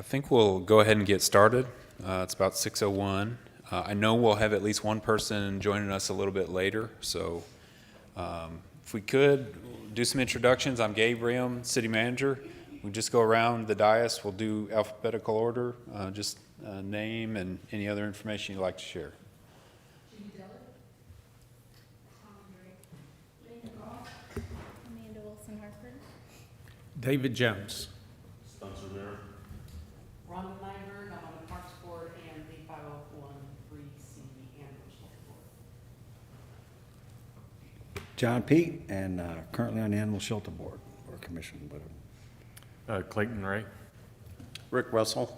I think we'll go ahead and get started. It's about 6:01. I know we'll have at least one person joining us a little bit later, so if we could do some introductions. I'm Gabe Rehm, City Manager. We just go around the dais. We'll do alphabetical order, just name and any other information you'd like to share. Amanda Wilson Harper. David Jones. Spencer Mayer. Rhonda Nyberg, I'm on the Parks Board and the 501(c) Animal Shelter Board. John Pete, and currently on the Animal Shelter Board or Commission. Clayton Ray. Rick Russell.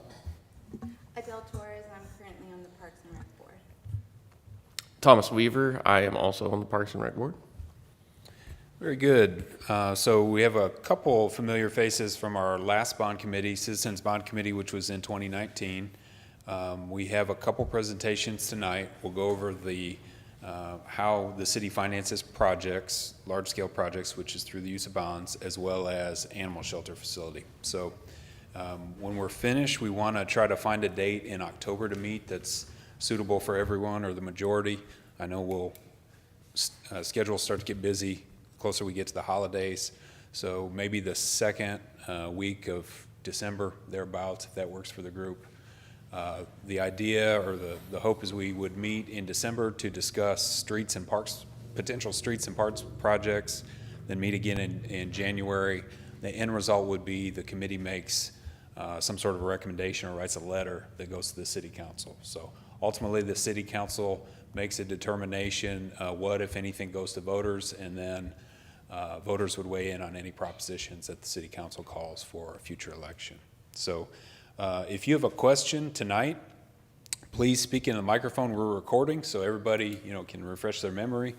Adele Torres, I'm currently on the Parks and Rec Board. Thomas Weaver. I am also on the Parks and Rec Board. Very good. So we have a couple familiar faces from our last bond committee, Citizens Bond Committee, which was in 2019. We have a couple presentations tonight. We'll go over the how the city finances projects, large-scale projects, which is through the use of bonds, as well as animal shelter facility. So when we're finished, we want to try to find a date in October to meet that's suitable for everyone or the majority. I know we'll schedule start to get busy closer we get to the holidays, so maybe the second week of December, thereabouts, if that works for the group. The idea or the hope is we would meet in December to discuss streets and parks, potential streets and parks projects, then meet again in January. The end result would be the committee makes some sort of a recommendation or writes a letter that goes to the city council. So ultimately the city council makes a determination what, if anything, goes to voters, and then voters would weigh in on any propositions that the city council calls for a future election. So if you have a question tonight, please speak in the microphone. We're recording, so everybody can refresh their memory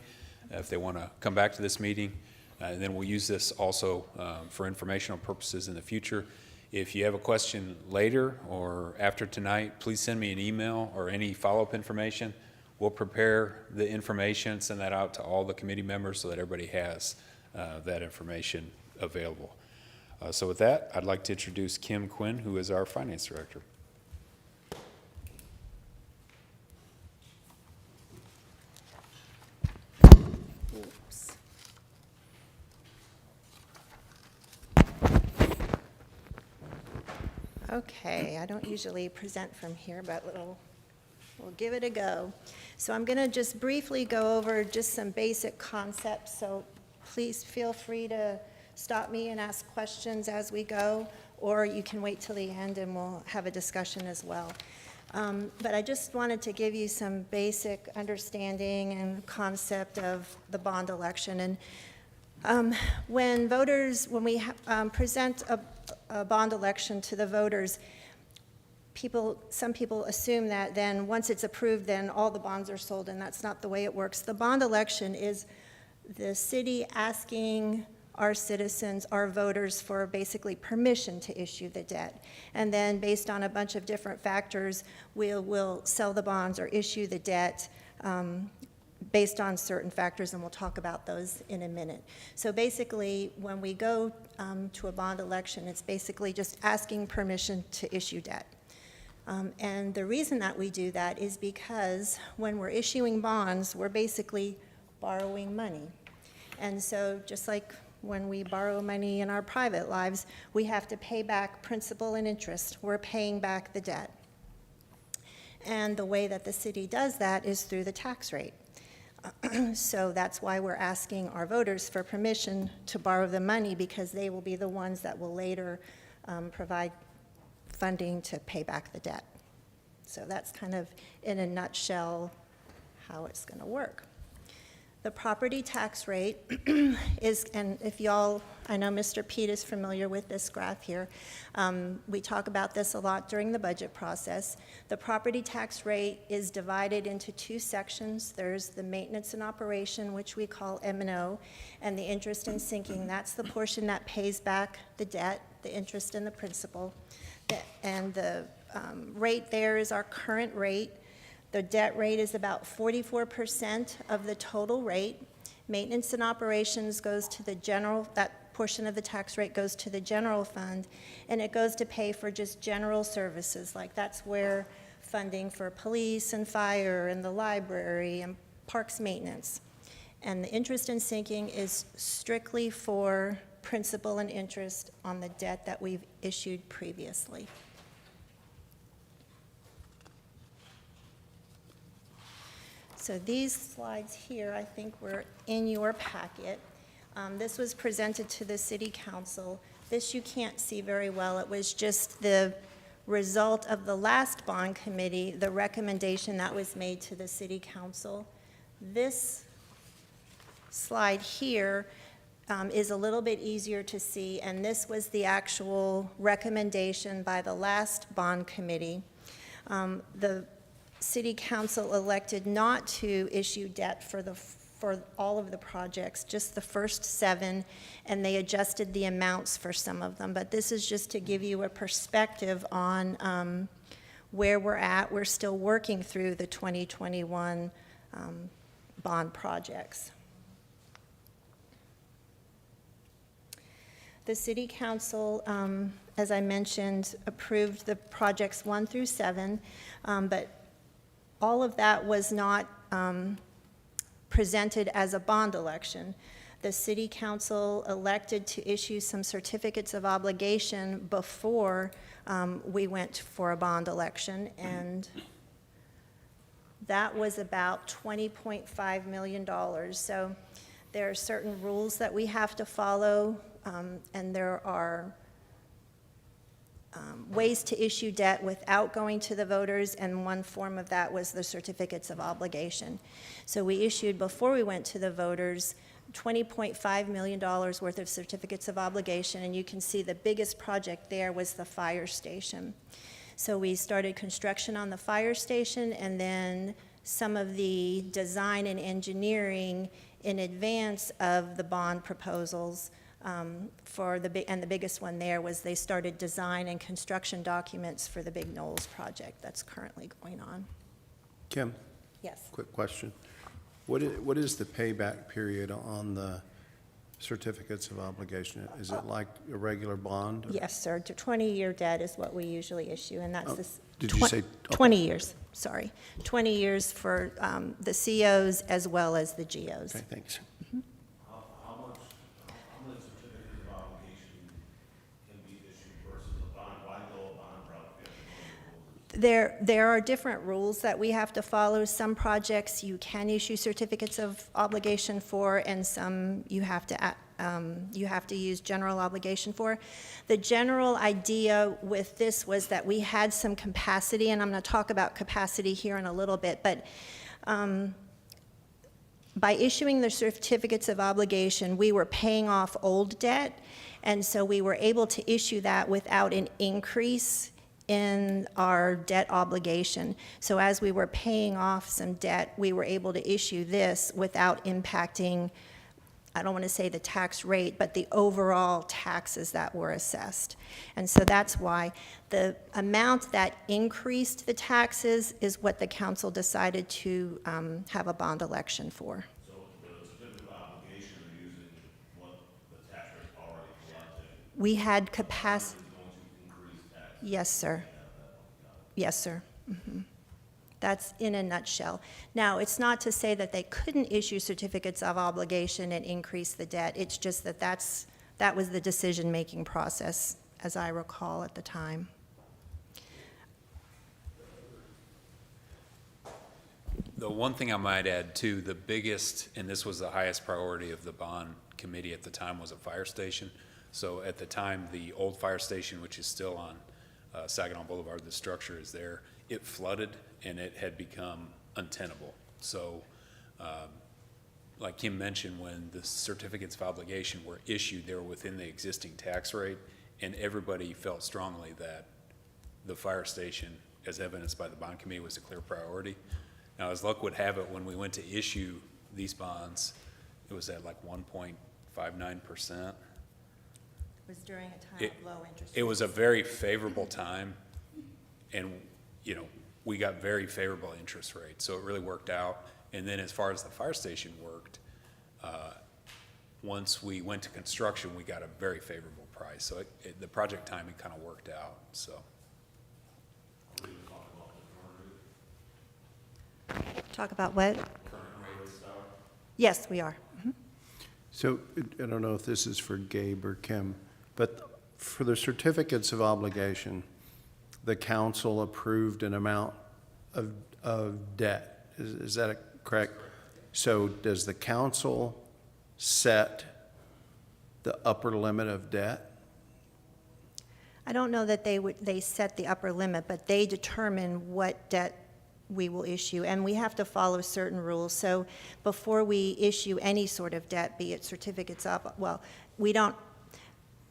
if they want to come back to this meeting. And then we'll use this also for informational purposes in the future. If you have a question later or after tonight, please send me an email or any follow-up information. We'll prepare the information, send that out to all the committee members so that everybody has that information available. So with that, I'd like to introduce Kim Quinn, who is our Finance Director. Oops. Okay, I don't usually present from here, but we'll give it a go. So I'm going to just briefly go over just some basic concepts, so please feel free to stop me and ask questions as we go, or you can wait till the end and we'll have a discussion as well. But I just wanted to give you some basic understanding and concept of the bond election. And when we present a bond election to the voters, some people assume that then once it's approved, then all the bonds are sold, and that's not the way it works. The bond election is the city asking our citizens, our voters, for basically permission to issue the debt. And then based on a bunch of different factors, we'll sell the bonds or issue the debt based on certain factors, and we'll talk about those in a minute. So basically, when we go to a bond election, it's basically just asking permission to issue debt. And the reason that we do that is because when we're issuing bonds, we're basically borrowing money. And so just like when we borrow money in our private lives, we have to pay back principal and interest. We're paying back the debt. And the way that the city does that is through the tax rate. So that's why we're asking our voters for permission to borrow the money, because they will be the ones that will later provide funding to pay back the debt. So that's kind of, in a nutshell, how it's going to work. The property tax rate is, and if y'all, I know Mr. Pete is familiar with this graph here. We talk about this a lot during the budget process. The property tax rate is divided into two sections. There's the maintenance and operation, which we call M&O, and the interest and sinking. That's the portion that pays back the debt, the interest and the principal. And the rate there is our current rate. The debt rate is about 44% of the total rate. Maintenance and operations goes to the general, that portion of the tax rate goes to the general fund, and it goes to pay for just general services, like that's where funding for police and fire and the library and parks maintenance. And the interest in sinking is strictly for principal and interest on the debt that we've issued previously. So these slides here, I think, were in your packet. This was presented to the city council. This you can't see very well. It was just the result of the last bond committee, the recommendation that was made to the city council. This slide here is a little bit easier to see, and this was the actual recommendation by the last bond committee. The city council elected not to issue debt for all of the projects, just the first 7, and they adjusted the amounts for some of them. But this is just to give you a perspective on where we're at. We're still working through the 2021 bond projects. The city council, as I mentioned, approved the projects 1 through 7, but all of that was not presented as a bond election. The city council elected to issue some certificates of obligation before we went for a bond election, and that was about $20.5 million. So there are certain rules that we have to follow, and there are ways to issue debt without going to the voters, and one form of that was the certificates of obligation. So we issued, before we went to the voters, $20.5 million worth of certificates of obligation, and you can see the biggest project there was the fire station. So we started construction on the fire station, and then some of the design and engineering in advance of the bond proposals. And the biggest one there was they started design and construction documents for the Big Knolls project that's currently going on. Kim, Yes. quick question. What is the payback period on the certificates of obligation? Is it like a regular bond? Yes, sir. 20-year debt is what we usually issue, and that's this. Did you say? 20 years, sorry. 20 years for the COs as well as the GOs. Okay, thanks. How many certificates of obligation can be issued versus a bond? Why go a bond route? There are different rules that we have to follow. Some projects you can issue certificates of obligation for, and some you have to use general obligation for. The general idea with this was that we had some capacity, and I'm going to talk about capacity here in a little bit, but by issuing the certificates of obligation, we were paying off old debt, and so we were able to issue that without an increase in our debt obligation. So as we were paying off some debt, we were able to issue this without impacting, I don't want to say the tax rate, but the overall taxes that were assessed. And so that's why the amount that increased the taxes is what the council decided to have a bond election for. So the certificate of obligation are using what the tax rate already collected. We had capacity. Is going to increase taxes. Yes, sir. Yes, sir. That's in a nutshell. Now, it's not to say that they couldn't issue certificates of obligation and increase the debt. It's just that that was the decision-making process, as I recall at the time. The one thing I might add too, the biggest, and this was the highest priority of the bond committee at the time, was a fire station. So at the time, the old fire station, which is still on Saginaw Boulevard, the structure is there, it flooded and it had become untenable. So like Kim mentioned, when the certificates of obligation were issued, they were within the existing tax rate, and everybody felt strongly that the fire station, as evidenced by the bond committee, was a clear priority. Now, as luck would have it, when we went to issue these bonds, it was at like 1.59%. It was during a time of low interest. It was a very favorable time, and, you know, we got very favorable interest rates, so it really worked out. And then as far as the fire station worked, once we went to construction, we got a very favorable price. So the project timing kind of worked out, so. Talk about what? Yes, we are. So I don't know if this is for Gabe or Kim, but for the certificates of obligation, the council approved an amount of debt. Is that correct? So does the council set the upper limit of debt? I don't know that they set the upper limit, but they determine what debt we will issue, and we have to follow certain rules. So before we issue any sort of debt, be it certificates of, well,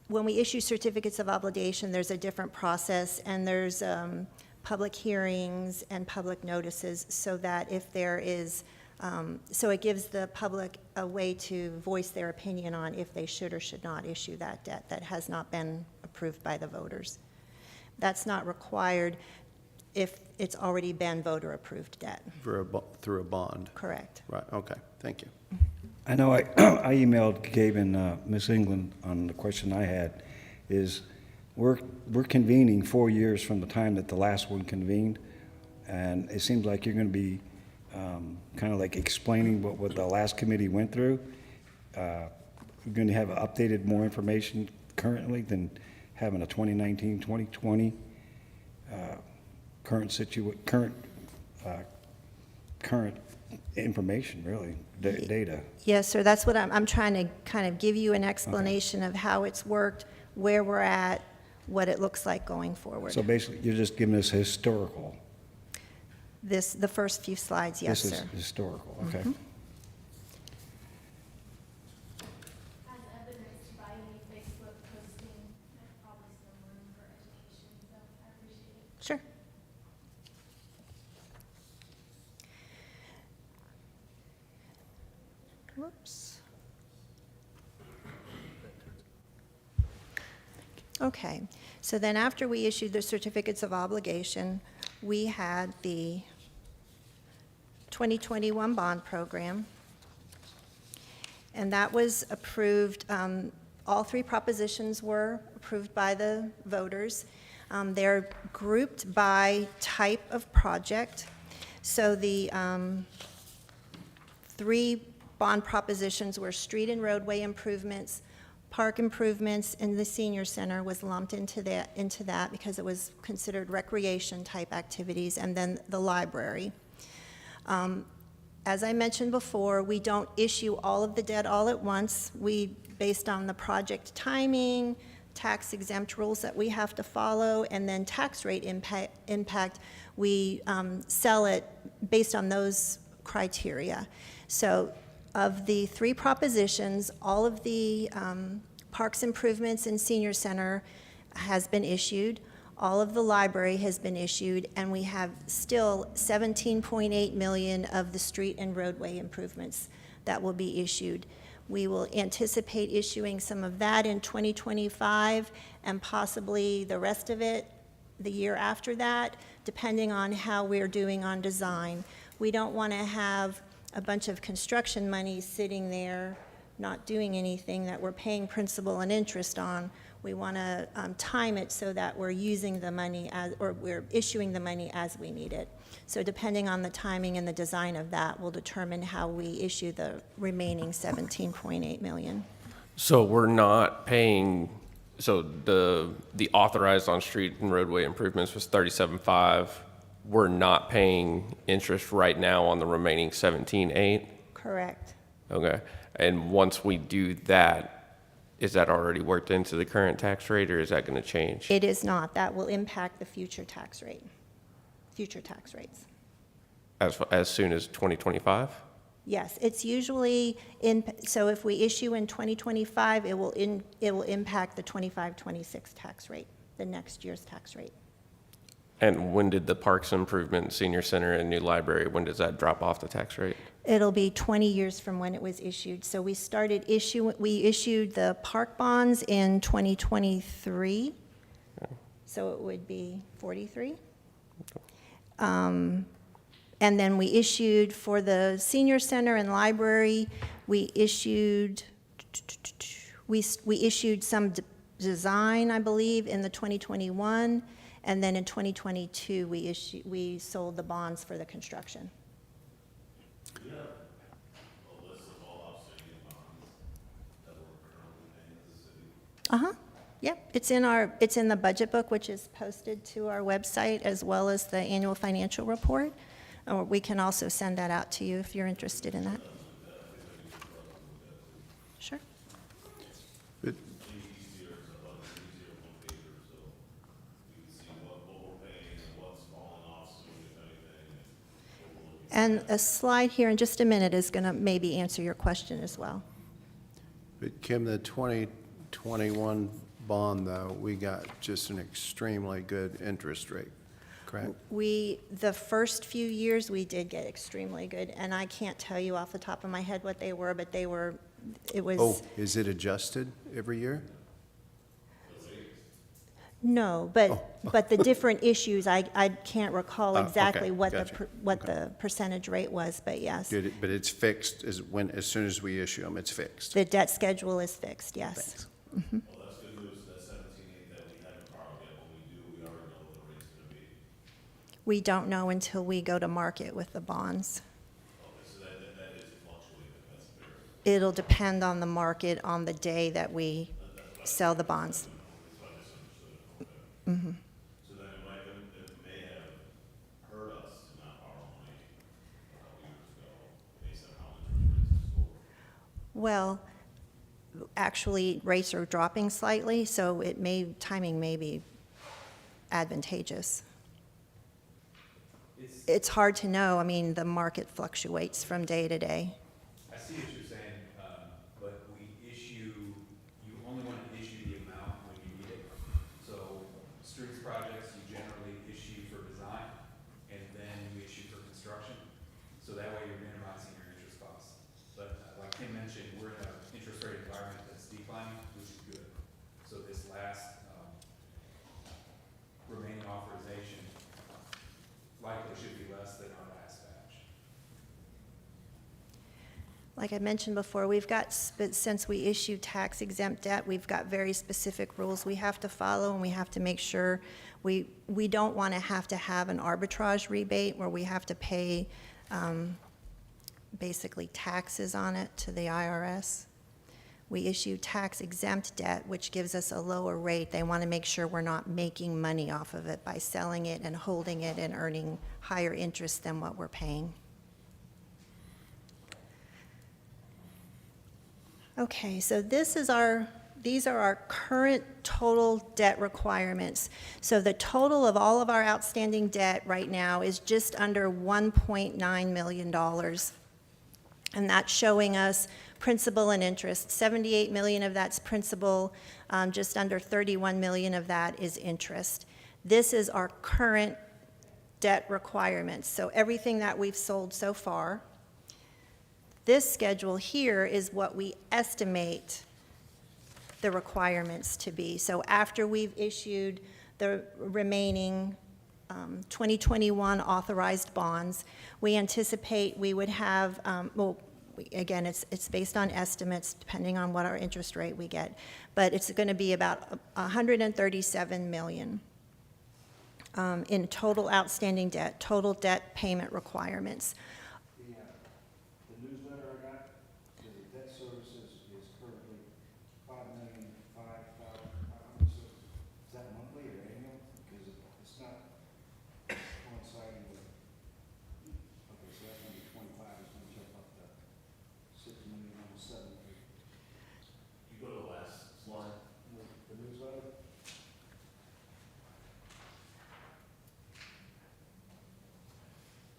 when we issue certificates of obligation, there's a different process, and there's public hearings and public notices, so that if there is, so it gives the public a way to voice their opinion on if they should or should not issue that debt that has not been approved by the voters. That's not required if it's already been voter-approved debt. Through a bond? Correct. Right, okay, thank you. I know I emailed Gabe and Ms. England on the question I had, is we're convening 4 years from the time that the last one convened, and it seems like you're going to be kind of like explaining what the last committee went through. You're going to have updated more information currently than having a 2019, 2020 current information, really, data. Yes, sir, that's what I'm trying to kind of give you an explanation of how it's worked, where we're at, what it looks like going forward. So basically, you're just giving us historical. The first few slides, yes, This is sir. historical, okay. Mm-hmm. As evidenced by any Facebook posting, there's probably some room for education, so I appreciate it. Sure. Whoops. Okay, so then after we issued the certificates of obligation, we had the 2021 bond program, and that was approved. All three propositions were approved by the voters. They're grouped by type of project. So the three bond propositions were street and roadway improvements, park improvements, and the senior center was lumped into that because it was considered recreation-type activities, and then the library. As I mentioned before, we don't issue all of the debt all at once. Based on the project timing, tax exempt rules that we have to follow, and then tax rate impact, we sell it based on those criteria. So of the three propositions, all of the parks improvements in senior center has been issued. All of the library has been issued, and we have still 17.8 million of the street and roadway improvements that will be issued. We will anticipate issuing some of that in 2025 and possibly the rest of it the year after that, depending on how we're doing on design. We don't want to have a bunch of construction money sitting there not doing anything that we're paying principal and interest on. We want to time it so that we're using the money or we're issuing the money as we need it. So depending on the timing and the design of that will determine how we issue the remaining 17.8 million. So we're not paying, so the authorized on street and roadway improvements was 37.5. We're not paying interest right now on the remaining 17.8? Correct. Okay. And once we do that, is that already worked into the current tax rate, or is that going to change? It is not. That will impact the future tax rate, future tax rates. As soon as 2025? Yes, it's usually so if we issue in 2025, it will impact the 25-26 tax rate, the next year's tax rate. And when did the parks improvement, senior center, and new library, when does that drop off the tax rate? It'll be 20 years from when it was issued. So we issued the park bonds in 2023. Okay. So it would be 43. And then we issued for the senior center and library, we issued We issued some design, I believe, in the 2021, and then in 2022, we sold the bonds for the construction. Uh-huh, yep, it's in the budget book, which is posted to our website, as well as the annual financial report. Or we can also send that out to you if you're interested in that. Sure. But And a slide here in just a minute is going to maybe answer your question as well. But Kim, the 2021 bond, though, we got just an extremely good interest rate, correct? The first few years, we did get extremely good, and I can't tell you off the top of my head what they were, but it was. Oh, is it adjusted every year? No, but the different issues, I can't recall okay, exactly gotcha. what the percentage rate was, but yes. Good, but it's fixed as soon as we issue them, it's fixed. The debt schedule is fixed, yes. Thanks. Well, that's good news, that 17.8 that we haven't borrowed yet, when we do, we already know what the rate's gonna be. We don't know until we go to market with the bonds. Okay, so that is fluctuating, that's fair. It'll depend on the market on the day that we sell the bonds. So then it may have hurt us to not borrow money a couple years ago, based on how interest rates have soared. Well, actually, rates are dropping slightly, so timing may be advantageous. It's hard to know. I mean, the market fluctuates from day to day. I see what you're saying, but you only want to issue the amount when you need it. So streets projects, you generally issue for design, and then you issue for construction. So that way you're minimizing your interest costs. But like Kim mentioned, we're in an interest rate environment that's declining, which is good. So this last remaining authorization likely should be less than our last batch. Like I mentioned before, since we issue tax exempt debt, we've got very specific rules we have to follow, and we have to make sure we don't want to have an arbitrage rebate where we have to pay basically taxes on it to the IRS. We issue tax exempt debt, which gives us a lower rate. They want to make sure we're not making money off of it by selling it and holding it and earning higher interest than what we're paying. Okay, so these are our current total debt requirements. So the total of all of our outstanding debt right now is just under $1.9 million. And that's showing us principal and interest. 78 million of that's principal, just under 31 million of that is interest. This is our current debt requirements. So everything that we've sold so far. This schedule here is what we estimate the requirements to be. So after we've issued the remaining 2021 authorized bonds, we anticipate we would have, again, it's based on estimates depending on what our interest rate we get, but it's going to be about 137 million in total outstanding debt, total debt payment requirements. The newsletter I got, the debt services is currently $5,005,500. Is that monthly or annual? Because it's not coinciding with, okay, so that's gonna be 25, it's gonna jump up to 6 million, almost 7 million. You go to the last slide. The newsletter?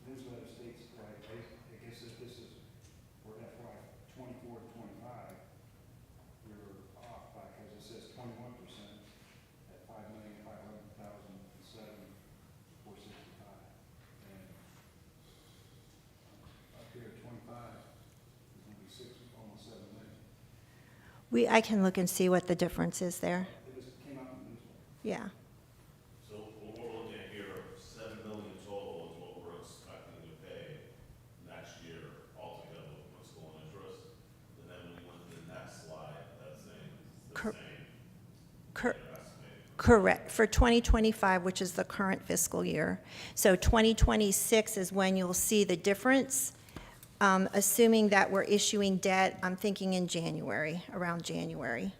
Newsletter states, right, I guess if this is for FY '24 to '25, you're off by, because it says 21% at $5,500,007,465. And up here at 25, it's gonna be almost 7 million. I can look and see what the difference is there. It just came out in the newsletter. Yeah. So what we're looking at here, 7 million total is what we're expecting to pay next year altogether with principal and interest. And then when you went to the next slide, Correct, for 2025, which is the current fiscal year. So 2026 is when you'll see the difference, assuming that we're issuing debt, I'm thinking in January, around January.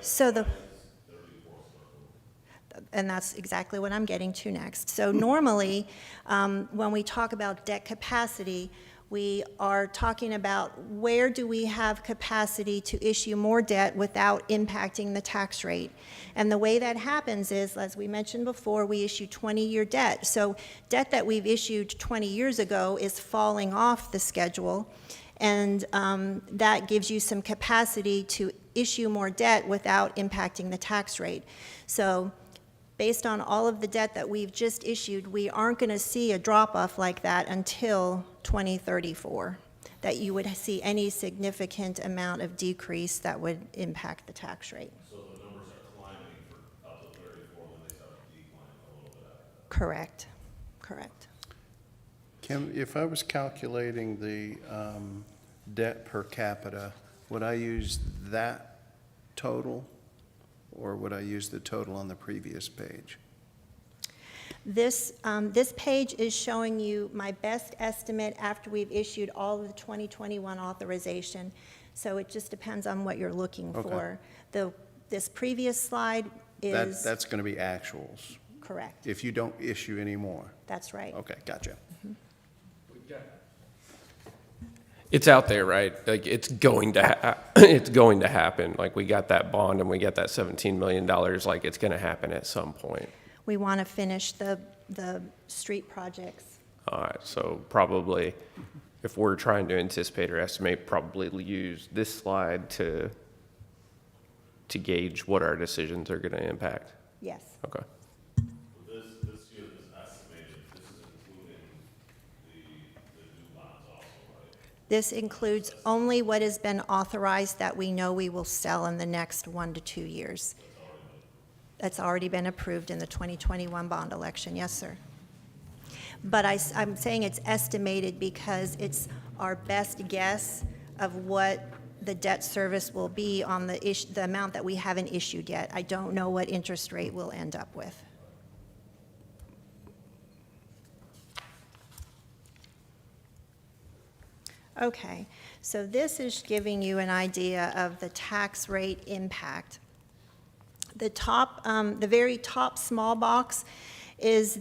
So and that's exactly what I'm getting to next. So normally, when we talk about debt capacity, we are talking about where do we have capacity to issue more debt without impacting the tax rate. And the way that happens is, as we mentioned before, we issue 20-year debt. So debt that we've issued 20 years ago is falling off the schedule, and that gives you some capacity to issue more debt without impacting the tax rate. So based on all of the debt that we've just issued, we aren't going to see a drop-off like that until 2034, that you would see any significant amount of decrease that would impact the tax rate. So the numbers are climbing for up to 34, then they start to decline a little bit after that. Correct, correct. Kim, if I was calculating the debt per capita, would I use that total, or would I use the total on the previous page? This page is showing you my best estimate after we've issued all of the 2021 authorization. So it just depends on what you're looking Okay. for. This previous slide is That's going to be actuals, correct. if you don't issue any more. That's right. Okay, gotcha. It's out there, right? Like, it's going to it's going to happen. Like, we got that bond and we got that $17 million. Like, it's going to happen at some point. We want to finish the street projects. All right, so probably, if we're trying to anticipate or estimate, probably use this slide to gauge what our decisions are going to impact. Yes. Okay. This year, this estimated, this is including the new bonds also, right? This includes only what has been authorized that we know we will sell in the next 1 to 2 years. That's already been approved in the 2021 bond election, yes, sir. But I'm saying it's estimated because it's our best guess of what the debt service will be on the amount that we haven't issued yet. I don't know what interest rate we'll end up with. Okay, so this is giving you an idea of the tax rate impact. The very top small box is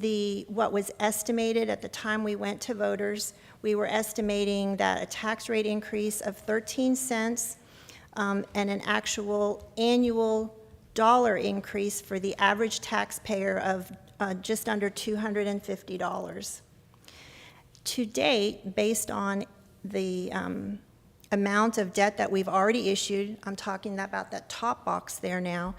what was estimated at the time we went to voters. We were estimating that a tax rate increase of 13 cents and an actual annual dollar increase for the average taxpayer of just under $250. To date, based on the amount of debt that we've already issued, I'm talking about that top box there now,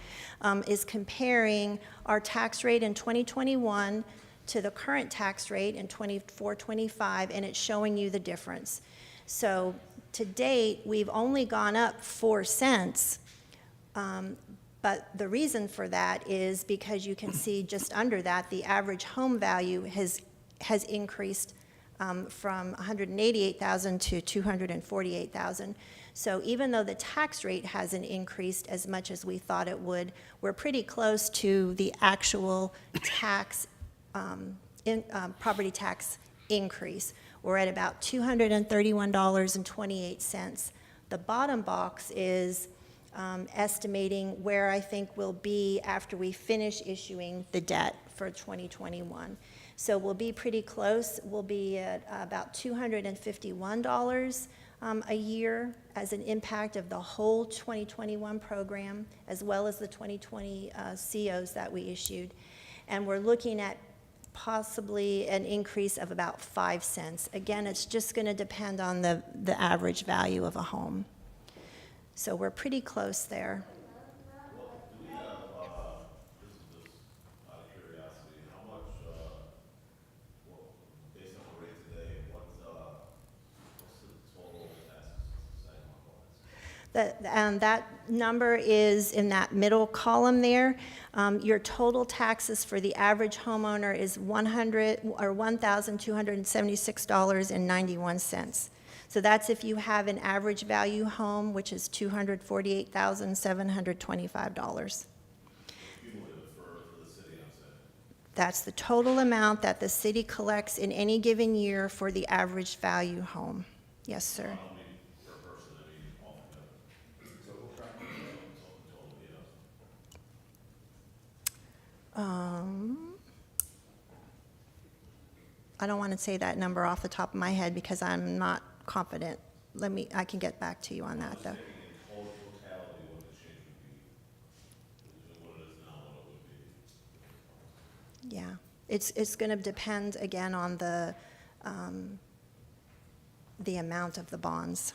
is comparing our tax rate in 2021 to the current tax rate in 24-25, and it's showing you the difference. So to date, we've only gone up 4 cents, but the reason for that is because you can see just under that, the average home value has increased from $188,000 to $248,000. So even though the tax rate hasn't increased as much as we thought it would, we're pretty close to the actual tax, property tax increase. We're at about $231.28. The bottom box is estimating where I think we'll be after we finish issuing the debt for 2021. So we'll be pretty close. We'll be at about $251 a year as an impact of the whole 2021 program, as well as the 2020 COs that we issued. And we're looking at possibly an increase of about 5 cents. Again, it's just going to depend on the average value of a home. So we're pretty close there. Do we have, this is just out of curiosity, how much, based on the rate today, what's the total tax segment? That number is in that middle column there. Your total taxes for the average homeowner is $1,276.91. So that's if you have an average value home, which is $248,725. That's the total amount that the city collects in any given year for the average value home. Yes, sir. I don't want to say that number off the top of my head because I'm not confident. I can get back to you on that, though. Yeah, it's going to depend, again, on the amount of the bonds.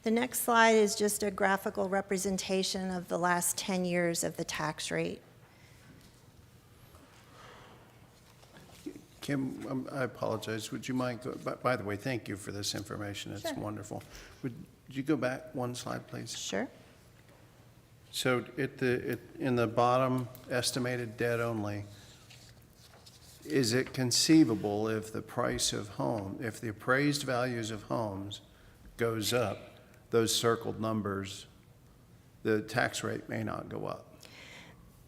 The next slide is just a graphical representation of the last 10 years of the tax rate. Kim, I apologize. Would you mind, by the way, thank you for this information. It's Sure. wonderful. Would you go back one slide, please? Sure. So in the bottom, estimated debt only, is it conceivable if the price of if the appraised values of homes goes up, those circled numbers, the tax rate may not go up?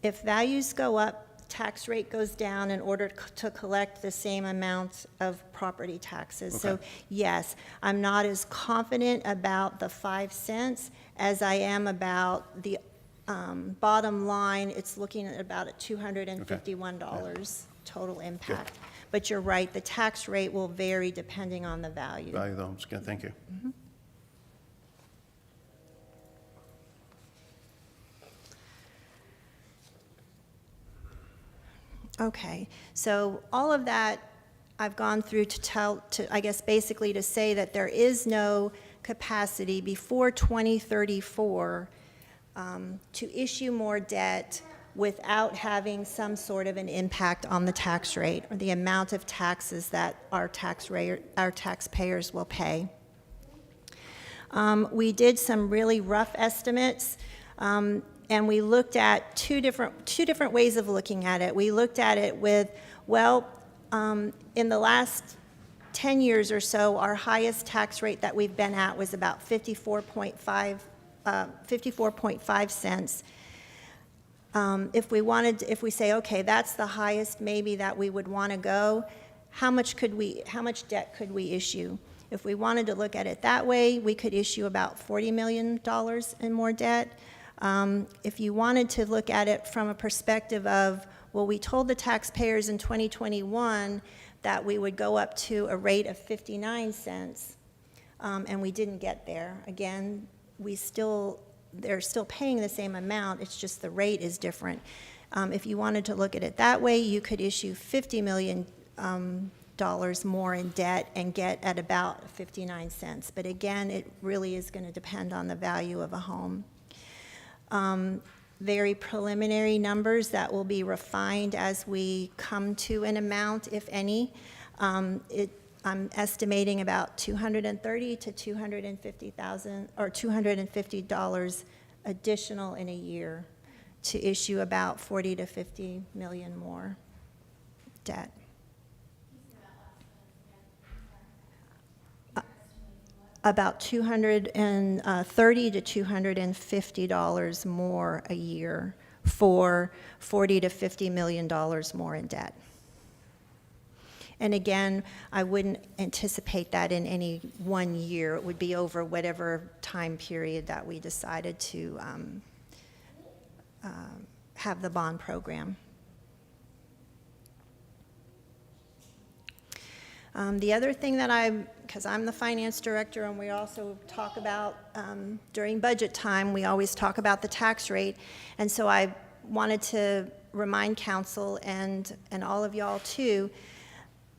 If values go up, tax rate goes down in order to collect the same amount of property taxes. So Okay. yes, I'm not as confident about the 5 cents as I am about the bottom line. It's looking at about a $251 total impact. But you're right, the tax rate will vary depending on the value. Value of the homes, good, thank you. Okay, so all of that I've gone through I guess basically to say that there is no capacity before 2034 to issue more debt without having some sort of an impact on the tax rate or the amount of taxes that our taxpayers will pay. We did some really rough estimates. And we looked at two different ways of looking at it. We looked at it with, in the last 10 years or so, our highest tax rate that we've been at was about 54.5 cents. If we say, okay, that's the highest maybe that we would want to go, how much debt could we issue? If we wanted to look at it that way, we could issue about $40 million in more debt. If you wanted to look at it from a perspective of, well, we told the taxpayers in 2021 that we would go up to a rate of 59 cents, and we didn't get there. Again, they're still paying the same amount, it's just the rate is different. If you wanted to look at it that way, you could issue $50 million more in debt and get at about 59 cents. But again, it really is going to depend on the value of a home. Very preliminary numbers that will be refined as we come to an amount, if any. I'm estimating about $230,000 to $250,000 or $250 additional in a year to issue about 40 to 50 million more debt. About $230 to $250 more a year for $40 to $50 million more in debt. And again, I wouldn't anticipate that in any one year. It would be over whatever time period that we decided to have the bond program. The other thing that because I'm the finance director and we also talk about, during budget time, we always talk about the tax rate. And so I wanted to remind council and all of y'all too,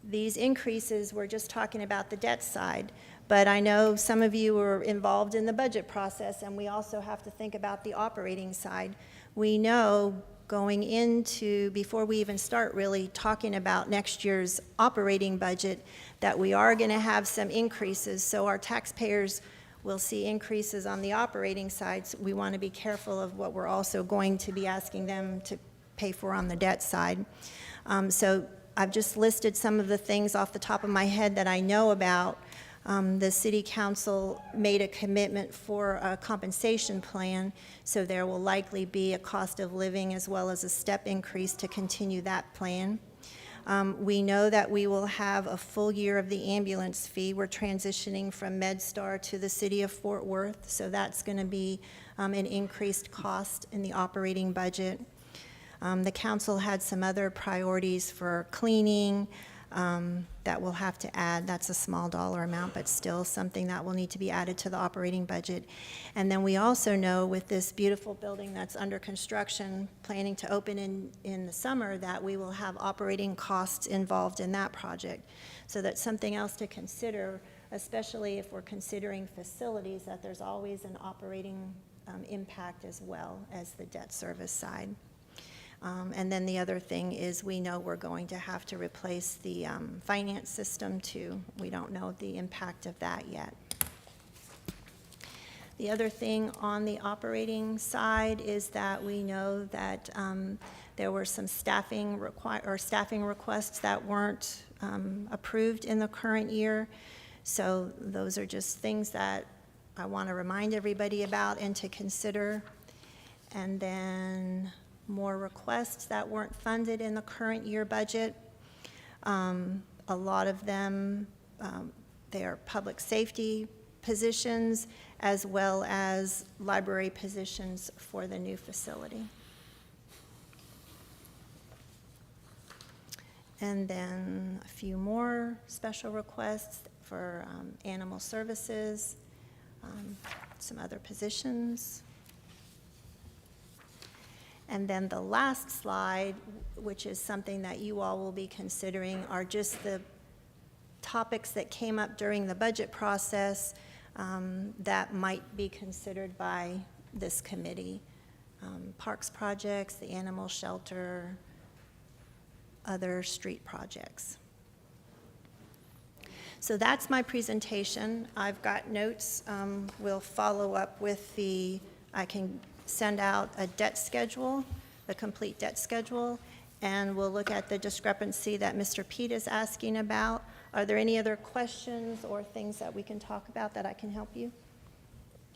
these increases, we're just talking about the debt side. But I know some of you were involved in the budget process, and we also have to think about the operating side. We know going into, before we even start really talking about next year's operating budget, that we are going to have some increases. So our taxpayers will see increases on the operating side. So we want to be careful of what we're also going to be asking them to pay for on the debt side. So I've just listed some of the things off the top of my head that I know about. The city council made a commitment for a compensation plan, so there will likely be a cost of living as well as a step increase to continue that plan. We know that we will have a full year of the ambulance fee. We're transitioning from MedStar to the city of Fort Worth, so that's going to be an increased cost in the operating budget. The council had some other priorities for cleaning that we'll have to add. That's a small dollar amount, but still something that will need to be added to the operating budget. And then we also know with this beautiful building that's under construction, planning to open in the summer, that we will have operating costs involved in that project. So that's something else to consider, especially if we're considering facilities, that there's always an operating impact as well as the debt service side. And then the other thing is we know we're going to have to replace the finance system too. We don't know the impact of that yet. The other thing on the operating side is that we know that there were some staffing requests that weren't approved in the current year. So those are just things that I want to remind everybody about and to consider. And then more requests that weren't funded in the current year budget. A lot of them, they are public safety positions as well as library positions for the new facility. And then a few more special requests for animal services, some other positions. And then the last slide, which is something that you all will be considering, are just the topics that came up during the budget process that might be considered by this committee. Parks projects, the animal shelter, other street projects. So that's my presentation. I've got notes. We'll follow up with I can send out a debt schedule, the complete debt schedule, and we'll look at the discrepancy that Mr. Pete is asking about. Are there any other questions or things that we can talk about that I can help you?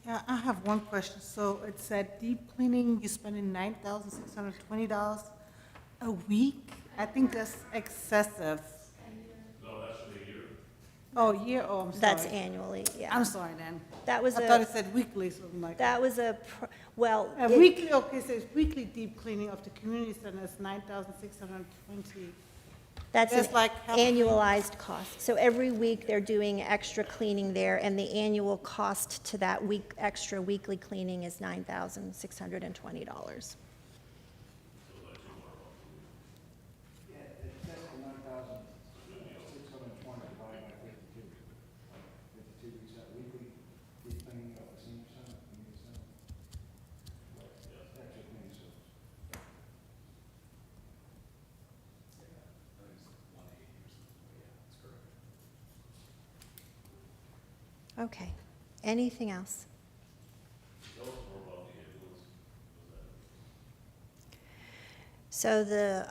Yeah, I have one question. So it said deep cleaning, you're spending $9,620 a week? I think that's excessive. No, that's for the year. Oh, year, oh, I'm sorry. That's annually, yeah. I'm sorry then. That was I thought it a, said weekly, so I'm like. that was well. it- Weekly, okay, so it's weekly deep cleaning of the community center is $9,620. That's an That's like half a week. annualized cost. So every week, they're doing extra cleaning there, and the annual cost to that extra weekly cleaning is $9,620. Okay. Anything else? So the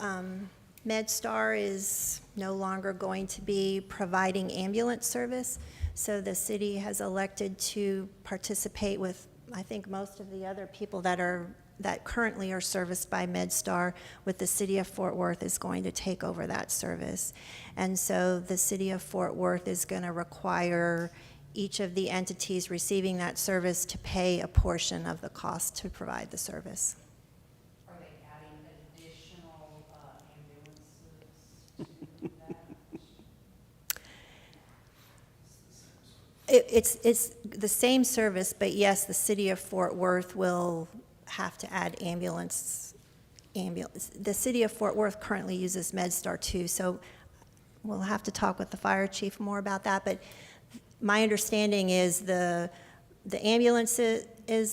MedStar is no longer going to be providing ambulance service. So the city has elected to participate with, I think, most of the other people that currently are serviced by MedStar, with the city of Fort Worth is going to take over that service. And so the city of Fort Worth is going to require each of the entities receiving that service to pay a portion of the cost to provide the service. Are they adding additional ambulances to that? It's the same service, but yes, the city of Fort Worth will have to add ambulance. The city of Fort Worth currently uses MedStar too, so we'll have to talk with the fire chief more about that, but my understanding is the ambulances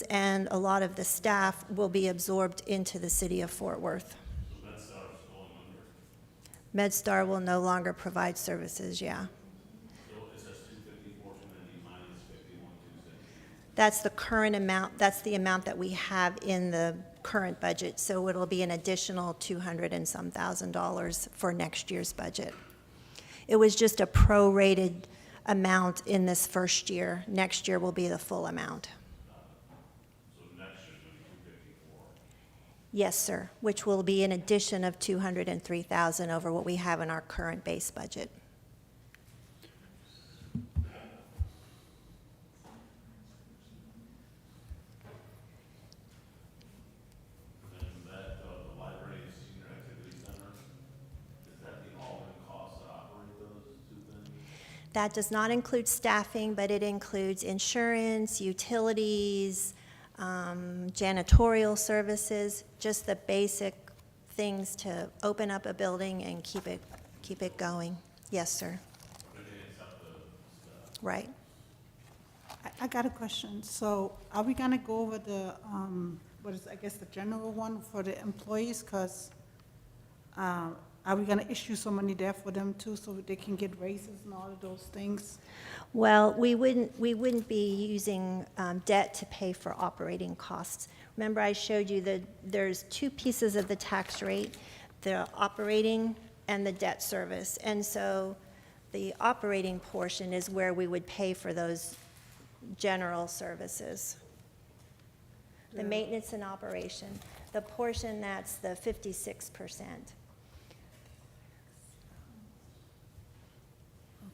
and a lot of the staff will be absorbed into the city of Fort Worth. So MedStar's going under. MedStar will no longer provide services, yeah. So it says 254, 290 minus 51, 270. That's the current amount, that's the amount that we have in the current budget, so it'll be an additional 200 and some $1,000 for next year's budget. It was just a prorated amount in this first year. Next year will be the full amount. So next year's gonna be 254. Yes, sir, which will be an addition of 203,000 over what we have in our current base budget. And then that, the library and senior activity center, is that the all-in cost to operate those two things? That does not include staffing, but it includes insurance, utilities, janitorial services, just the basic things to open up a building and keep it going. Yes, sir. Right. I got a question. So are we gonna go over the, what is, I guess, the general one for the employees? Because are we gonna issue some money there for them too, so they can get raises and all of those things? Well, we wouldn't be using debt to pay for operating costs. Remember, I showed you that there's two pieces of the tax rate, the operating and the debt service. And so the operating portion is where we would pay for those general services. The maintenance and operation, the portion that's the 56%.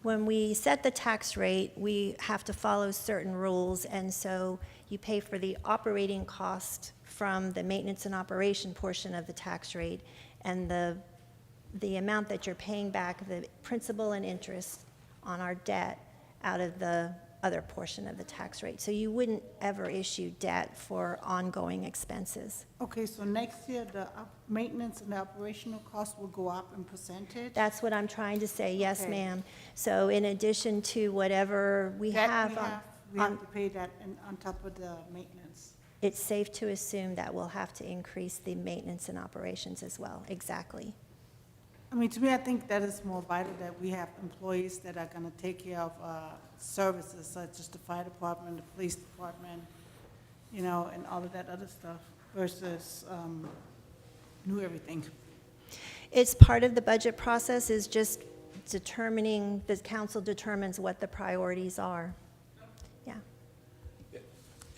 When we set the tax rate, we have to follow certain rules, and so you pay for the operating cost from the maintenance and operation portion of the tax rate, and the amount that you're paying back, the principal and interest on our debt out of the other portion of the tax rate. So you wouldn't ever issue debt for ongoing expenses. Okay, so next year, the maintenance and the operational costs will go up in percentage? That's what I'm trying to say, yes, Okay. ma'am. So in addition to whatever we That have we on, have to pay that on top of the maintenance. it's safe to assume that we'll have to increase the maintenance and operations as well, exactly. I mean, to me, I think that is more vital that we have employees that are gonna take care of services such as the fire department, the police department, you know, and all of that other stuff versus new everything. It's part of the budget process, is just determining, the council determines what the priorities are. Yeah.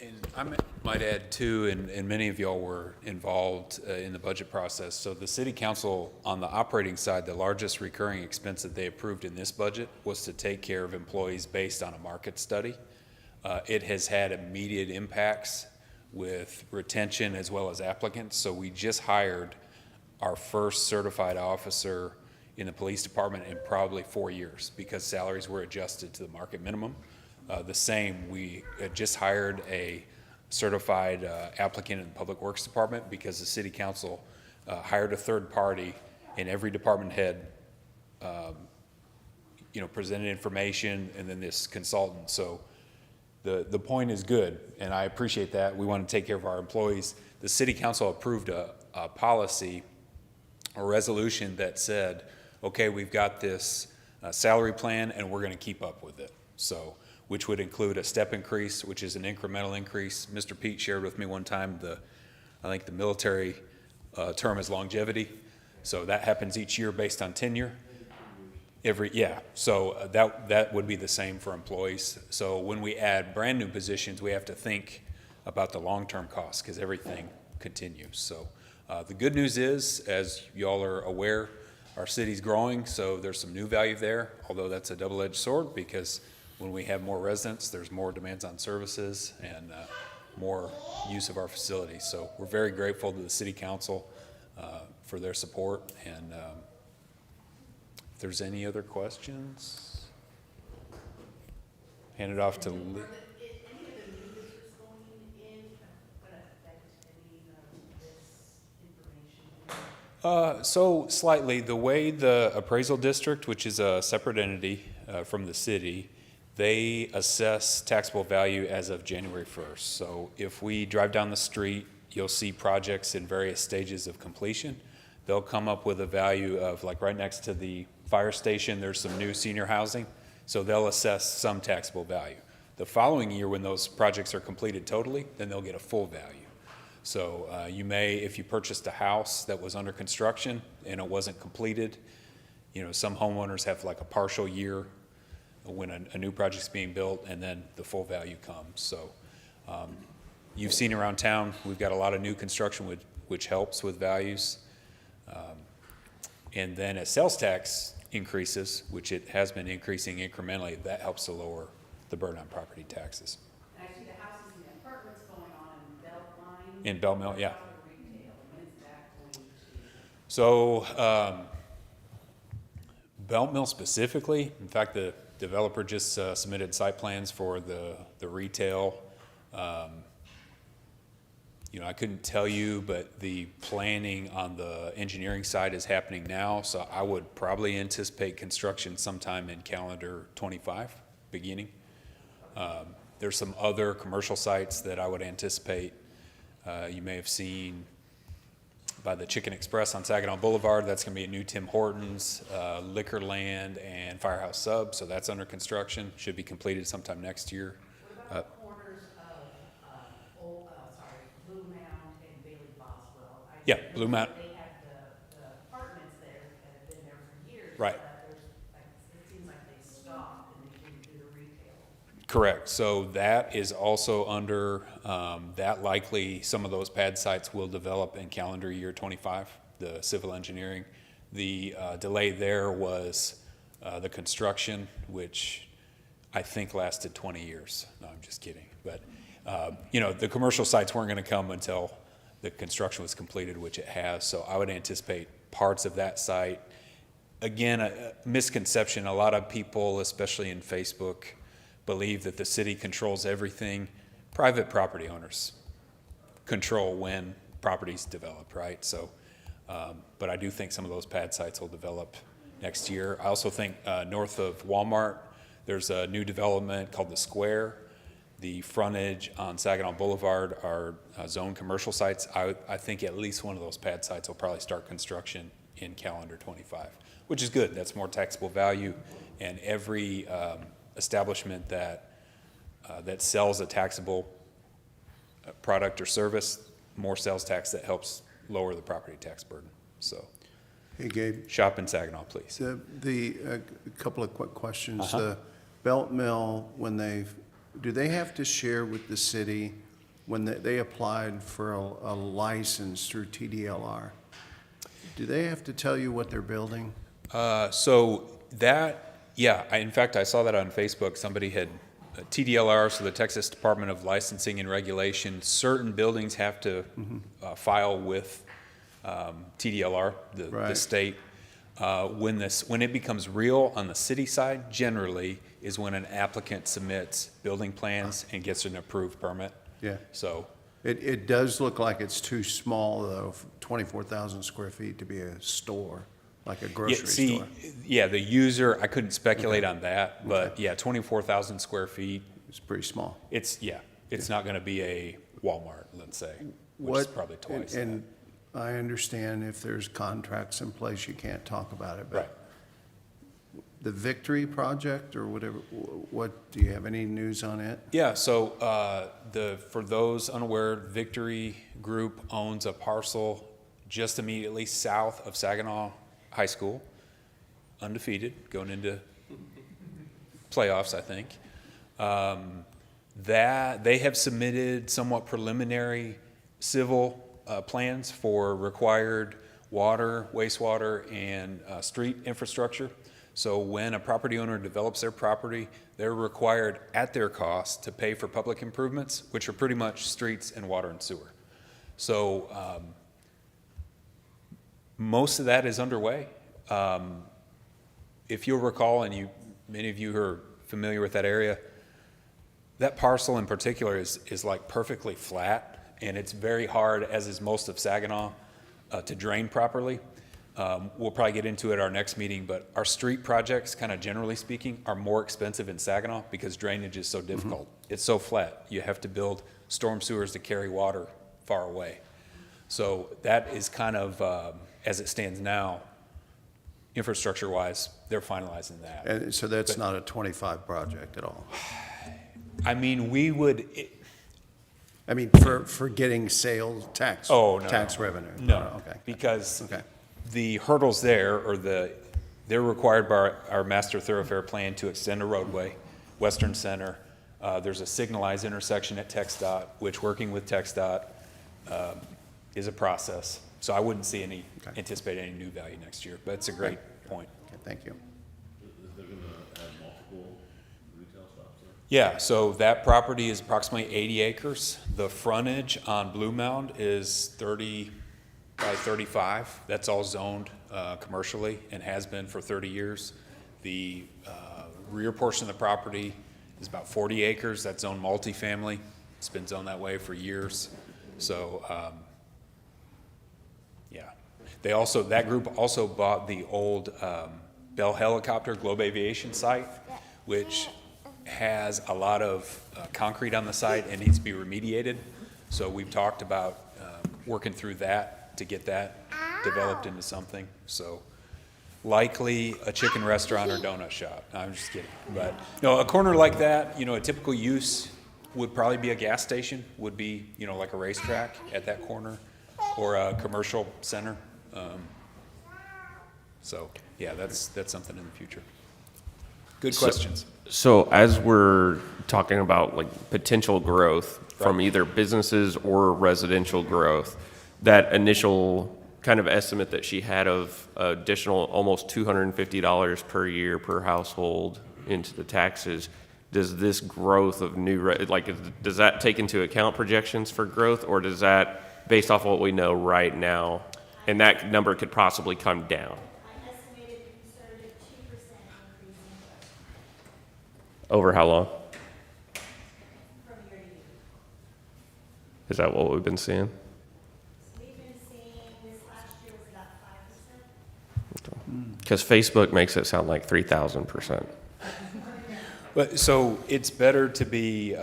And I might add too, and many of y'all were involved in the budget process. So the city council, on the operating side, the largest recurring expense that they approved in this budget was to take care of employees based on a market study. It has had immediate impacts with retention as well as applicants. So we just hired our first certified officer in the police department in probably 4 years because salaries were adjusted to the market minimum. The same, we just hired a certified applicant in the Public Works Department because the city council hired a third party, and every department head, presented information, and then this consultant. So the point is good, and I appreciate that. We want to take care of our employees. The city council approved a policy, a resolution that said, okay, we've got this salary plan, and we're going to keep up with it. So, which would include a step increase, which is an incremental increase. Mr. Pete shared with me one time I think the military term is longevity. So that happens each year based on tenure. So that would be the same for employees. So when we add brand new positions, we have to think about the long-term costs because everything continues. So the good news is, as y'all are aware, our city's growing, so there's some new value there, although that's a double-edged sword because when we have more residents, there's more demands on services and more use of our facilities. So we're very grateful to the city council for their support. And if there's any other questions, hand it off to Lee. Any of the new districts going in, gonna affect any of this information? So slightly, the way the appraisal district, which is a separate entity from the city, they assess taxable value as of January 1st. So if we drive down the street, you'll see projects in various stages of completion. They'll come up with a value of, like right next to the fire station, there's some new senior housing. So they'll assess some taxable value. The following year, when those projects are completed totally, then they'll get a full value. So you may, if you purchased a house that was under construction and it wasn't completed, some homeowners have like a partial year when a new project's being built, and then the full value comes. So you've seen around town, we've got a lot of new construction which helps with values. And then as sales tax increases, which it has been increasing incrementally, that helps to lower the burden on property taxes. Actually, the houses and the apartments going on in Beltline. In Belmont, yeah. How's the retail? When is that going to? So, Belt Mill specifically, in fact, the developer just submitted site plans for the retail. I couldn't tell you, but the planning on the engineering side is happening now, so I would probably anticipate construction sometime in calendar '25, beginning. There's some other commercial sites that I would anticipate. You may have seen by the Chicken Express on Saginaw Boulevard, that's going to be a new Tim Hortons, Liquorland, and Firehouse Sub, so that's under construction, should be completed sometime next year. What about the corners of, Blue Mound and Bailey Boswell? Yeah, Blue Mound. They have the apartments there that have been there for years. Right. But it seems like they stopped and they didn't do the retail. Correct. So that is also under, that likely, some of those pad sites will develop in calendar year '25, the civil engineering. The delay there was the construction, which I think lasted 20 years. No, I'm just kidding. But, the commercial sites weren't going to come until the construction was completed, which it has. So I would anticipate parts of that site. Again, a misconception, a lot of people, especially in Facebook, believe that the city controls everything. Private property owners control when property's developed, right? So, but I do think some of those pad sites will develop next year. I also think north of Walmart, there's a new development called The Square. The frontage on Saginaw Boulevard are zoned commercial sites. I think at least one of those pad sites will probably start construction in calendar '25, which is good. That's more taxable value, and every establishment that sells a taxable product or service, more sales tax, that helps lower the property tax burden. So Hey, Gabe, shop in Saginaw, please. a couple of quick questions. Uh-huh. The Belt Mill, do they have to share with the city when they applied for a license through TDLR? Do they have to tell you what they're building? So that, yeah, in fact, I saw that on Facebook. Somebody had TDLR, so the Texas Department of Licensing and Regulation. Certain buildings have to file with TDLR, the Right. state. When it becomes real on the city side, generally is when an applicant submits building plans and gets an approved permit. Yeah. So, It does look like it's too small, though, 24,000 square feet to be a store, like a grocery store. yeah, the user, I couldn't speculate on that, but yeah, 24,000 square feet, It's pretty small. it's not going to be a Walmart, let's say, which is probably twice that. And I understand if there's contracts in place, you can't talk about it, Right. but the Victory Project or whatever, do you have any news on it? Yeah, so for those unaware, Victory Group owns a parcel just immediately south of Saginaw High School, undefeated, going into playoffs, I think. That they have submitted somewhat preliminary civil plans for required water, wastewater, and street infrastructure. So when a property owner develops their property, they're required at their cost to pay for public improvements, which are pretty much streets and water and sewer. So most of that is underway. If you'll recall, and many of you who are familiar with that area, that parcel in particular is like perfectly flat, and it's very hard, as is most of Saginaw, to drain properly. We'll probably get into it at our next meeting, but our street projects, kind of generally speaking, are more expensive in Saginaw because drainage is so difficult. It's so flat. You have to build storm sewers to carry water far away. So that is kind of, as it stands now, infrastructure-wise, they're finalizing that. And so that's not a 25 project at all? I mean, we would, I mean, for getting sales tax. oh, no. Tax revenue? No, Okay. because Okay. the hurdles there, or they're required by our master thoroughfare plan to extend a roadway, Western Center. There's a signalized intersection at TxDOT, which, working with TxDOT, is a process. So I wouldn't see Okay. anticipate any new value next year, but it's a great point. Okay, thank you. They're gonna have multiple retail shops there? Yeah, so that property is approximately 80 acres. The frontage on Blue Mound is 30 by 35. That's all zoned commercially and has been for 30 years. The rear portion of the property is about 40 acres. That's zoned multifamily. It's been zoned that way for years. So, yeah. That group also bought the old Bell Helicopter Globe Aviation site, which has a lot of concrete on the site and needs to be remediated. So we've talked about working through that to get that developed into something. So likely a chicken restaurant or donut shop. No, I'm just kidding. But, a corner like that, a typical use would probably be a gas station, would be, like a racetrack at that corner, or a commercial center. So, yeah, that's something in the future. Good questions. So as we're talking about like potential growth from either businesses or residential growth, that initial kind of estimate that she had of additional almost $250 per year per household into the taxes, does this growth of does that take into account projections for growth, or does that, based off what we know right now, and that number could possibly come down? I estimated a conservative 2% increase in budget Over how long? from year to year. Is that what we've been seeing? We've been seeing, this last year was about 5%. Because Facebook makes it sound like 3,000%. But, so it's better to be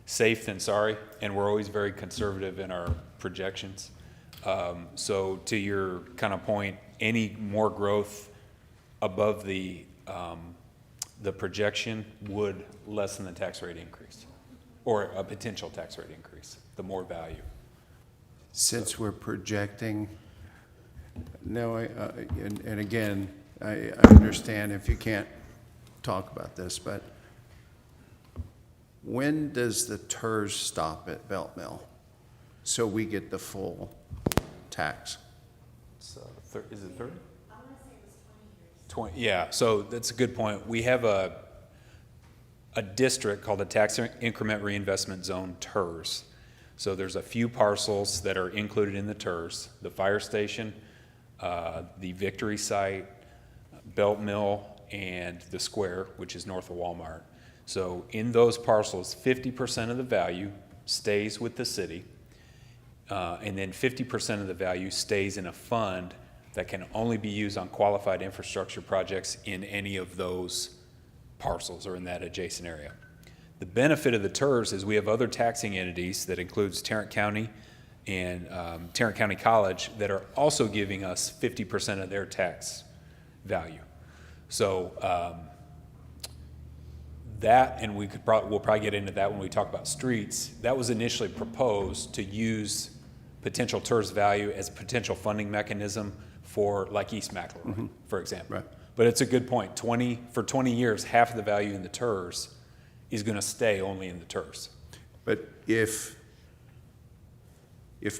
safe than sorry, and we're always very conservative in our projections. So to your kind of point, any more growth above the projection would lessen the tax rate increase, or a potential tax rate increase, the more value. Since we're projecting, no, and again, I understand if you can't talk about this, but when does the TERS stop at Belt Mill? So we get the full tax? Is it 30? I want to say it was 20 years. 20, yeah, so that's a good point. We have a district called the Tax Increment Reinvestment Zone, TERS. So there's a few parcels that are included in the TERS: the fire station, the Victory site, Belt Mill, and the square, which is north of Walmart. So in those parcels, 50% of the value stays with the city, and then 50% of the value stays in a fund that can only be used on qualified infrastructure projects in any of those parcels or in that adjacent area. The benefit of the TERS is we have other taxing entities that includes Tarrant County and Tarrant County College that are also giving us 50% of their tax value. So that, and we'll probably get into that when we talk about streets, that was initially proposed to use potential TERS value as a potential funding mechanism for like East McElroy, for example. Right. But it's a good point. For 20 years, half of the value in the TERS is going to stay only in the TERS. But if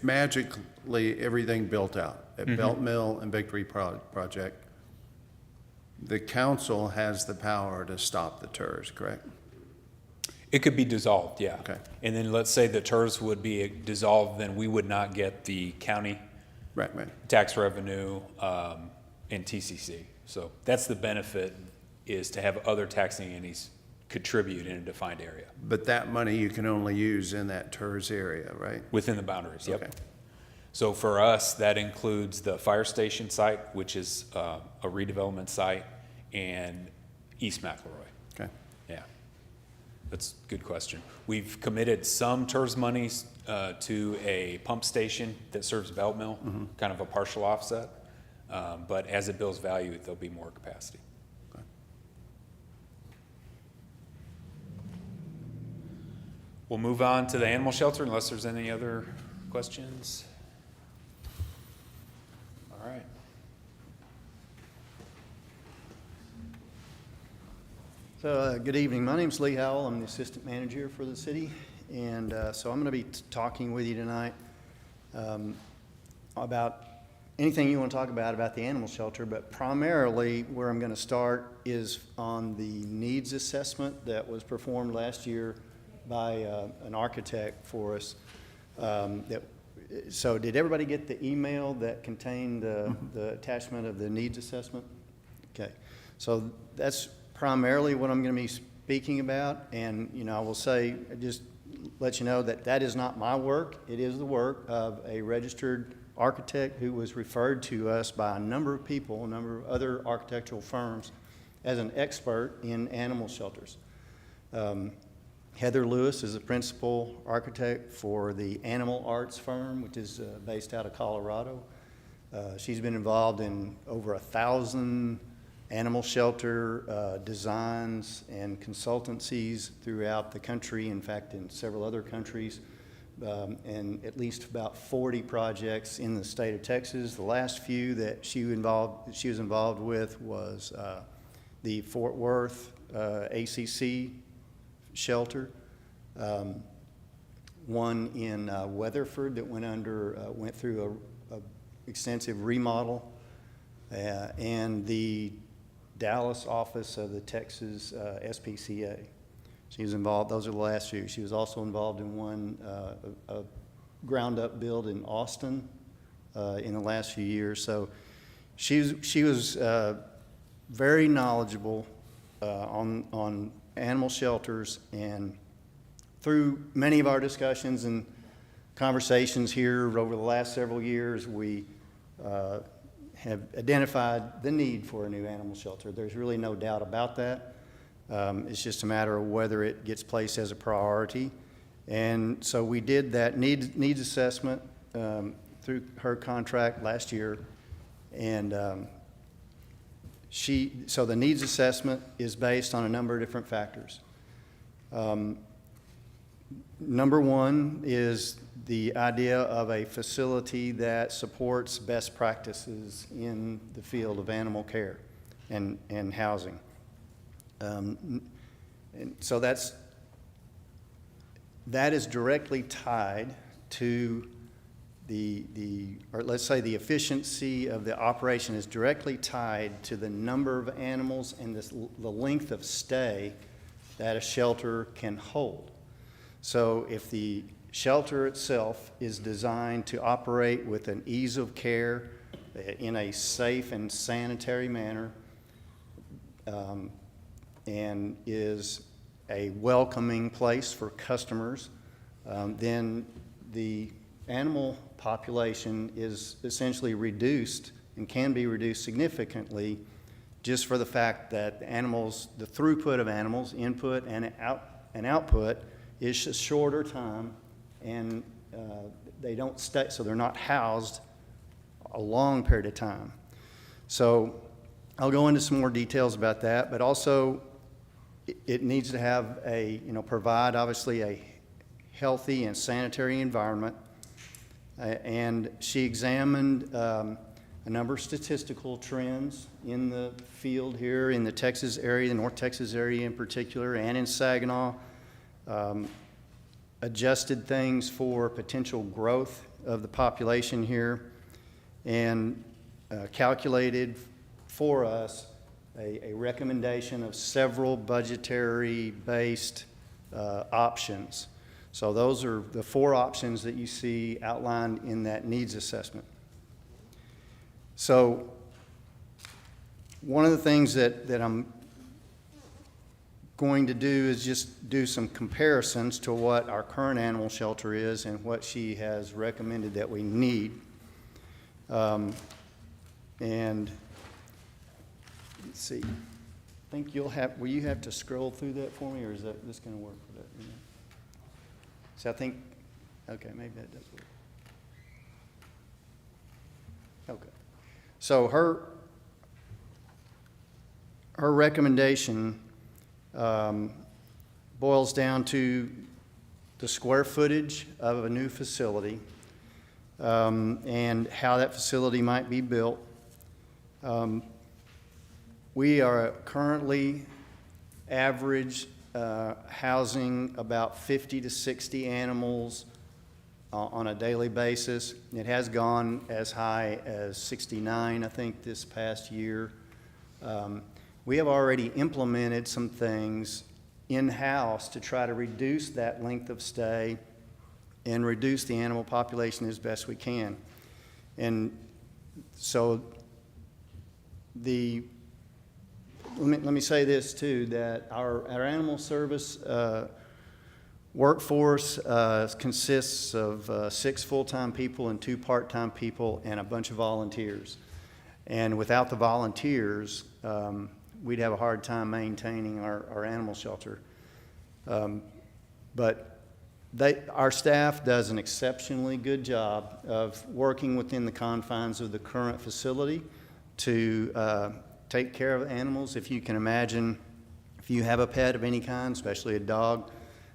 magically everything built out at Belt Mill and Victory Project, the council has the power to stop the TERS, correct? It could be dissolved, yeah. Okay. And then let's say the TERS would be dissolved, then we would not get the county Right. tax revenue and TCC. So that's the benefit, is to have other taxing entities contribute in a defined area But that money you can only use in that TERS area, right? within the boundaries, yep. Okay. So for us, that includes the fire station site, which is a redevelopment site, and East McElroy. Okay. Yeah, that's a good question. We've committed some TERS monies to a pump station that serves Belt Mill, kind of a partial offset. But as it builds value, there'll be more capacity. We'll move on to the animal shelter unless there's any other questions. All right. So, good evening. My name's Lee Howell. I'm the assistant manager for the city. And so I'm going to be talking with you tonight about anything you want to talk about the animal shelter, but primarily where I'm going to start is on the needs assessment that was performed last year by an architect for us. So did everybody get the email that contained the attachment of the needs assessment? Okay. So that's primarily what I'm going to be speaking about. And, you know, I will say, just let you know that that is not my work. It is the work of a registered architect who was referred to us by a number of people, a number of other architectural firms, as an expert in animal shelters. Heather Lewis is the principal architect for the Animal Arts firm, which is based out of Colorado. She's been involved in over 1,000 animal shelter designs and consultancies throughout the country, in fact, in several other countries, and at least about 40 projects in the state of Texas. The last few that she was involved with was the Fort Worth ACC shelter, one in Weatherford that went through a extensive remodel, and the Dallas office of the Texas SPCA. She was involved, those are the last few. She was also involved in one, a ground-up build in Austin in the last few years. So she was very knowledgeable on animal shelters, and through many of our discussions and conversations here over the last several years, we have identified the need for a new animal shelter. There's really no doubt about that. It's just a matter of whether it gets placed as a priority. And so we did that needs assessment through her contract last year. And so the needs assessment is based on a number of different factors. Number one is the idea of a facility that supports best practices in the field of animal care and housing. And so that is directly tied to or let's say the efficiency of the operation is directly tied to the number of animals and the length of stay that a shelter can hold. So if the shelter itself is designed to operate with an ease of care in a safe and sanitary manner, and is a welcoming place for customers, then the animal population is essentially reduced and can be reduced significantly just for the fact that the throughput of animals, input and output, is a shorter time, and they don't stay, so they're not housed a long period of time. So I'll go into some more details about that, but also it needs to have provide obviously a healthy and sanitary environment. And she examined a number of statistical trends in the field here in the Texas area, the North Texas area in particular, and in Saginaw, adjusted things for potential growth of the population here, and calculated for us a recommendation of several budgetary-based options. So those are the 4 options that you see outlined in that needs assessment. So one of the things that I'm going to do is just do some comparisons to what our current animal shelter is and what she has recommended that we need. And let's see, I think will you have to scroll through that for me, or is this going to work for that? You know? So I think, okay, maybe that does work. Okay. So her recommendation boils down to the square footage of a new facility, and how that facility might be built. We are currently average housing about 50 to 60 animals on a daily basis. It has gone as high as 69, I think, this past year. We have already implemented some things in-house to try to reduce that length of stay and reduce the animal population as best we can. And so let me say this too, that our animal service workforce consists of 6 full-time people and 2 part-time people and a bunch of volunteers. And without the volunteers, we'd have a hard time maintaining our animal shelter. But our staff does an exceptionally good job of working within the confines of the current facility to take care of animals. If you can imagine, if you have a pet of any kind, especially a dog,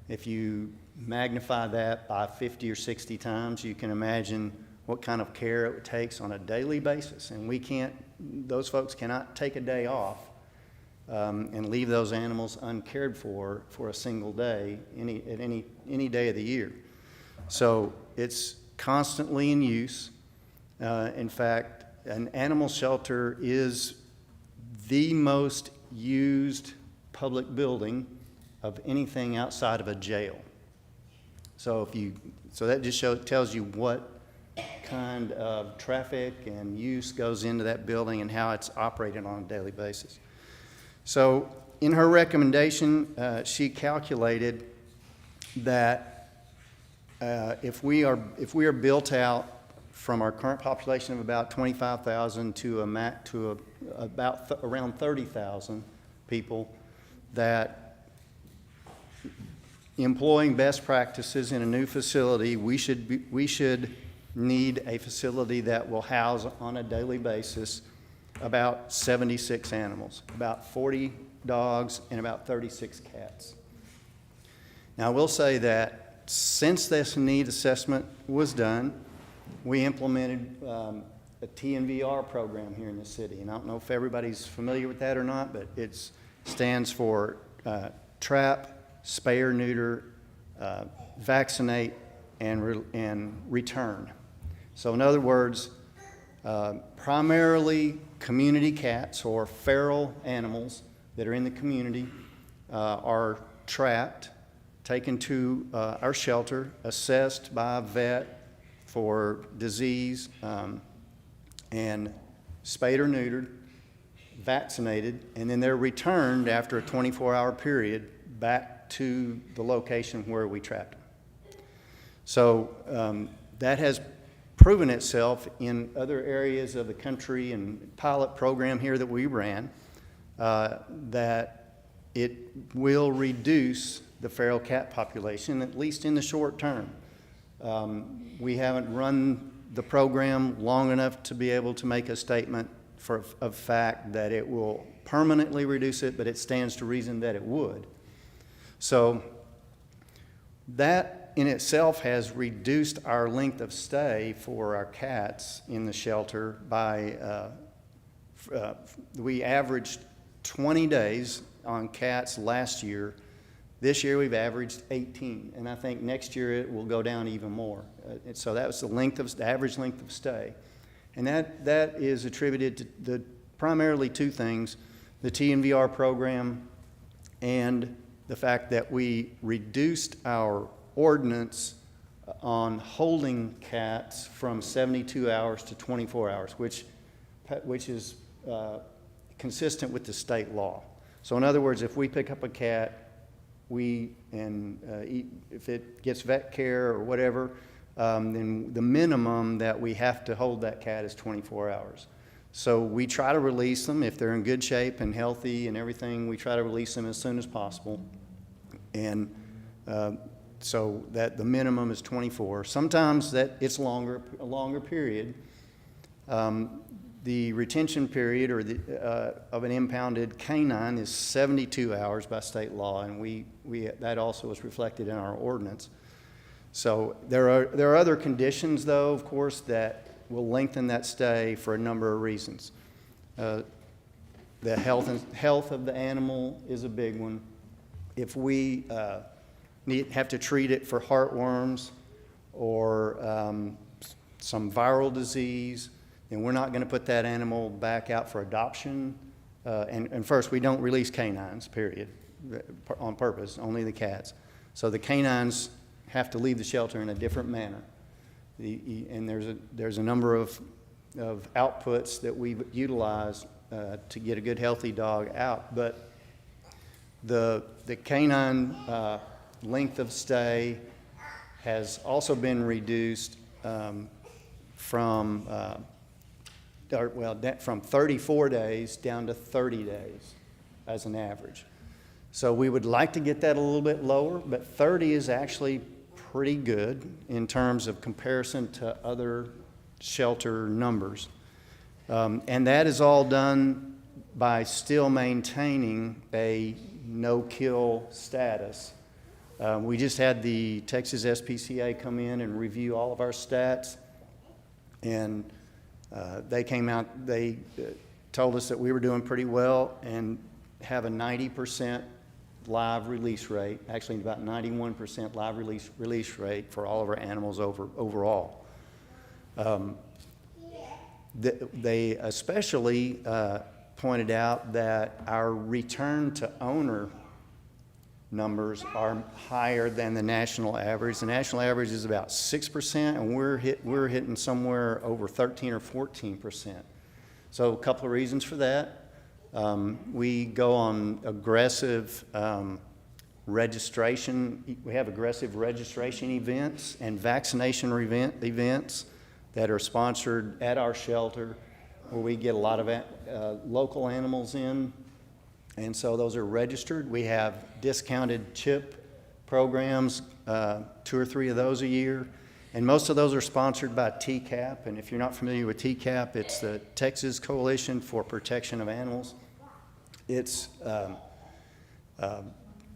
if you magnify that by 50 or 60 times, you can imagine what kind of care it takes on a daily basis. And those folks cannot take a day off and leave those animals uncared for a single day, any day of the year. So it's constantly in use. In fact, an animal shelter is the most used public building of anything outside of a jail. So that just tells you what kind of traffic and use goes into that building and how it's operated on a daily basis. So in her recommendation, she calculated that if we are built out from our current population of about 25,000 to around 30,000 people, that employing best practices in a new facility, we should need a facility that will house on a daily basis about 76 animals, about 40 dogs and about 36 cats. Now, I will say that since this need assessment was done, we implemented a TNVR program here in the city. And I don't know if everybody's familiar with that or not, but it stands for trap, spay or neuter, vaccinate, and return. So in other words, primarily community cats or feral animals that are in the community are trapped, taken to our shelter, assessed by a vet for disease, and spayed or neutered, vaccinated, and then they're returned after a 24-hour period back to the location where we trapped them. So that has proven itself in other areas of the country and pilot program here that we ran, that it will reduce the feral cat population, at least in the short term. We haven't run the program long enough to be able to make a statement of fact that it will permanently reduce it, but it stands to reason that it would. So that in itself has reduced our length of stay for our cats in the shelter by, we averaged 20 days on cats last year. This year we've averaged 18, and I think next year it will go down even more. So that was the average length of stay. And that is attributed to primarily 2 things: the TNVR program and the fact that we reduced our ordinance on holding cats from 72 hours to 24 hours, which is consistent with the state law. So in other words, if we pick up a cat, if it gets vet care or whatever, then the minimum that we have to hold that cat is 24 hours. So we try to release them if they're in good shape and healthy and everything. We try to release them as soon as possible, and so that the minimum is 24. Sometimes that it's a longer period. The retention period of an impounded canine is 72 hours by state law, and that also is reflected in our ordinance. So there are other conditions, though, of course, that will lengthen that stay for a number of reasons. The health of the animal is a big one. If we have to treat it for heartworms or some viral disease, then we're not going to put that animal back out for adoption. And first, we don't release canines, period, on purpose, only the cats. So the canines have to leave the shelter in a different manner. And there's a number of outputs that we utilize to get a good, healthy dog out. But the canine length of stay has also been reduced from 34 days down to 30 days as an average. So we would like to get that a little bit lower, but 30 is actually pretty good in terms of comparison to other shelter numbers. And that is all done by still maintaining a no-kill status. We just had the Texas SPCA come in and review all of our stats, and they came out, they told us that we were doing pretty well and have a 90% live release rate, actually about 91% live release rate for all of our animals overall. They especially pointed out that our return to owner numbers are higher than the national average. The national average is about 6%, and we're hitting somewhere over 13 or 14%. So a couple of reasons for that. We go on aggressive registration. We have aggressive registration events and vaccination events that are sponsored at our shelter, where we get a lot of local animals in. And so those are registered. We have discounted chip programs, 2 or 3 of those a year. And most of those are sponsored by TCAP. And if you're not familiar with TCAP, it's the Texas Coalition for Protection of Animals. It's a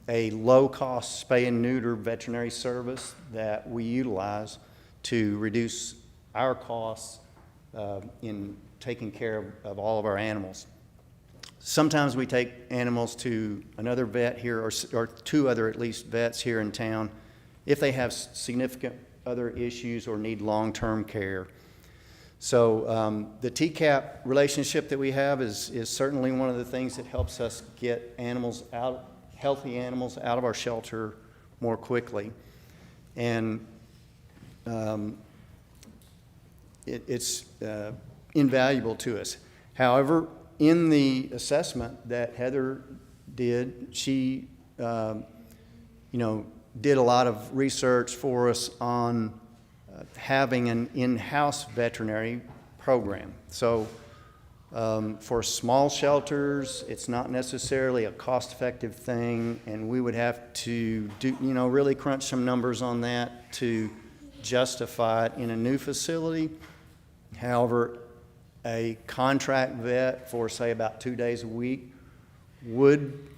low-cost spay and neuter veterinary service that we utilize to reduce our costs in taking care of all of our animals. Sometimes we take animals to another vet here, or 2 other at least vets here in town, if they have significant other issues or need long-term care. So the TCAP relationship that we have is certainly one of the things that helps us get animals out, healthy animals out of our shelter more quickly. And it's invaluable to us. However, in the assessment that Heather did, she did a lot of research for us on having an in-house veterinary program. So for small shelters, it's not necessarily a cost-effective thing, and we would have to do, really crunch some numbers on that to justify it in a new facility. However, a contract vet for, say, about 2 days a week would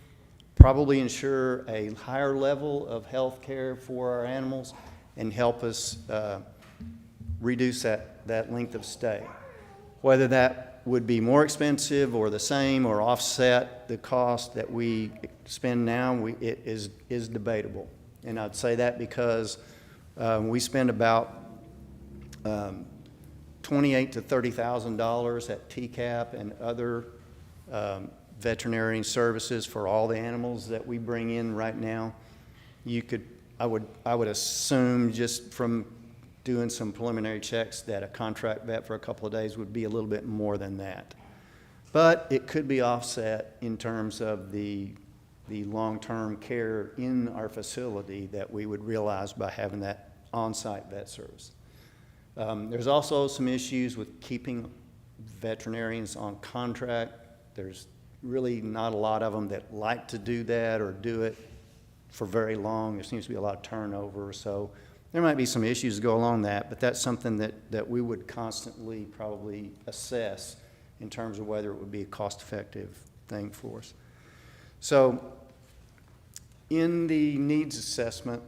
probably ensure a higher level of health care for our animals and help us reduce that length of stay. Whether that would be more expensive or the same or offset the cost that we spend now, it is debatable. And I'd say that because we spend about $28,000 to $30,000 at TCAP and other veterinary services for all the animals that we bring in right now. I would assume, just from doing some preliminary checks, that a contract vet for a couple of days would be a little bit more than that. But it could be offset in terms of the long-term care in our facility that we would realize by having that on-site vet service. There's also some issues with keeping veterinarians on contract. There's really not a lot of them that like to do that or do it for very long. There seems to be a lot of turnover, so there might be some issues that go along that, but that's something that we would constantly probably assess in terms of whether it would be a cost-effective thing for us. So in the needs assessment,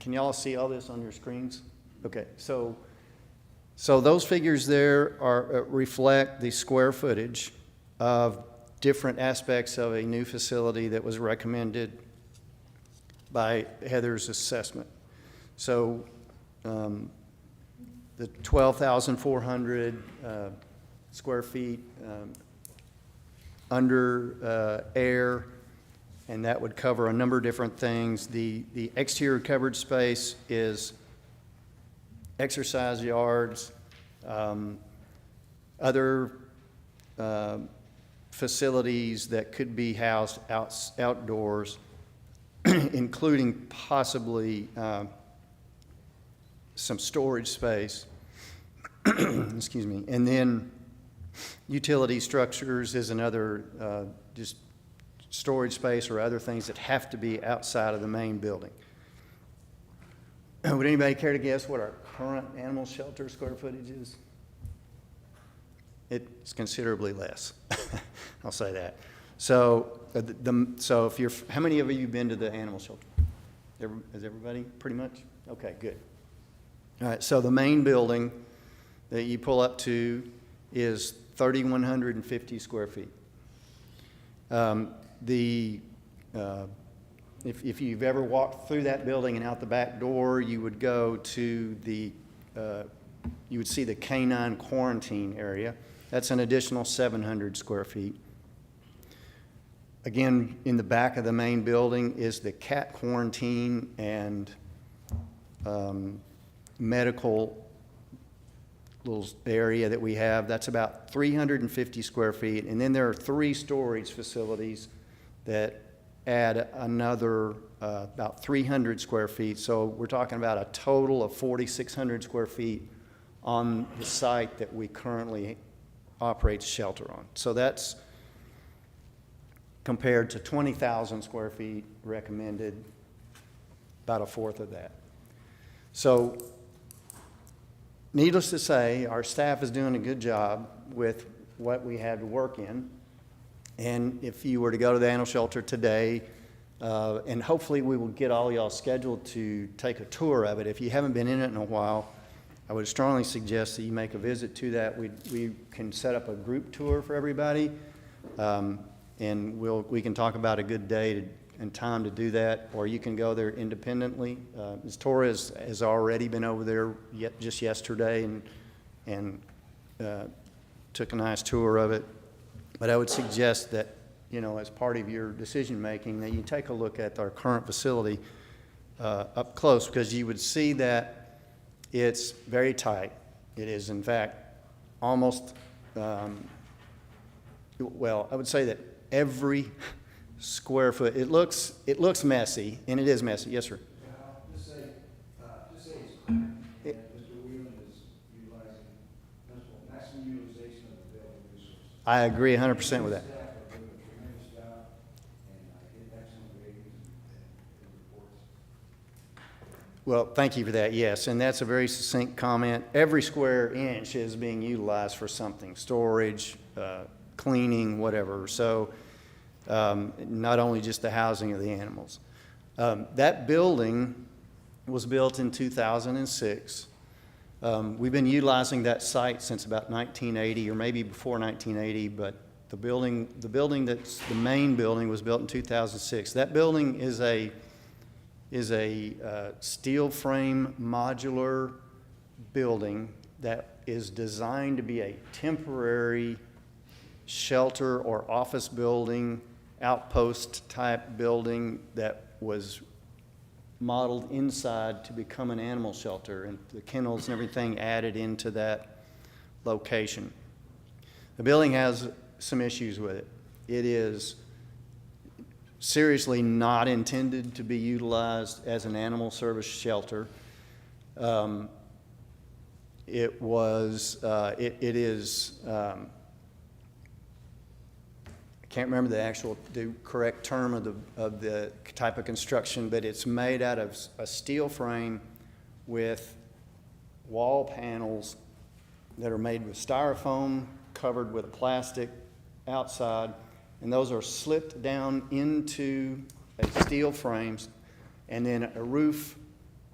can y'all see all this on your screens? Okay, so those figures there are, reflect the square footage of different aspects of a new facility that was recommended by Heather's assessment. So the 12,400 square feet under air, and that would cover a number of different things. The exterior covered space is exercise yards, other facilities that could be housed outdoors, including possibly some storage space. Excuse me. And then utility structures is another just storage space or other things that have to be outside of the main building. Would anybody care to guess what our current animal shelter square footage is? It's considerably less. I'll say that. So, so if you're, how many of you have been to the animal shelter? Has everybody pretty much? Okay, good. All right, so the main building that you pull up to is 3,150 square feet. If you've ever walked through that building and out the back door, you would go to the, you would see the canine quarantine area. That's an additional 700 square feet. Again, in the back of the main building is the cat quarantine and medical little area that we have. That's about 350 square feet. And then there are 3 storage facilities that add another about 300 square feet. So we're talking about a total of 4,600 square feet on the site that we currently operate the shelter on. So that's compared to 20,000 square feet recommended, about a fourth of that. So needless to say, our staff is doing a good job with what we had to work in. And if you were to go to the animal shelter today, and hopefully we will get all y'all scheduled to take a tour of it. If you haven't been in it in a while, I would strongly suggest that you make a visit to that. We can set up a group tour for everybody, and we can talk about a good day and time to do that, or you can go there independently. Ms. Torres has already been over there just yesterday and took a nice tour of it. But I would suggest that, you know, as part of your decision-making, that you take a look at our current facility up close, because you would see that it's very tight. It is, in fact, almost, well, I would say that every square foot, it looks messy, and it is messy. Yes, sir? Just say it's clear, and Mr. Wheelan is utilizing maximum utilization of the building resources. I agree 100% with that. Staff are doing a tremendous job, and I get excellent ratings and reports. Well, thank you for that, yes, and that's a very succinct comment. Every square inch is being utilized for something, storage, cleaning, whatever. So not only just the housing of the animals. That building was built in 2006. We've been utilizing that site since about 1980, or maybe before 1980, but the building that's the main building was built in 2006. That building is a steel frame modular building that is designed to be a temporary shelter or office building, outpost type building that was modeled inside to become an animal shelter, and the kennels and everything added into that location. The building has some issues with it. It is seriously not intended to be utilized as an animal service shelter. It is I can't remember the correct term of the type of construction, but it's made out of a steel frame with wall panels that are made with styrofoam covered with plastic outside, and those are slipped down into a steel frames, and then a roof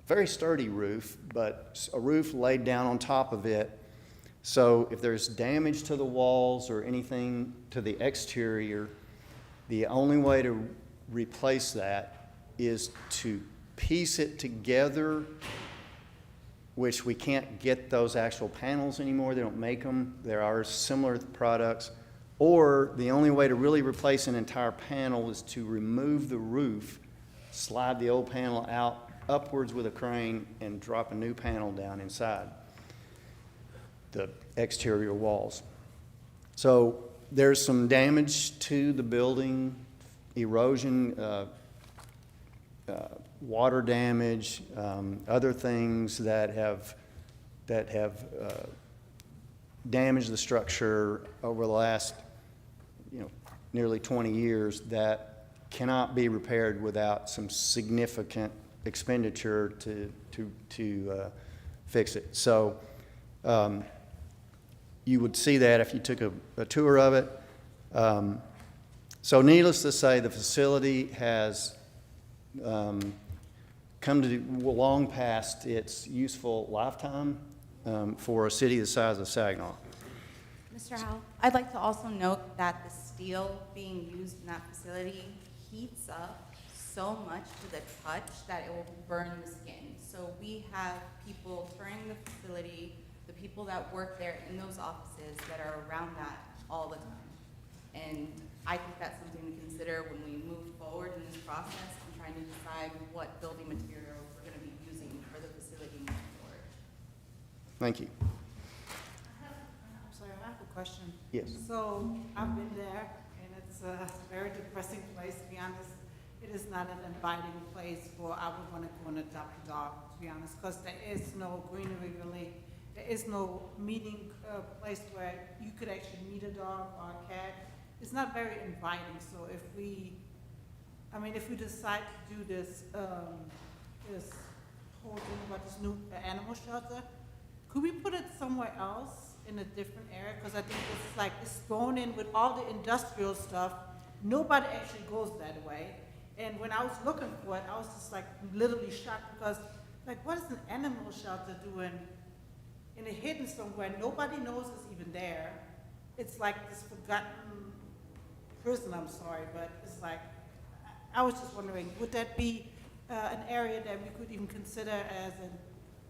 very sturdy roof, but a roof laid down on top of it. So if there's damage to the walls or anything to the exterior, the only way to replace that is to piece it together, which we can't get those actual panels anymore. They don't make them. There are similar products. Or the only way to really replace an entire panel is to remove the roof, slide the old panel out upwards with a crane, and drop a new panel down inside the exterior walls. So there's some damage to the building, erosion, water damage, other things that have damaged the structure over the last, nearly 20 years that cannot be repaired without some significant expenditure to fix it. So you would see that if you took a tour of it. So needless to say, the facility has come to long past its useful lifetime for a city the size of Saginaw. Mr. Howell, I'd like to also note that the steel being used in that facility heats up so much to the touch that it will burn the skin. So we have people touring the facility, the people that work there in those offices that are around that all the time. And I think that's something to consider when we move forward in this process and trying to decide what building materials we're going to be using for the facility moving forward. Thank you. I'm sorry, I have a question. Yes. So I've been there, and it's a very depressing place, to be honest. It is not an inviting place for I would want to go and adopt a dog, to be honest, because there is no greenery really. There is no meeting place where you could actually meet a dog or a cat. It's not very inviting. So if we decide to do this, this whole thing about this new animal shelter, could we put it somewhere else in a different area? Because I think it's thrown in with all the industrial stuff. Nobody actually goes that way. And when I was looking for it, I was just literally shocked because what is an animal shelter doing in a hidden somewhere? Nobody knows it's even there. It's like this forgotten prison, I'm sorry, but it's I was just wondering, would that be an area that we could even consider as a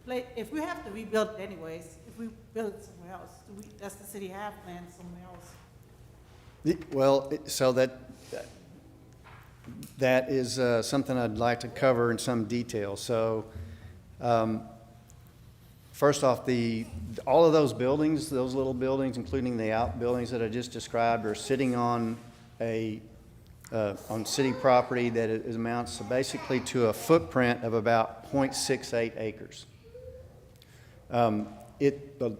place, if we have to rebuild it anyways, if we build it somewhere else, does the city have plans somewhere else? Well, so that is something I'd like to cover in some detail. So first off, all of those buildings, those little buildings, including the outbuildings that I just described, are sitting on on city property that amounts basically to a footprint of about 0.68 acres.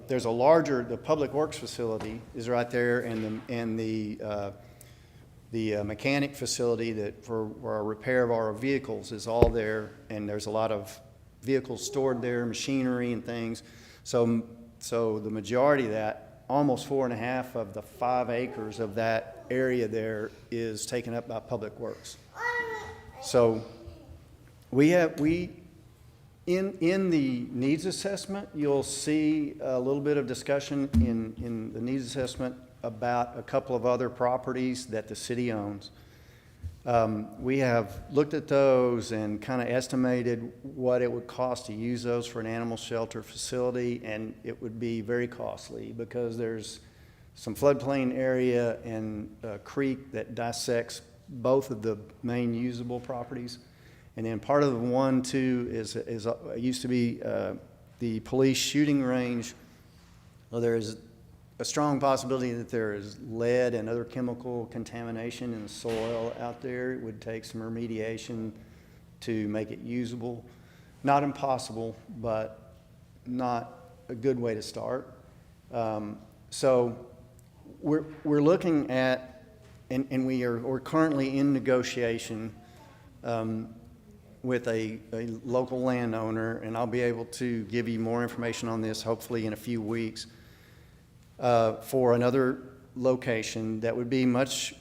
There's a larger, the Public Works facility is right there, and the mechanic facility that for our repair of our vehicles is all there, and there's a lot of vehicles stored there, machinery and things. So the majority of that, almost 4.5 of the 5 acres of that area there is taken up by Public Works. So in the needs assessment, you'll see a little bit of discussion in the needs assessment about a couple of other properties that the city owns. We have looked at those and kind of estimated what it would cost to use those for an animal shelter facility, and it would be very costly because there's some floodplain area and a creek that dissects both of the main usable properties. And then part of the one, too, used to be the police shooting range. Well, there is a strong possibility that there is lead and other chemical contamination in the soil out there. It would take some remediation to make it usable. Not impossible, but not a good way to start. So we're looking at, and we're currently in negotiation with a local landowner, and I'll be able to give you more information on this hopefully in a few weeks, for another location that would be much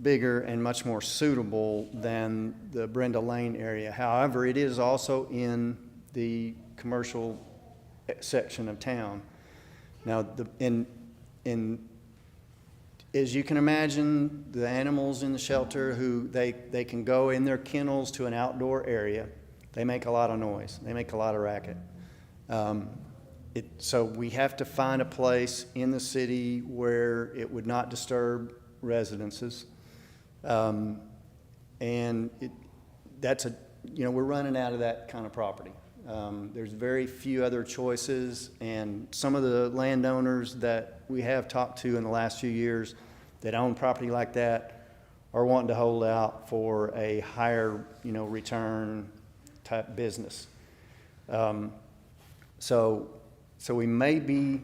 bigger and much more suitable than the Brenda Lane area. However, it is also in the commercial section of town. Now, as you can imagine, the animals in the shelter who they can go in their kennels to an outdoor area. They make a lot of noise. They make a lot of racket. So we have to find a place in the city where it would not disturb residences. And we're running out of that kind of property. There's very few other choices, and some of the landowners that we have talked to in the last few years that own property like that are wanting to hold out for a higher, return type business. So we may be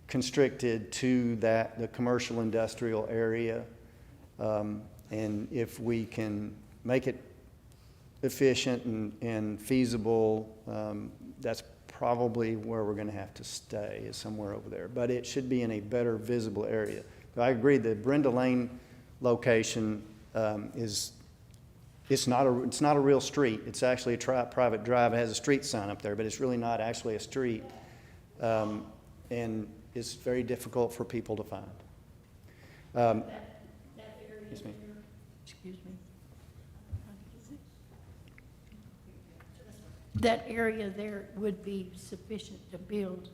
constricted to the commercial industrial area. And if we can make it efficient and feasible, that's probably where we're going to have to stay, is somewhere over there. But it should be in a better visible area. But I agree, the Brenda Lane location it's not a real street. It's actually a private drive. It has a street sign up there, but it's really not actually a street. And it's very difficult for people to find. That area Excuse me. there, excuse me. That area there would be sufficient to build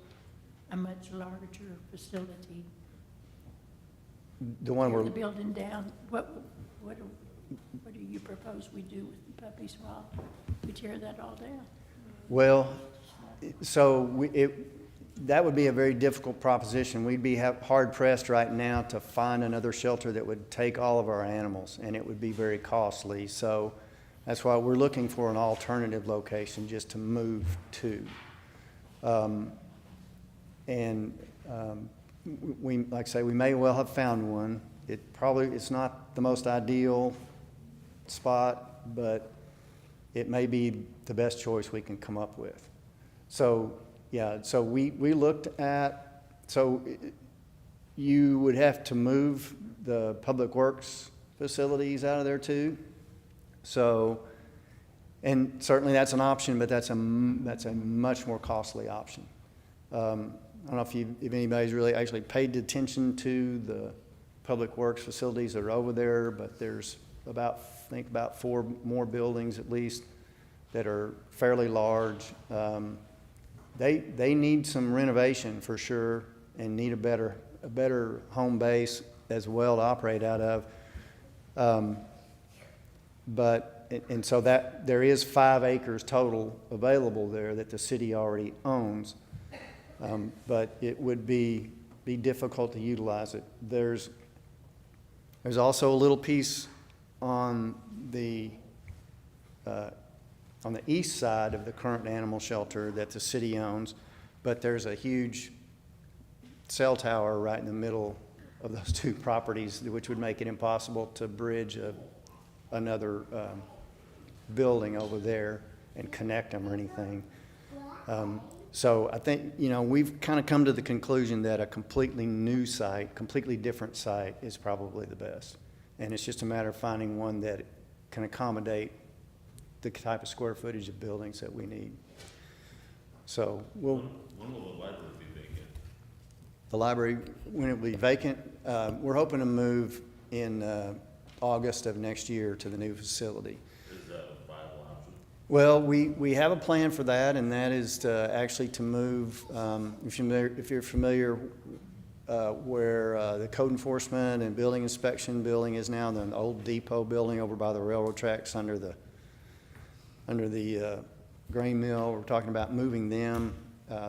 a much larger facility. The one Tear we're, the building down, what do you propose we do with the Puppy Swap? We tear that all down? well, so that would be a very difficult proposition. We'd be hard pressed right now to find another shelter that would take all of our animals, and it would be very costly. So that's why we're looking for an alternative location just to move to. Like I say, we may well have found one. It's not the most ideal spot, but it may be the best choice we can come up with. So, yeah, so we looked at, so you would have to move the Public Works facilities out of there too. So, and certainly that's an option, but that's a much more costly option. I don't know if anybody's really actually paid attention to the Public Works facilities that are over there, but there's about 4 more buildings at least that are fairly large. They need some renovation for sure, and need a better home base as well to operate out of. So that there is 5 acres total available there that the city already owns, but it would be difficult to utilize it. There's also a little piece on the east side of the current animal shelter that the city owns, but there's a huge cell tower right in the middle of those 2 properties, which would make it impossible to bridge another building over there and connect them or anything. So I think, we've kind of come to the conclusion that a completely new site, completely different site is probably the best. And it's just a matter of finding one that can accommodate the type of square footage of buildings that we need. So When will the library be vacant? the library, when it will be vacant, we're hoping to move in August of next year to the new facility. Is that a viable option? Well, we have a plan for that, and that is to move, if you're familiar where the code enforcement and building inspection building is now, the old depot building over by the railroad tracks under the grain mill. We're talking about moving them.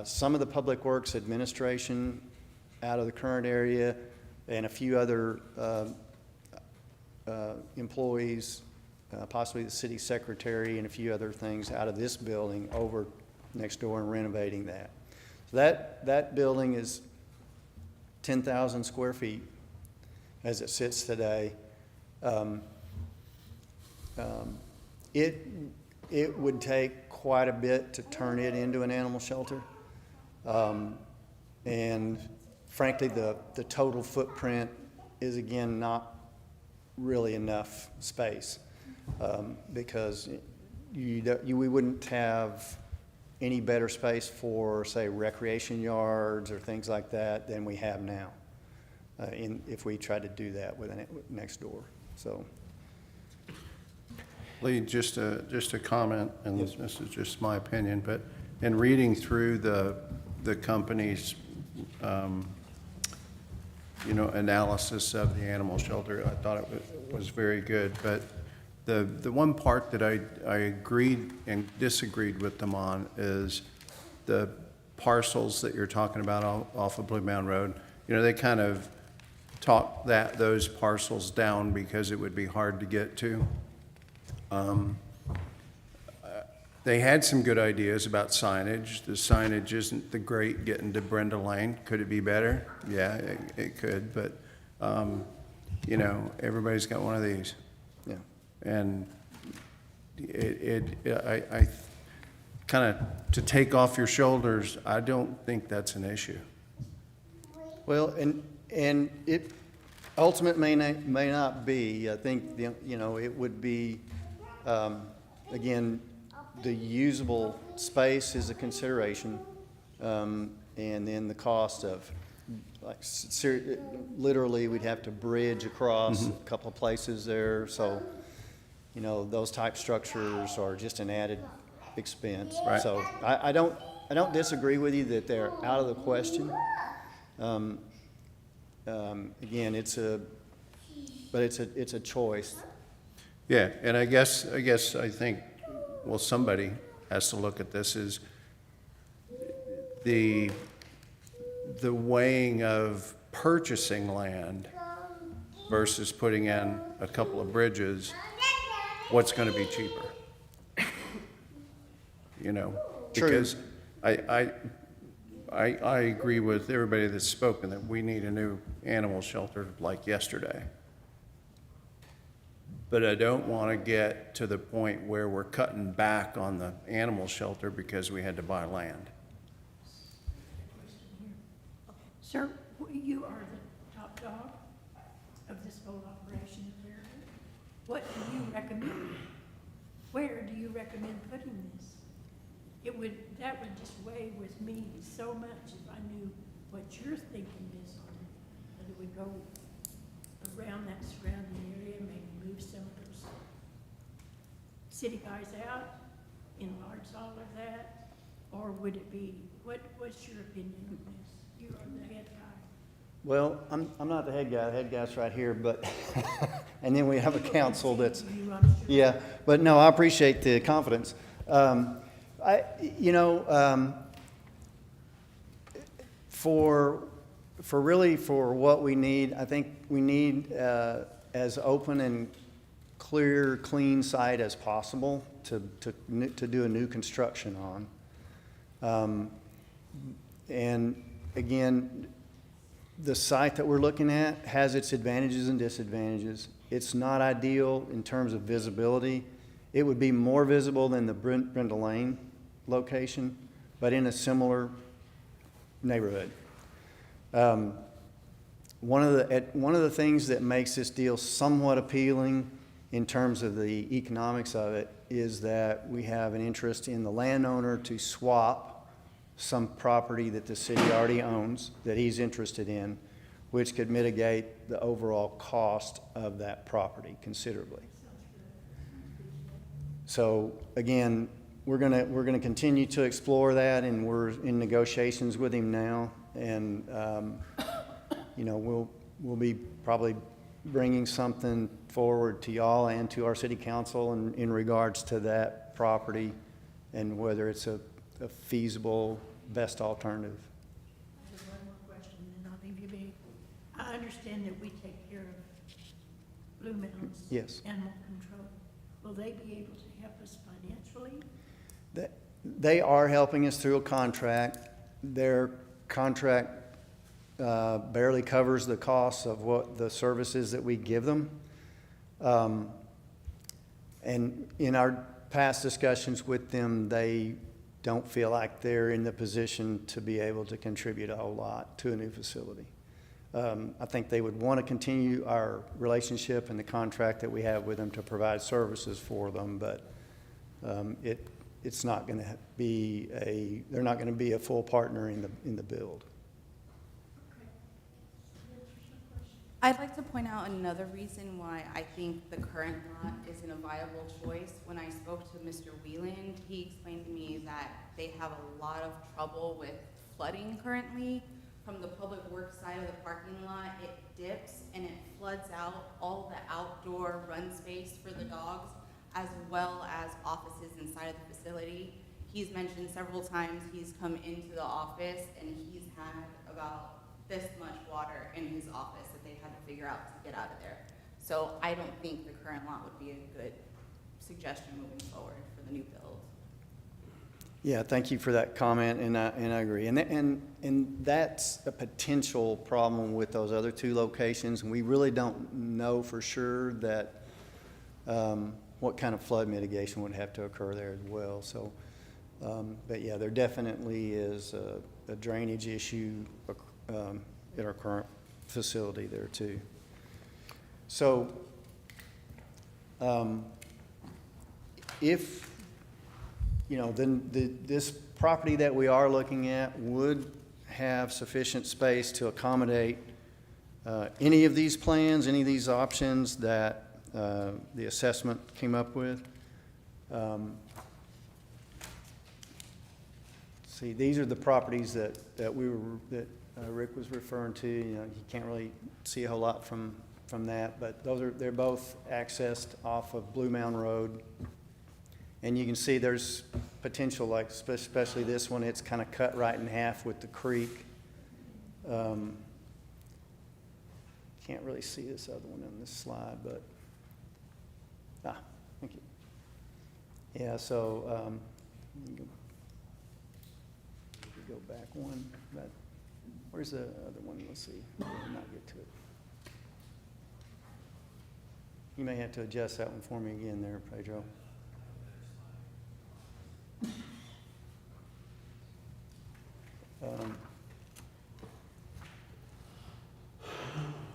Some of the Public Works Administration out of the current area, and a few other employees, possibly the city secretary and a few other things out of this building over next door and renovating that. So that building is 10,000 square feet as it sits today. It would take quite a bit to turn it into an animal shelter. And frankly, the total footprint is, again, not really enough space, because we wouldn't have any better space for, say, recreation yards or things like that than we have now, if we tried to do that with it next door, so. Lee, just a comment, and Yes. this is just my opinion, but in reading through the company's, analysis of the animal shelter, I thought it was very good. But the one part that I agreed and disagreed with them on is the parcels that you're talking about off of Blue Mountain Road. They kind of talked those parcels down because it would be hard to get to. They had some good ideas about signage. The signage isn't the great getting to Brenda Lane. Could it be better? Yeah, it could, but, everybody's got one of these. Yeah. And I kind of, to take off your shoulders, I don't think that's an issue. Well, and it ultimate may not be. I think, it would be, again, the usable space is a consideration, and then the cost of, like, literally, we'd have to bridge across a couple of places there, so, those type structures are just an added expense. Right. So I don't disagree with you that they're out of the question. Again, it's a choice. Yeah, and I think, well, somebody has to look at this is the weighing of purchasing land versus putting in a couple of bridges, what's going to be cheaper? True. Because I agree with everybody that's spoken that we need a new animal shelter like yesterday. But I don't want to get to the point where we're cutting back on the animal shelter because we had to buy land. Sir, you are the top dog of this whole operation, apparently. What do you recommend? Where do you recommend putting this? That would just weigh with me so much if I knew what your thinking is on it. Whether we go around that surrounding area, maybe move some of those city guys out, enlarge all of that? Or would it be, what's your opinion on this? You are the head guy. Well, I'm not the head guy. The head guy's right here, but, and then we have a council that's, You, I'm sure. yeah, but no, I appreciate the confidence. For what we need, I think we need as open and clear, clean site as possible to do a new construction on. And again, the site that we're looking at has its advantages and disadvantages. It's not ideal in terms of visibility. It would be more visible than the Brenda Lane location, but in a similar neighborhood. One of the things that makes this deal somewhat appealing in terms of the economics of it is that we have an interest in the landowner to swap some property that the city already owns that he's interested in, which could mitigate the overall cost of that property considerably. So again, we're gonna continue to explore that, and we're in negotiations with him now, and we'll be probably bringing something forward to y'all and to our city council in regards to that property and whether it's a feasible, best alternative. I have one more question, and then I'll leave you be. I understand that we take care of Blue Mountain's Yes. animal control. Will they be able to help us financially? They are helping us through a contract. Their contract barely covers the costs of what the services that we give them. And in our past discussions with them, they don't feel like they're in the position to be able to contribute a whole lot to a new facility. I think they would want to continue our relationship and the contract that we have with them to provide services for them, but it's not going to be they're not going to be a full partner in the build. I'd like to point out another reason why I think the current lot isn't a viable choice. When I spoke to Mr. Wieland, he explained to me that they have a lot of trouble with flooding currently. From the public works side of the parking lot, it dips and it floods out all the outdoor run space for the dogs, as well as offices inside of the facility. He's mentioned several times he's come into the office and he's had about this much water in his office that they had to figure out to get out of there. So I don't think the current lot would be a good suggestion moving forward for the new build. Yeah, thank you for that comment, and I agree. And that's a potential problem with those other two locations. We really don't know for sure that what kind of flood mitigation would have to occur there as well. So, but yeah, there definitely is a drainage issue at our current facility there too. So, if then this property that we are looking at would have sufficient space to accommodate any of these plans, any of these options that the assessment came up with. See, these are the properties that Rick was referring to. You can't really see a whole lot from that, but they're both accessed off of Blue Mound Road. And you can see there's potential, like especially this one, it's kind of cut right in half with the creek. Can't really see this other one on this slide, but, thank you. Yeah, so, go back one, but where's the other one? Let's see, we'll not get to it. You may have to adjust that one for me again there, Pedro.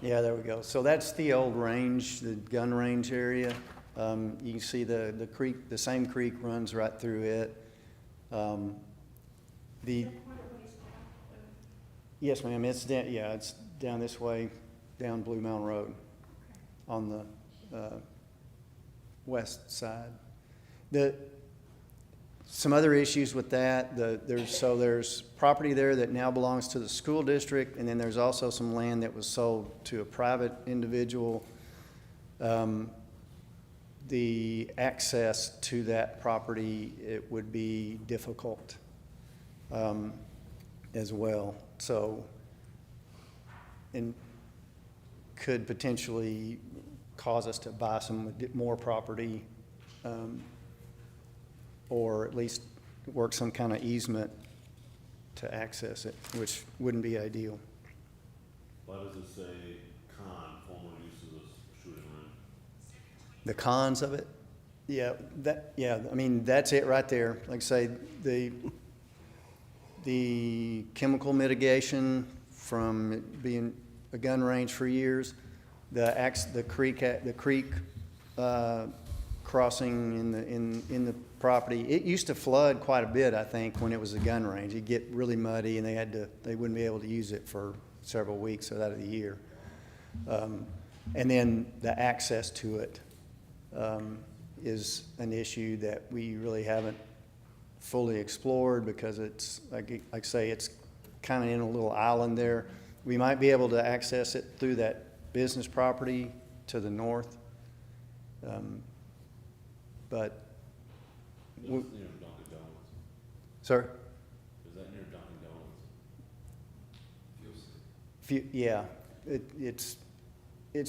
Yeah, there we go. So that's the old range, the gun range area. You can see the creek, the same creek runs right through it. Yes, ma'am. It's down. Yeah, it's down this way, down Blue Mound Road, on the west side. Some other issues with that, there's property there that now belongs to the school district, and then there's also some land that was sold to a private individual. The access to that property, it would be difficult as well. So, and could potentially cause us to buy some more property, or at least work some kind of easement to access it, which wouldn't be ideal. Why does it say formal uses of shooting range? The cons of it? Yeah, I mean, that's it right there. Like I say, the chemical mitigation from it being a gun range for years, the creek crossing in the property. It used to flood quite a bit, I think, when it was a gun range. It'd get really muddy, and they wouldn't be able to use it for several weeks out of the year. And then the access to it is an issue that we really haven't fully explored, because it's, like I say, it's kind of in a little island there. We might be able to access it through that business property to the north. But Is that near Dunkin' Donuts? Sir? Is that near Dunkin' Donuts? Yeah, it's Fuel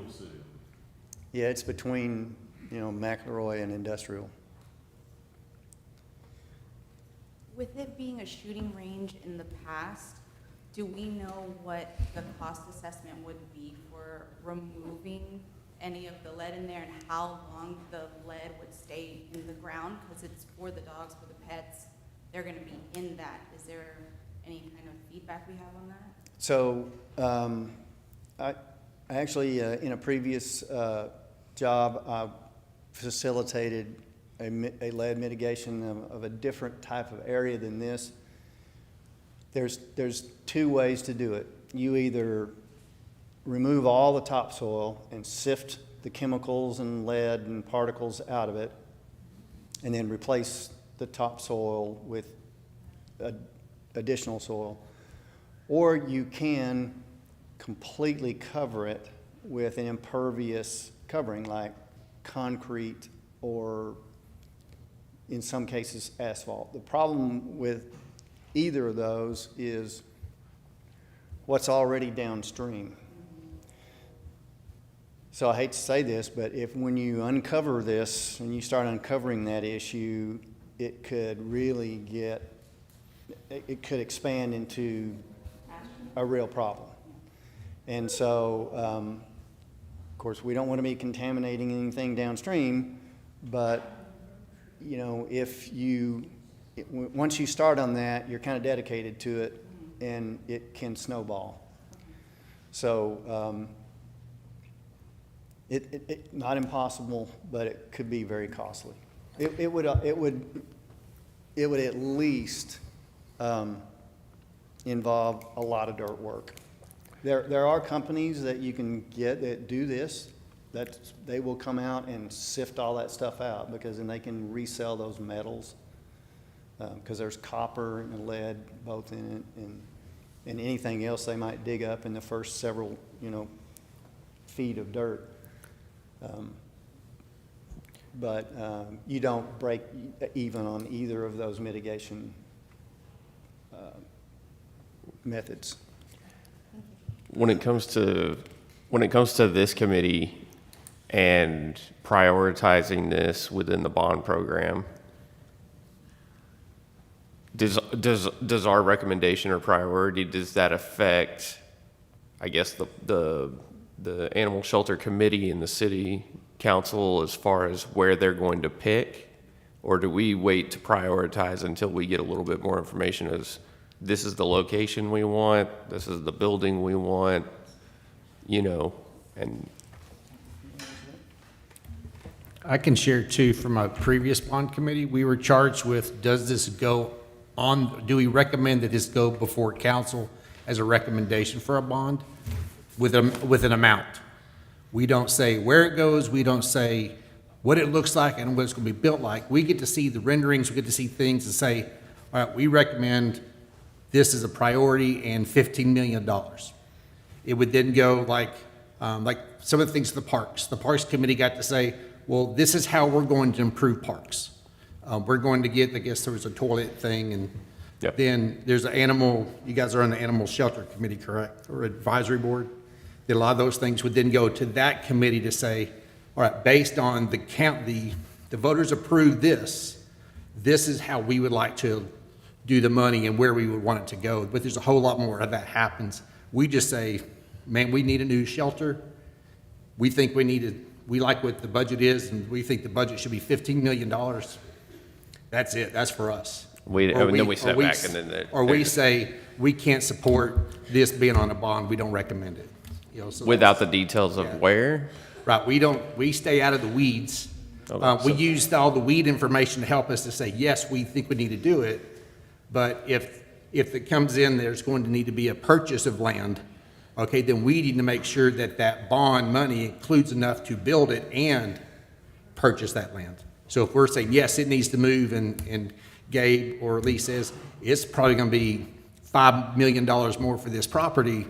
City. yeah, it's between, McElroy and Industrial. With it being a shooting range in the past, do we know what the cost assessment would be for removing any of the lead in there, and how long the lead would stay in the ground? Because it's for the dogs, for the pets, they're going to be in that. Is there any kind of feedback we have on that? So I actually, in a previous job, I facilitated a lead mitigation of a different type of area than this, there's two ways to do it. You either remove all the topsoil and sift the chemicals and lead and particles out of it, and then replace the topsoil with additional soil. Or you can completely cover it with an impervious covering like concrete or, in some cases, asphalt. The problem with either of those is what's already downstream. So I hate to say this, but when you uncover this and you start uncovering that issue, it could really it could expand into a real problem. And so, of course, we don't want to be contaminating anything downstream, but, you know, once you start on that, you're kind of dedicated to it, and it can snowball. So, it not impossible, but it could be very costly. It would at least involve a lot of dirt work. There are companies that you can get that do this, that they will come out and sift all that stuff out, because then they can resell those metals, because there's copper and lead both in it, and anything else they might dig up in the first several, feet of dirt. But you don't break even on either of those mitigation methods. When it comes to this committee and prioritizing this within the bond program, does our recommendation or priority, does that affect, I guess, the animal shelter committee and the city council as far as where they're going to pick? Or do we wait to prioritize until we get a little bit more information as this is the location we want, this is the building we want, and I can share too, from a previous bond committee, we were charged with, do we recommend that this go before council as a recommendation for a bond with an amount? We don't say where it goes, we don't say what it looks like and what it's gonna be built like. We get to see the renderings, we get to see things and say, all right, we recommend this is a priority and $15 million. It would then go like some of the things to the parks. The Parks Committee got to say, well, this is how we're going to improve parks. We're going to get, I guess there was a toilet thing, and Yep. then there's you guys are on the Animal Shelter Committee, correct? Or advisory board? That a lot of those things would then go to that committee to say, all right, based on the voters approved this is how we would like to do the money and where we would want it to go. But there's a whole lot more of that happens. We just say, man, we need a new shelter. We think we like what the budget is, and we think the budget should be $15 million. That's it, that's for us. Then we step back and then. Or we say, we can't support this being on a bond, we don't recommend it. So Without the details of where? right, we stay out of the weeds. Okay, We so- used all the weed information to help us to say, yes, we think we need to do it. But if it comes in, there's going to need to be a purchase of land, okay, then we need to make sure that bond money includes enough to build it and purchase that land. So if we're saying, yes, it needs to move, and Gabe or Lee says, it's probably gonna be $5 million more for this property,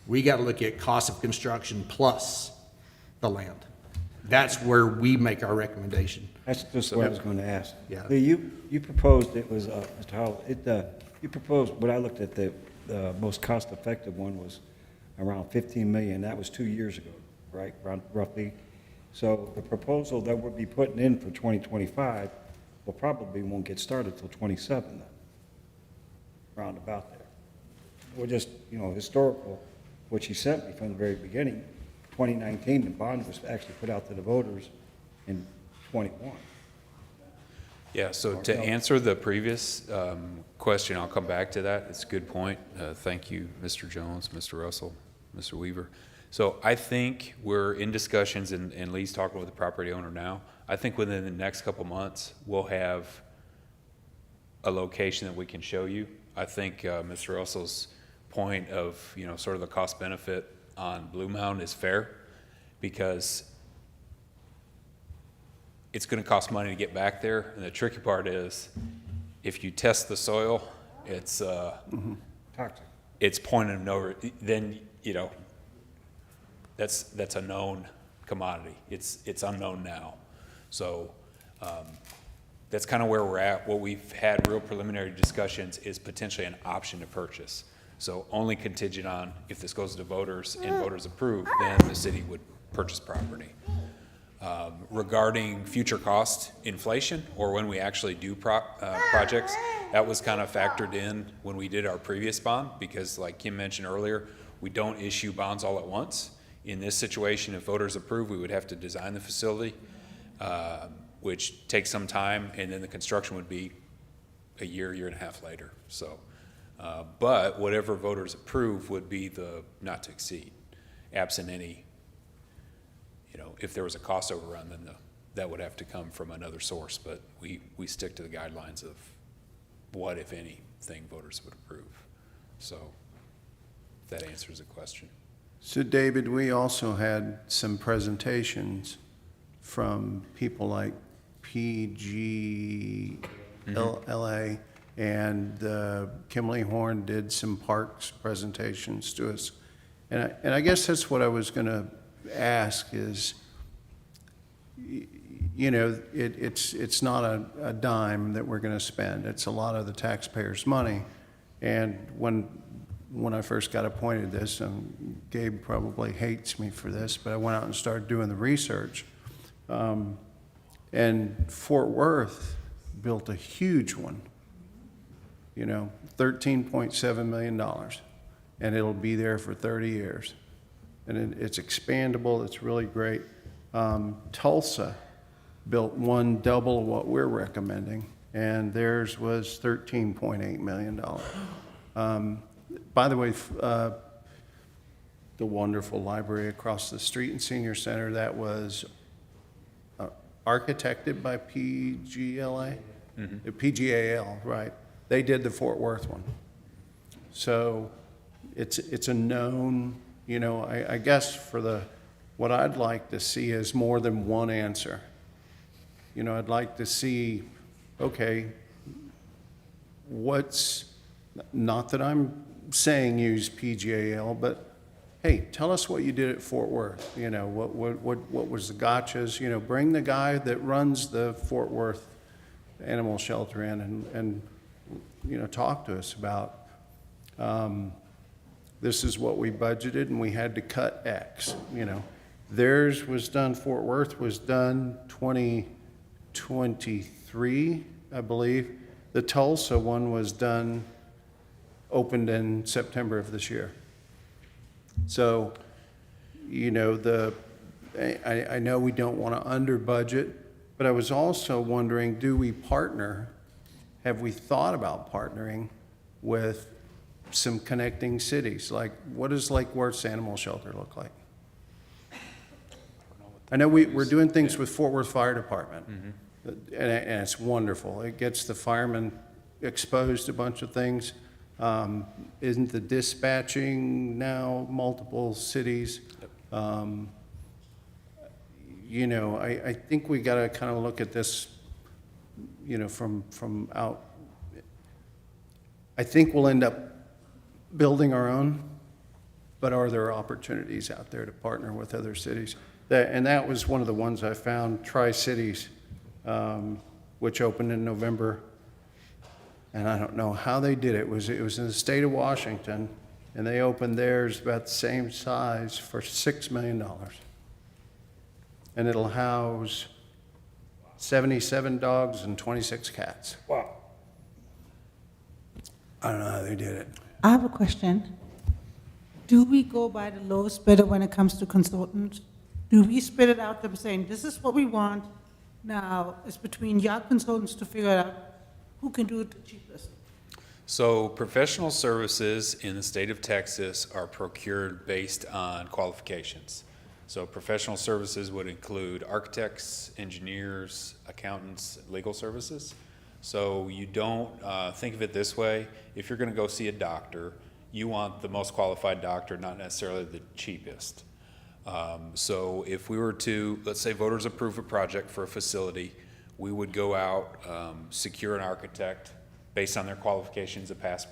we gotta look at cost of construction plus the land. That's where we make our recommendation. That's just what I was going to ask. Yeah. Lee, you proposed, it was, Mr. Howell, you proposed, when I looked at the most cost-effective one was around 15 million. That was 2 years ago, right, roughly? So the proposal that we'll be putting in for 2025 will probably won't get started till 27 then, round about there. We're just, historical, what you sent me from the very beginning, 2019, the bond was actually put out to the voters in 21. Yeah, so to answer the previous question, I'll come back to that. It's a good point. Thank you, Mr. Jones, Mr. Russell, Mr. Weaver. So I think we're in discussions, and Lee's talking with the property owner now I think within the next couple months, we'll have a location that we can show you. I think Mr. Russell's point of, sort of the cost benefit on Blue Mound is fair, because it's going to cost money to get back there. And the tricky part is, if you test the soil, it's Toxic. it's point of no, then, that's a known commodity. It's unknown now. So that's kind of where we're at. What we've had real preliminary discussions is potentially an option to purchase. So only contingent on if this goes to voters and voters approve, then the city would purchase property. Regarding future cost inflation, or when we actually do projects, that was kind of factored in when we did our previous bond, because like Kim mentioned earlier, we don't issue bonds all at once. In this situation, if voters approve, we would have to design the facility, which takes some time, and then the construction would be a year and a half later. So, but whatever voters approve would be the not to exceed, absent any, if there was a cost overrun, then that would have to come from another source. But we stick to the guidelines of what, if anything, voters would approve. So if that answers the question. So David, we also had some presentations from people like PGLA, and Kimberly Horn did some parks presentations to us. And I guess that's what I was going to ask is, it's not a dime that we're going to spend. It's a lot of the taxpayers' money. And when I first got appointed this, Gabe probably hates me for this, but I went out and started doing the research. And Fort Worth built a huge one, $13.7 million, and it'll be there for 30 years. And it's expandable, it's really great. Tulsa built one double what we're recommending, and theirs was $13.8 million. By the way, the wonderful library across the street in Senior Center, that was architected by PGLA, PGAL, right? They did the Fort Worth one. So it's a known, I guess what I'd like to see is more than one answer. I'd like to see, okay, not that I'm saying use PGAL, but hey, tell us what you did at Fort Worth. What was the gotchas? Bring the guy that runs the Fort Worth animal shelter in and talk to us about, this is what we budgeted and we had to cut X. Theirs was done, Fort Worth was done 2023, I believe. The Tulsa one was opened in September of this year. So, I know we don't want to under budget, but I was also wondering, do we partner? Have we thought about partnering with some connecting cities? Like, what does Lake Worth's animal shelter look like? I know we're doing things with Fort Worth Fire Department, and it's wonderful. It gets the firemen exposed to a bunch of things. Isn't the dispatching now multiple cities? I think we got to kind of look at this, from out. I think we'll end up building our own, but are there opportunities out there to partner with other cities? That was one of the ones I found, Tri-Cities, which opened in November. And I don't know how they did it. It was in the state of Washington, and they opened theirs about the same size for $6 million. And it'll house 77 dogs and 26 cats. Wow. I don't know how they did it. I have a question. Do we go by the lowest bidder when it comes to consultants? Do we spit it out them saying, this is what we want? Now, it's between your consultants to figure out who can do it the cheapest. So professional services in the state of Texas are procured based on qualifications. So professional services would include architects, engineers, accountants, legal services. So you don't think of it this way. If you're going to go see a doctor, you want the most qualified doctor, not necessarily the cheapest. So if we were to, let's say voters approve a project for a facility, we would go out, secure an architect based on their qualifications of past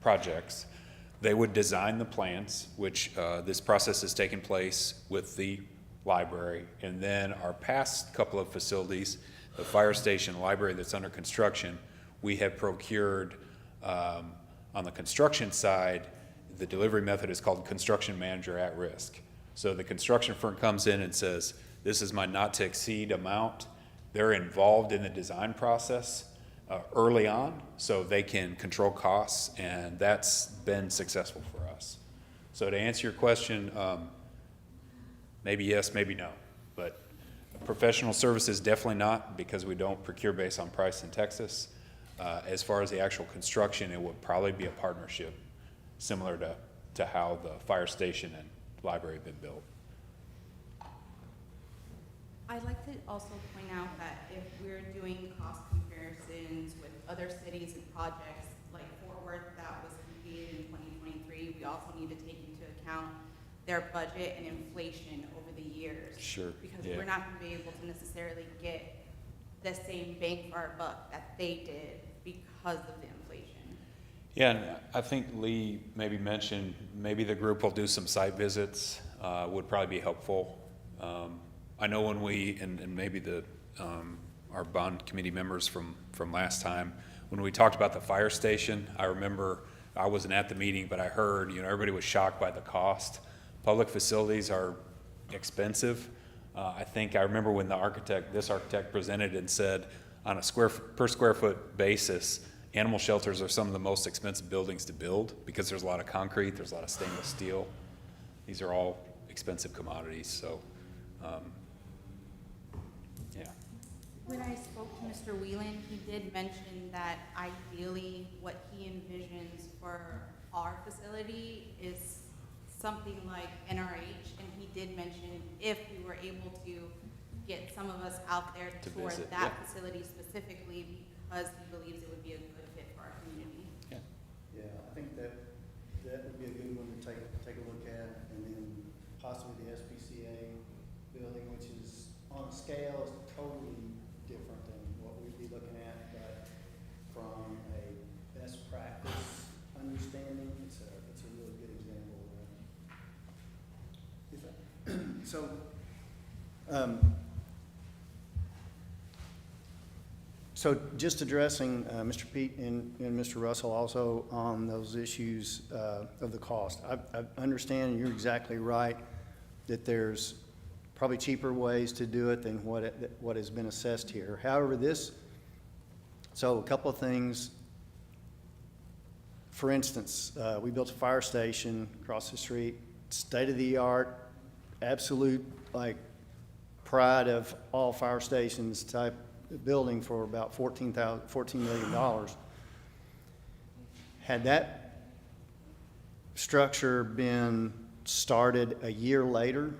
projects. They would design the plans, which this process has taken place with the library. And then our past couple of facilities, the fire station, library that's under construction, we have procured, on the construction side, the delivery method is called construction manager at risk. So the construction firm comes in and says, this is my not to exceed amount. They're involved in the design process early on, so they can control costs, and that's been successful for us. So to answer your question, maybe yes, maybe no, but professional services definitely not, because we don't procure based on price in Texas. As far as the actual construction, it would probably be a partnership similar to how the fire station and library have been built. I'd like to also point out that if we're doing cost comparisons with other cities and projects, like Fort Worth that was completed in 2023, we also need to take into account their budget and inflation over the years. Sure, Because yeah. we're not going to be able to necessarily get the same bang for our buck that they did because of the inflation. Yeah, and I think Lee maybe mentioned, maybe the group will do some site visits, would probably be helpful. I know when we, and maybe our bond committee members from last time, when we talked about the fire station, I remember, I wasn't at the meeting, but I heard, everybody was shocked by the cost. Public facilities are expensive. I think I remember when this architect presented and said, on a per square foot basis, animal shelters are some of the most expensive buildings to build because there's a lot of concrete, there's a lot of stainless steel. These are all expensive commodities, so, yeah. When I spoke to Mr. Whelan, he did mention that ideally what he envisions for our facility is something like NRH, and he did mention if we were able to get some of us out there To for visit, that yeah. facility specifically, because he believes it would be a good fit for our community. Yeah, I think that would be a good one to take a look at, and then possibly the SPCA building, which is on scale is totally different than what we'd be looking at, but from a best practice understanding, it's a really good example of that. So, so just addressing Mr. Pete and Mr. Russell also on those issues of the cost. I understand, and you're exactly right, that there's probably cheaper ways to do it than what has been assessed here. However, so a couple of things. For instance, we built a fire station across the street, state-of-the-art, absolute, pride of all fire stations type building for about $14 million. Had that structure been started a year later,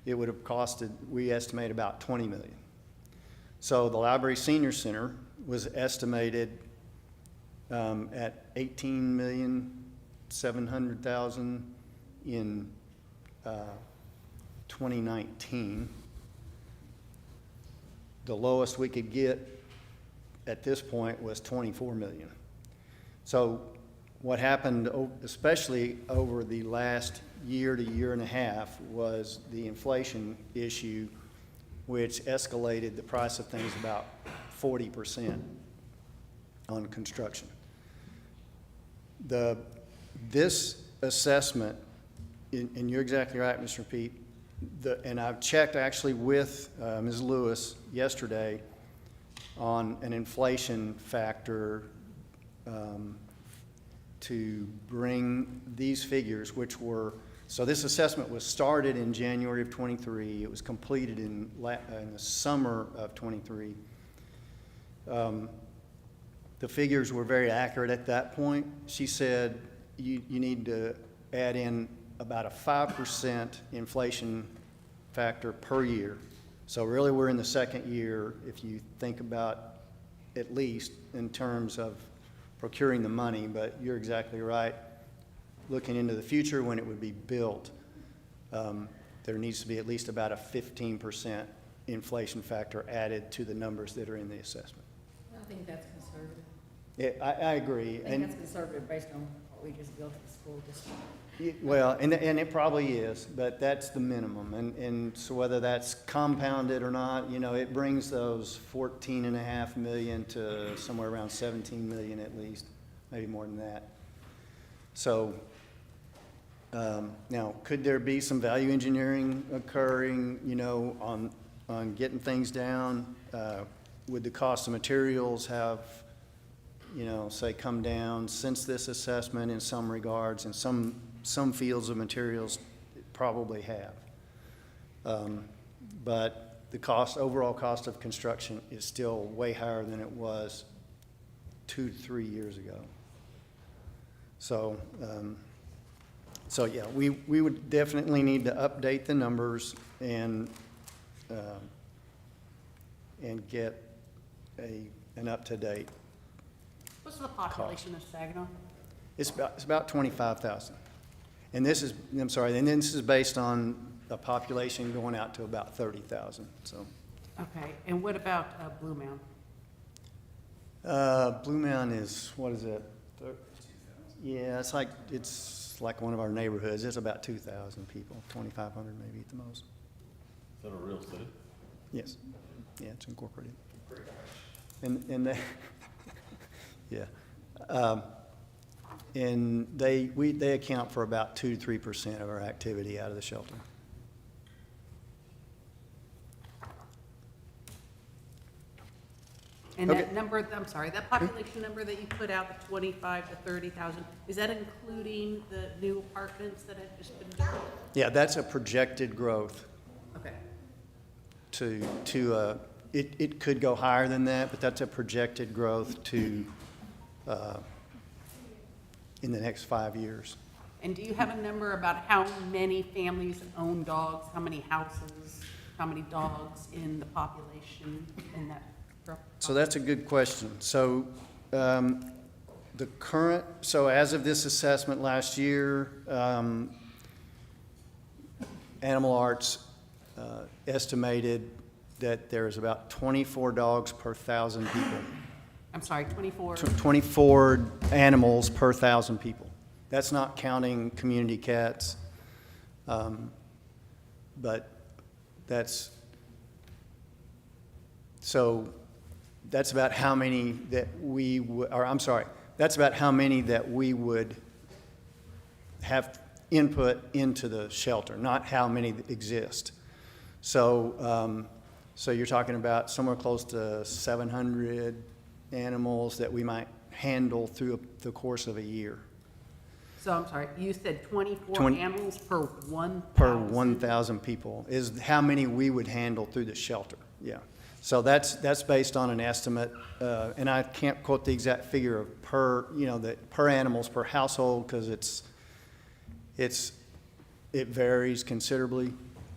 it would have costed, we estimate, about $20 million. So the Library Senior Center was estimated at $18,700,000 in 2019. The lowest we could get at this point was 24 million. So what happened, especially over the last year to year and a half, was the inflation issue, which escalated the price of things about 40% on construction. This assessment, and you're exactly right, Mr. Pete, and I've checked actually with Ms. Lewis yesterday on an inflation factor to bring these figures, which were, so this assessment was started in January of 23. It was completed in the summer of 23. The figures were very accurate at that point. She said, you need to add in about a 5% inflation factor per year. So really, we're in the second year, if you think about at least in terms of procuring the money, but you're exactly right. Looking into the future when it would be built, there needs to be at least about a 15% inflation factor added to the numbers that are in the assessment. I think that's conservative. Yeah, I agree. I think that's conservative based on what we just built at the school district. Well, and it probably is, but that's the minimum. And so whether that's compounded or not, you know, it brings those 14.5 million to somewhere around 17 million at least, maybe more than that. So, now, could there be some value engineering occurring, you know, on getting things down? Would the cost of materials have, you know, say, come down since this assessment in some regards? In some fields of materials probably have. But the overall cost of construction is still way higher than it was 2 to 3 years ago. So, yeah, we would definitely need to update the numbers and get an up-to-date. What's the population of Saginaw? It's about 25,000. And this is, I'm sorry, and this is based on a population going out to about 30,000, so. Okay, and what about Blue Mound? Blue Mound is, what is it? Yeah, it's like one of our neighborhoods. It's about 2,000 people, 2,500 maybe at the most. Is that a real city? Yes. Yeah, it's incorporated. And they, yeah. And they account for about 2 to 3% of our activity out of the shelter. And Okay. that number, I'm sorry, that population number that you put out, the 25 to 30,000, is that including the new apartments that have just been built? Yeah, that's a projected growth. Okay. It could go higher than that, but that's a projected growth in the next 5 years. And do you have a number about how many families own dogs, how many houses, how many dogs in the population in that? So that's a good question. So so as of this assessment last year, Animal Arts estimated that there's about 24 dogs per 1,000 people. I'm sorry, 24? 24 animals per 1,000 people. That's not counting community cats. But that's about how many that that's about how many that we would have input into the shelter, not how many that exist. So you're talking about somewhere close to 700 animals that we might handle through the course of a year. So I'm sorry, you said 24 animals per 1,000? Per 1,000 people is how many we would handle through the shelter, yeah. So that's based on an estimate, and I can't quote the exact figure of per animals per household, because it varies considerably,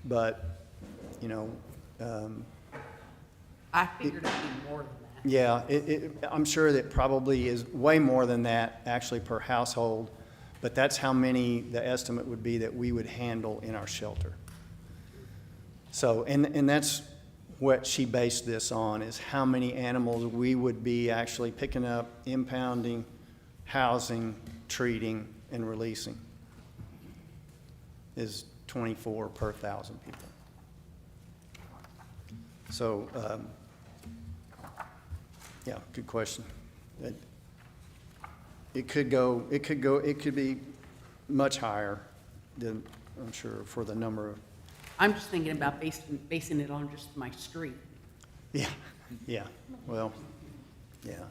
but, I figured it'd be more than that. yeah, I'm sure that probably is way more than that actually per household, but that's how many the estimate would be that we would handle in our shelter. So, and that's what she based this on, is how many animals we would be actually picking up, impounding, housing, treating, and releasing, is 24 per 1,000 people. So, yeah, good question. It could be much higher than, I'm sure, for the number of, I'm just thinking about basing it on just my street. yeah, well, yeah.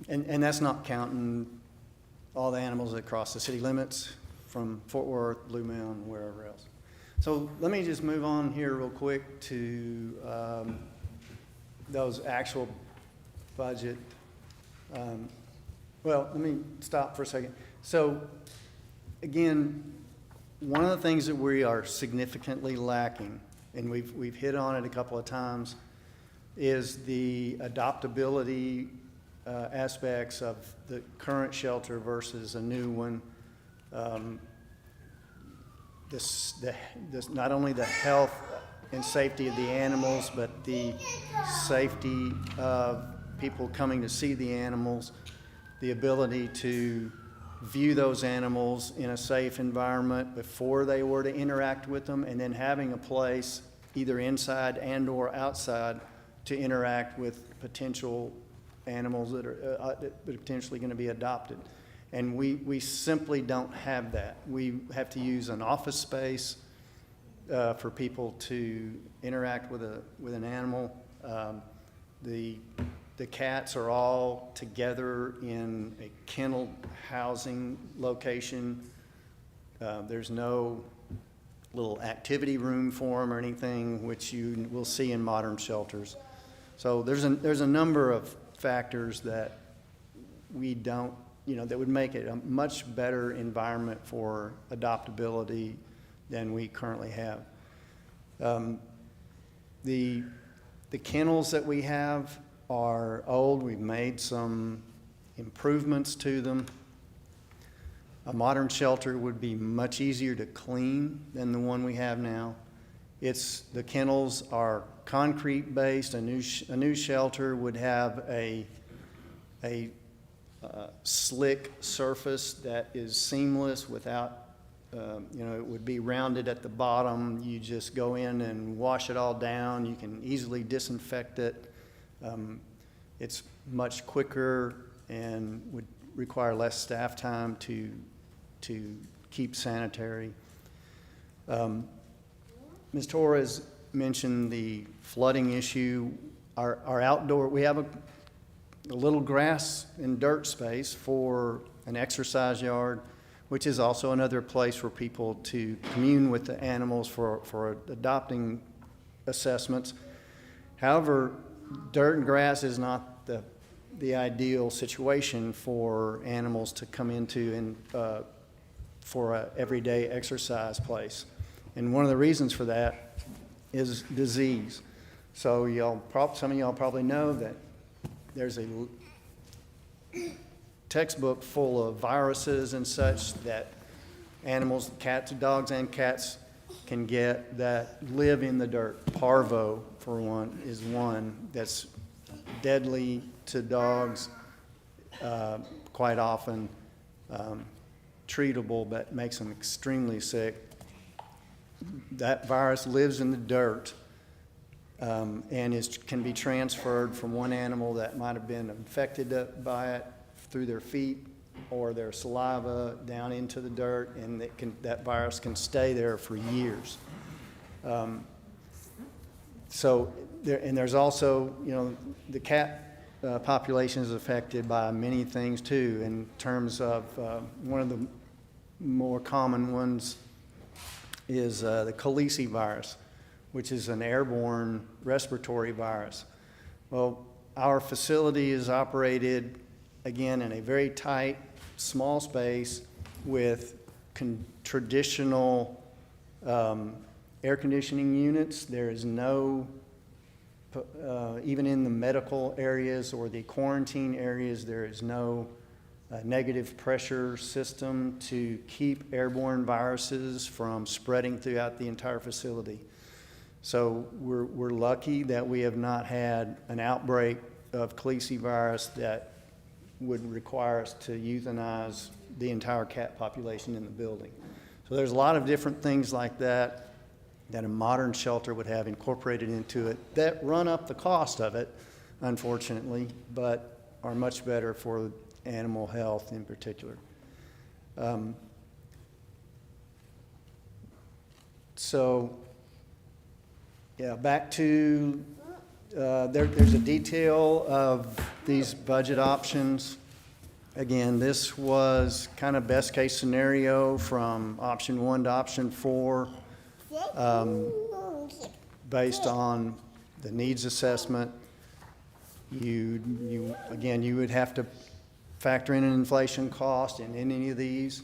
And that's not counting all the animals that cross the city limits from Fort Worth, Blue Mound, wherever else. So let me just move on here real quick to those actual budget. Well, let me stop for a second. So again, one of the things that we are significantly lacking, and we've hit on it a couple of times, is the adoptability aspects of the current shelter versus a new one. Not only the health and safety of the animals, but the safety of people coming to see the animals, the ability to view those animals in a safe environment before they were to interact with them, and then having a place either inside and or outside to interact with potential animals that are potentially going to be adopted. And we simply don't have that. We have to use an office space for people to interact with an animal. The cats are all together in a kennel housing location. There's no little activity room for them or anything, which you will see in modern shelters. So there's a number of factors that we don't, that would make it a much better environment for adoptability than we currently have. The kennels that we have are old. We've made some improvements to them. A modern shelter would be much easier to clean than the one we have now. The kennels are concrete based. A new shelter would have a slick surface that is seamless without, it would be rounded at the bottom. You just go in and wash it all down. You can easily disinfect it. It's much quicker and would require less staff time to keep sanitary. Ms. Torres mentioned the flooding issue. Our outdoor, we have a little grass and dirt space for an exercise yard, which is also another place for people to commune with the animals for adopting assessments. However, dirt and grass is not the ideal situation for animals to come into for an everyday exercise place. And one of the reasons for that is disease. So some of y'all probably know that there's a textbook full of viruses and such that animals, cats, dogs and cats can get that live in the dirt. Parvo, for one, is one that's deadly to dogs, quite often treatable, but makes them extremely sick. That virus lives in the dirt and can be transferred from one animal that might have been infected by it through their feet or their saliva down into the dirt, and that virus can stay there for years. There's also, the cat population is affected by many things too, in terms of one of the more common ones is the Khaleesi virus, which is an airborne respiratory virus. Well, our facility is operated, again, in a very tight, small space with traditional air conditioning units. There is no, even in the medical areas or the quarantine areas, there is no negative pressure system to keep airborne viruses from spreading throughout the entire facility. So we're lucky that we have not had an outbreak of Khaleesi virus that would require us to euthanize the entire cat population in the building. So there's a lot of different things like that a modern shelter would have incorporated into it that run up the cost of it, unfortunately, but are much better for animal health in particular. Back to, there's a detail of these budget options. Again, this was kind of best case scenario from option 1 to option 4, based on the needs assessment. You would have to factor in an inflation cost in any of these.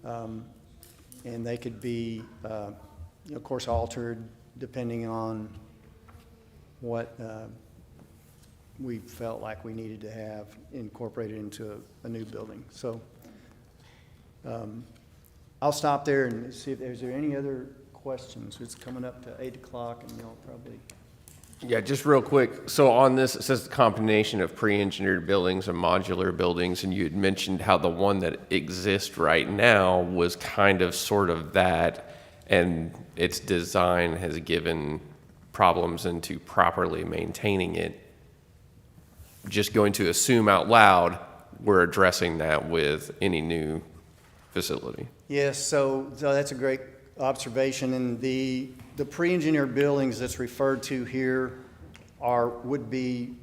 And they could be, of course, altered depending on what we felt like we needed to have incorporated into a new building. So I'll stop there and see if there's any other questions. It's coming up to 8 o'clock and y'all probably. Yeah, just real quick. So on this, it says the combination of pre-engineered buildings and modular buildings, and you had mentioned how the one that exists right now was kind of sort of that, and its design has given problems into properly maintaining it. Just going to assume out loud, we're addressing that with any new facility. Yes, so that's a great observation, and the pre-engineered buildings that's referred to here would be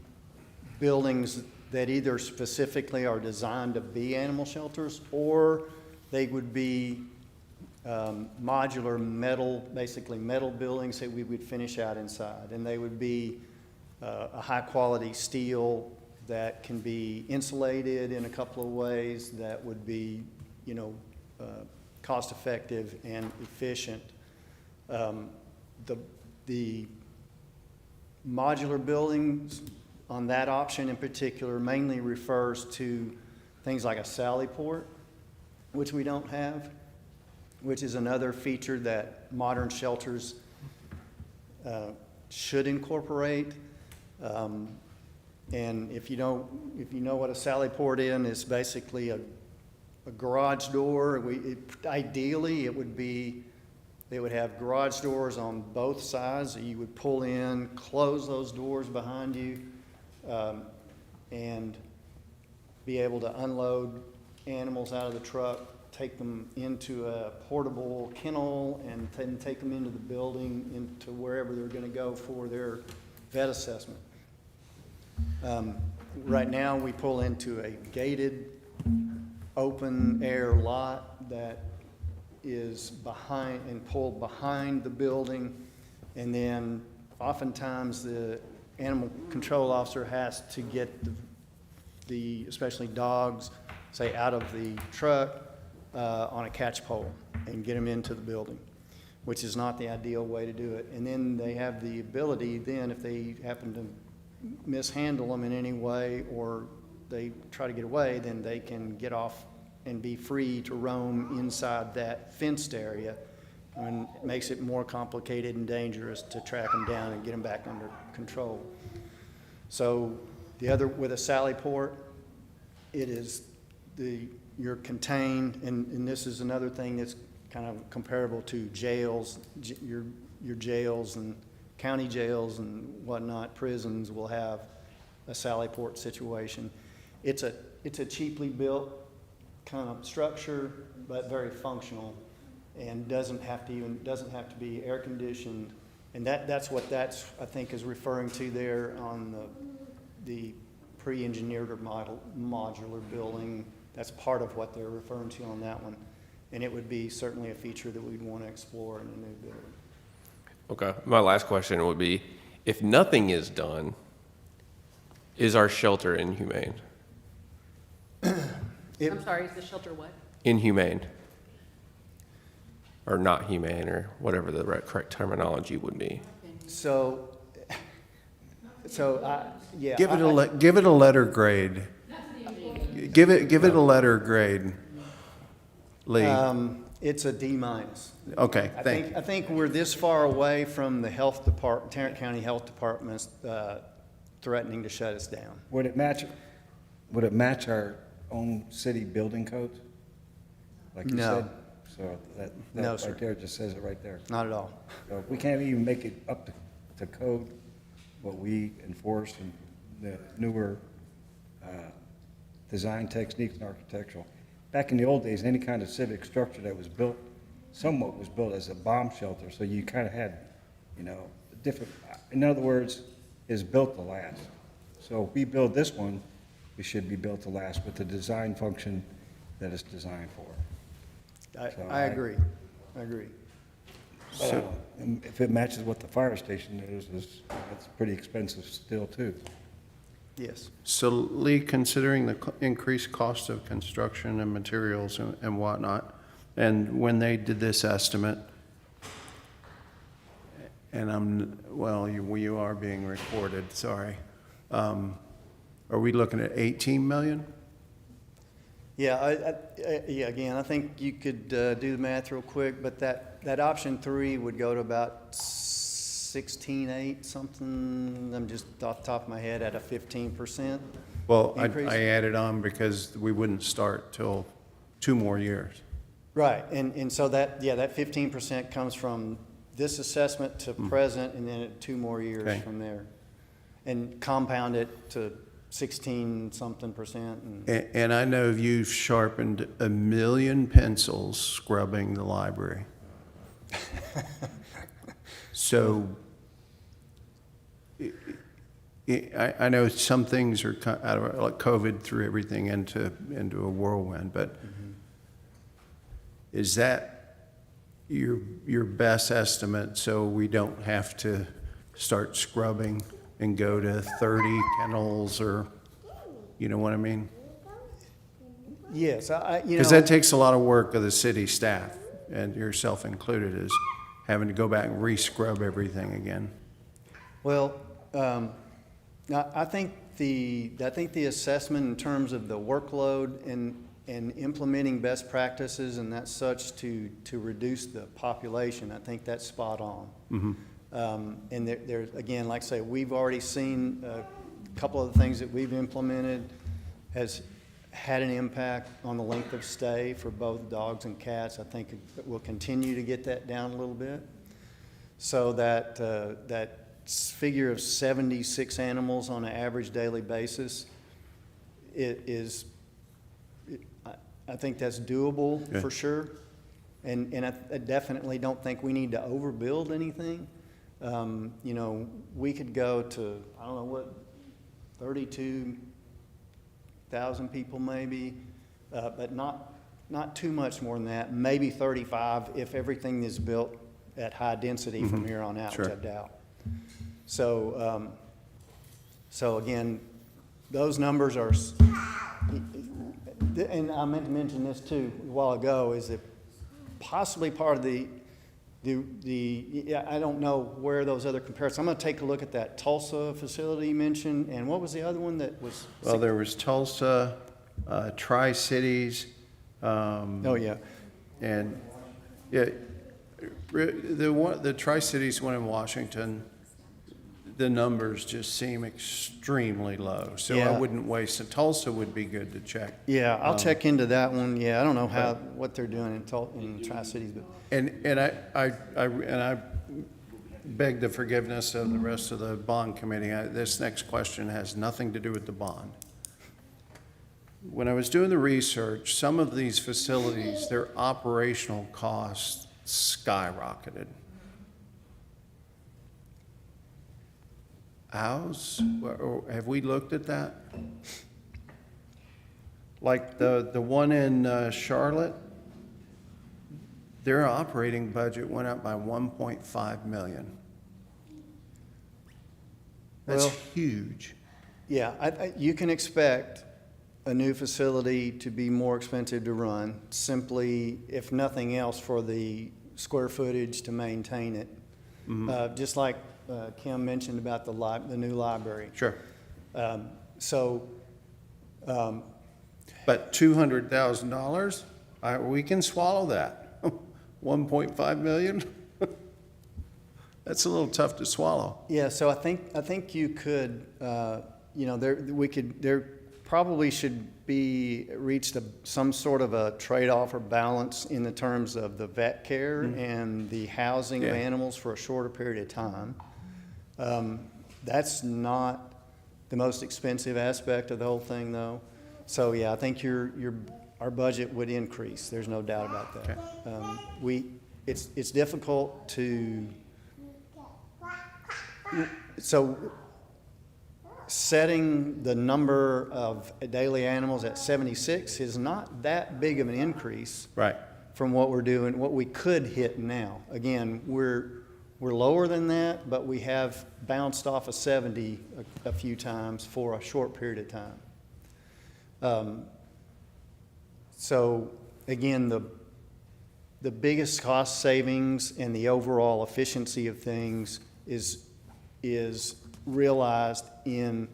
buildings that either specifically are designed to be animal shelters, or they would be modular metal, basically metal buildings that we would finish out inside, and they would be a high-quality steel that can be insulated in a couple of ways that would be, cost-effective and efficient. The modular buildings on that option in particular mainly refers to things like a sally port, which we don't have, which is another feature that modern shelters should incorporate. And if you know what a sally port is, it's basically a garage door. Ideally, they would have garage doors on both sides that you would pull in, close those doors behind you, and be able to unload animals out of the truck, take them into a portable kennel, and then take them into the building, into wherever they're going to go for their vet assessment. Right now, we pull into a gated, open-air lot that is behind and pulled behind the building, and then oftentimes the animal control officer has to get the especially dogs, say, out of the truck on a catch pole and get them into the building, which is not the ideal way to do it. And then they have the ability then, if they happen to mishandle them in any way or they try to get away, then they can get off and be free to roam inside that fenced area, and it makes it more complicated and dangerous to track them down and get them back under control. So with a sally port, it is you're contained, and this is another thing that's kind of comparable to jails. Your jails and county jails and whatnot, prisons will have a sally port situation. It's a cheaply built kind of structure, but very functional, and doesn't have to be air conditioned, and that's what I think is referring to there on the pre-engineered or modular building. That's part of what they're referring to on that one, and it would be certainly a feature that we'd want to explore in a new building. Okay, my last question would be, if nothing is done, is our shelter inhumane? I'm sorry, is the shelter what? Inhumane? Or not humane, or whatever the correct terminology would be. So yeah. Give it a letter grade. Give it a letter grade, Lee. It's a D-. Okay, thank you. I think we're this far away from the health department, Tarrant County Health Department's threatening to shut us down. Would it match our own city building codes? Like you No. said? So that No, sir. right there just says it right there. Not at all. So if we can't even make it up to code, what we enforce and the newer design techniques and architectural. Back in the old days, any kind of civic structure that was built, somewhat was built as a bomb shelter, so you kind of had, different, in other words, is built to last. So if we build this one, we should be built to last with the design function that it's designed for. I agree. I agree. And if it matches what the fire station is, it's pretty expensive still too. Yes. So Lee, considering the increased cost of construction and materials and whatnot, And when they did this estimate, and well, you are being recorded, sorry. Are we looking at 18 million? Yeah, yeah, again, I think you could do the math real quick, but that option 3 would go to about 16.8 something. I'm just off the top of my head at a 15%. Well, Increase? I added on because we wouldn't start till 2 more years. Right, and so that 15% comes from this assessment to present, and then 2 more years Okay. from there. And compound it to 16-something%. And I know you've sharpened 1 million pencils scrubbing the library. So I know some things are out of, like COVID threw everything into a whirlwind, but is that your best estimate so we don't have to start scrubbing and go to 30 kennels, or, you know what I mean? Yes, you know. Because that takes a lot of work of the city staff, and yourself included, is having to go back and re-scrub everything again. Well, I think the assessment in terms of the workload and implementing best practices and that such to reduce the population, I think that's spot on. And there's, again, like I say, we've already seen a couple of the things that we've implemented has had an impact on the length of stay for both dogs and cats. I think we'll continue to get that down a little bit. So that figure of 76 animals on an average daily basis, I think that's doable for sure. And I definitely don't think we need to overbuild anything. You know, we could go to, I don't know what, 32,000 people maybe, but not too much more than that. Maybe 35 if everything is built at high density from here on out, which I doubt. So, so again, those numbers are, and I meant to mention this too a while ago, is that possibly part of the I don't know where those other comparisons. I'm going to take a look at that Tulsa facility you mentioned, and what was the other one that was? Well, there was Tulsa, Tri-Cities. Oh, yeah. And, yeah, the Tri-Cities one in Washington, the numbers just seem extremely low. So I Yeah. wouldn't waste it. Tulsa would be good to check. Yeah, I'll check into that one. Yeah, I don't know what they're doing in Tri-Cities, but And I beg the forgiveness of the rest of the bond committee. This next question has nothing to do with the bond. When I was doing the research, some of these facilities, their operational costs skyrocketed. Have we looked at that? Like the one in Charlotte, their operating budget went up by 1.5 million. That's Well- huge. yeah, you can expect a new facility to be more expensive to run, simply, if nothing else, for the square footage to maintain it. Just like Kim mentioned about the new library. Sure. So, But $200,000, we can swallow that. 1.5 million? That's a little tough to swallow. yeah, so I think you could, you know, there probably should be reached some sort of a trade-off or balance in the terms of the vet care and the housing of Yeah. animals for a shorter period of time. That's not the most expensive aspect of the whole thing, though. So, yeah, I think our budget would increase. There's no doubt about that. It's difficult to, so setting the number of daily animals at 76 is not that big of an increase Right. from what we're doing, what we could hit now. Again, we're lower than that, but we have bounced off of 70 a few times for a short period of time. So again, the biggest cost savings and the overall efficiency of things is realized in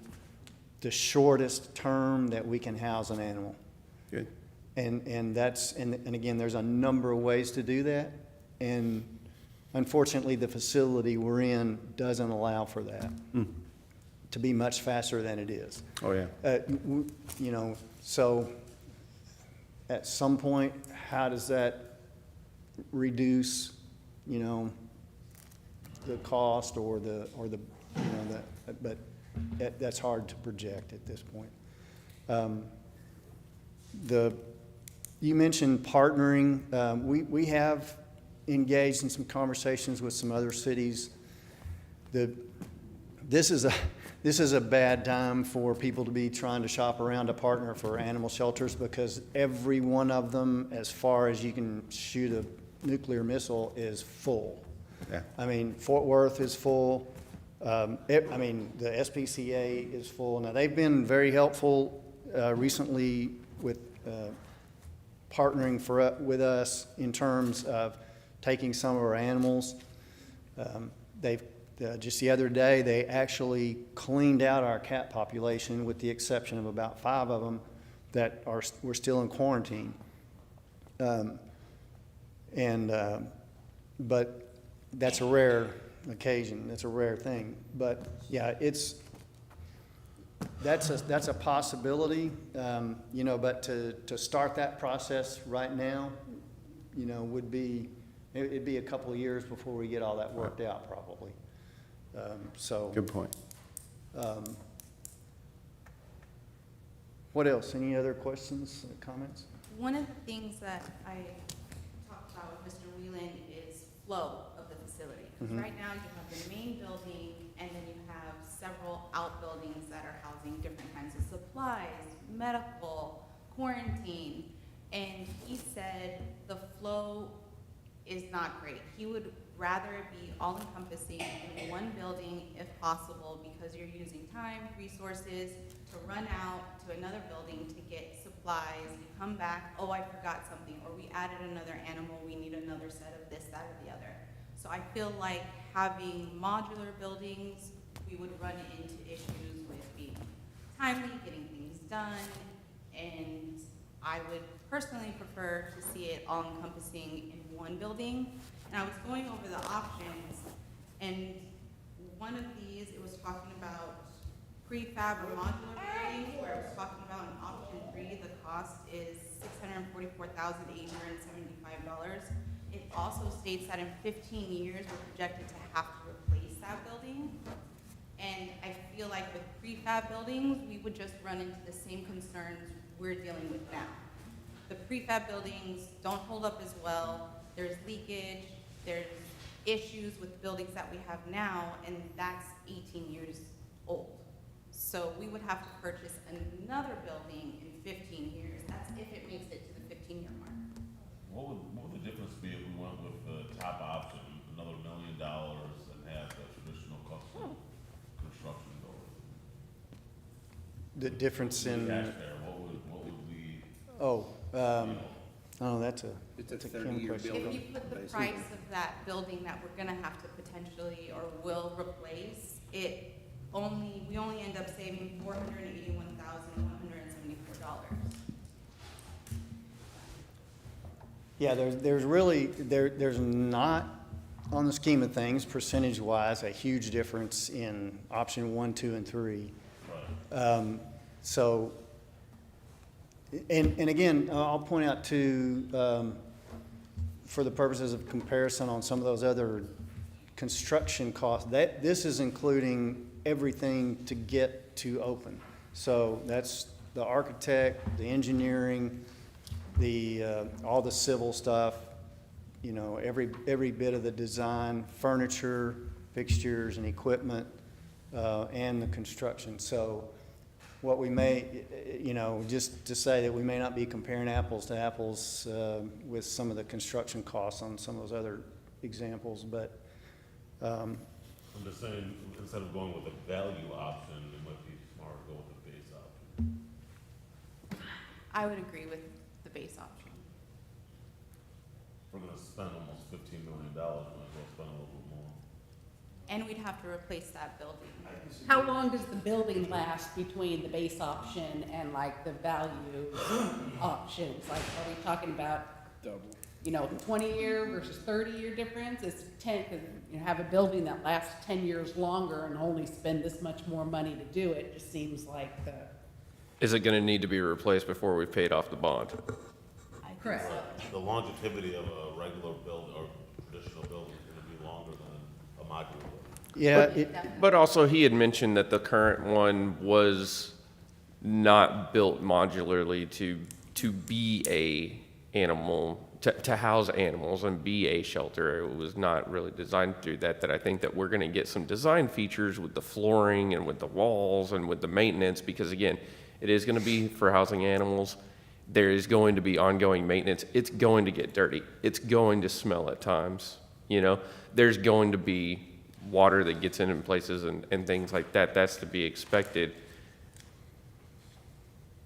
the shortest term that we can house an animal. Good. And that's, and again, there's a number of ways to do that. And unfortunately, the facility we're in doesn't allow for that to be much faster than it is. Oh, yeah. You know, so at some point, how does that reduce, you know, the cost or the, you know, but that's hard to project at this point. You mentioned partnering. We have engaged in some conversations with some other cities. This is a bad time for people to be trying to shop around a partner for animal shelters, because every one of them, as far as you can shoot a nuclear missile, is full. Yeah. I mean, Fort Worth is full. I mean, the SPCA is full. Now, they've been very helpful recently with partnering with us in terms of taking some of our animals. They've just the other day, they actually cleaned out our cat population, with the exception of about 5 of them that were still in quarantine. But that's a rare occasion. That's a rare thing. But yeah, that's a possibility. You know, but to start that process right now, you know, it'd be a couple of years before we get all that worked out, probably. Good point. What else? Any other questions, comments? One of the things that I talked about with Mr. Whelan is flow of the facility. Because right now you have the main building, and then you have several outbuildings that are housing different kinds of supplies, medical, quarantine. And he said the flow is not great. He would rather it be all-encompassing in one building if possible, because you're using time, resources to run out to another building to get supplies. You come back, oh, I forgot something, or we added another animal, we need another set of this, that, or the other. So I feel like having modular buildings, we would run into issues with being timely, getting things done, and I would personally prefer to see it all-encompassing in one building. And I was going over the options, and one of these, it was talking about prefab or modular buildings, where it was talking about in option 3, the cost is $644,875. It also states that in 15 years, we're projected to have to replace that building. And I feel like with prefab buildings, we would just run into the same concerns we're dealing with now. The prefab buildings don't hold up as well. There's leakage, there's issues with buildings that we have now, and that's 18 years old. So we would have to purchase another building in 15 years. That's if it makes it to the 15-year mark. What would the difference be if we went with the top option, another $1 million, and have the traditional custom construction building? The difference in, Taxpayer, what would we? that's a It's a Kim 30-year question. building. If you put the price of that building that we're gonna have to potentially or will replace, we only end up saving $481,174. Yeah, there's not, on the scheme of things, percentage-wise, a huge difference in option 1, 2, and 3. So, and again, I'll point out too, for the purposes of comparison on some of those other construction costs, this is including everything to get to open. So that's the architect, the engineering, all the civil stuff, you know, every bit of the design, furniture, fixtures, and equipment, and the construction. So what we may, you know, just to say that we may not be comparing apples to apples with some of the construction costs on some of those other examples, but I'm just saying, instead of going with a value option, it might be smart to go with the base option. I would agree with the base option. We're gonna spend almost $15 million, might as well spend a little bit more. And we'd have to replace that building. How long does the building last between the base option and like the value options? Like, are we talking about, you know, 20-year versus 30-year difference? It's 10, because you have a building that lasts 10 years longer and only spend this much more money to do it, just seems like the. Is it gonna need to be replaced before we've paid off the bond? Correct. The longevity of a regular build or traditional building is gonna be longer than a modular building. Yeah, But also, he had mentioned that the current one was not built modularly to be a animal, to house animals and be a shelter. It was not really designed to do that, that I think that we're gonna get some design features with the flooring and with the walls and with the maintenance, because again, it is gonna be for housing animals. There is going to be ongoing maintenance. It's going to get dirty. It's going to smell at times, you know? There's going to be water that gets in places and things like that. That's to be expected.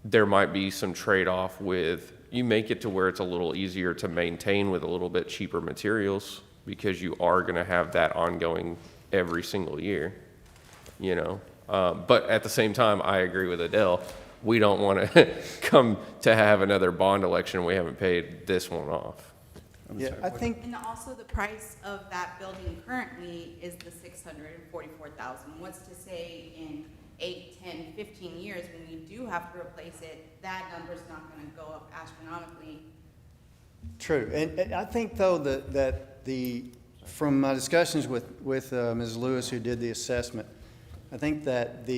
There might be some trade-off with, you make it to where it's a little easier to maintain with a little bit cheaper materials, because you are gonna have that ongoing every single year, you know? But at the same time, I agree with Adele. We don't wanna come to have another bond election and we haven't paid this one off. yeah, I think, And also the price of that building currently is the $644,000. What's to say in 8, 10, 15 years, when we do have to replace it, that number's not gonna go up astronomically. true. And I think, though, that from my discussions with Ms. Lewis, who did the assessment, I think that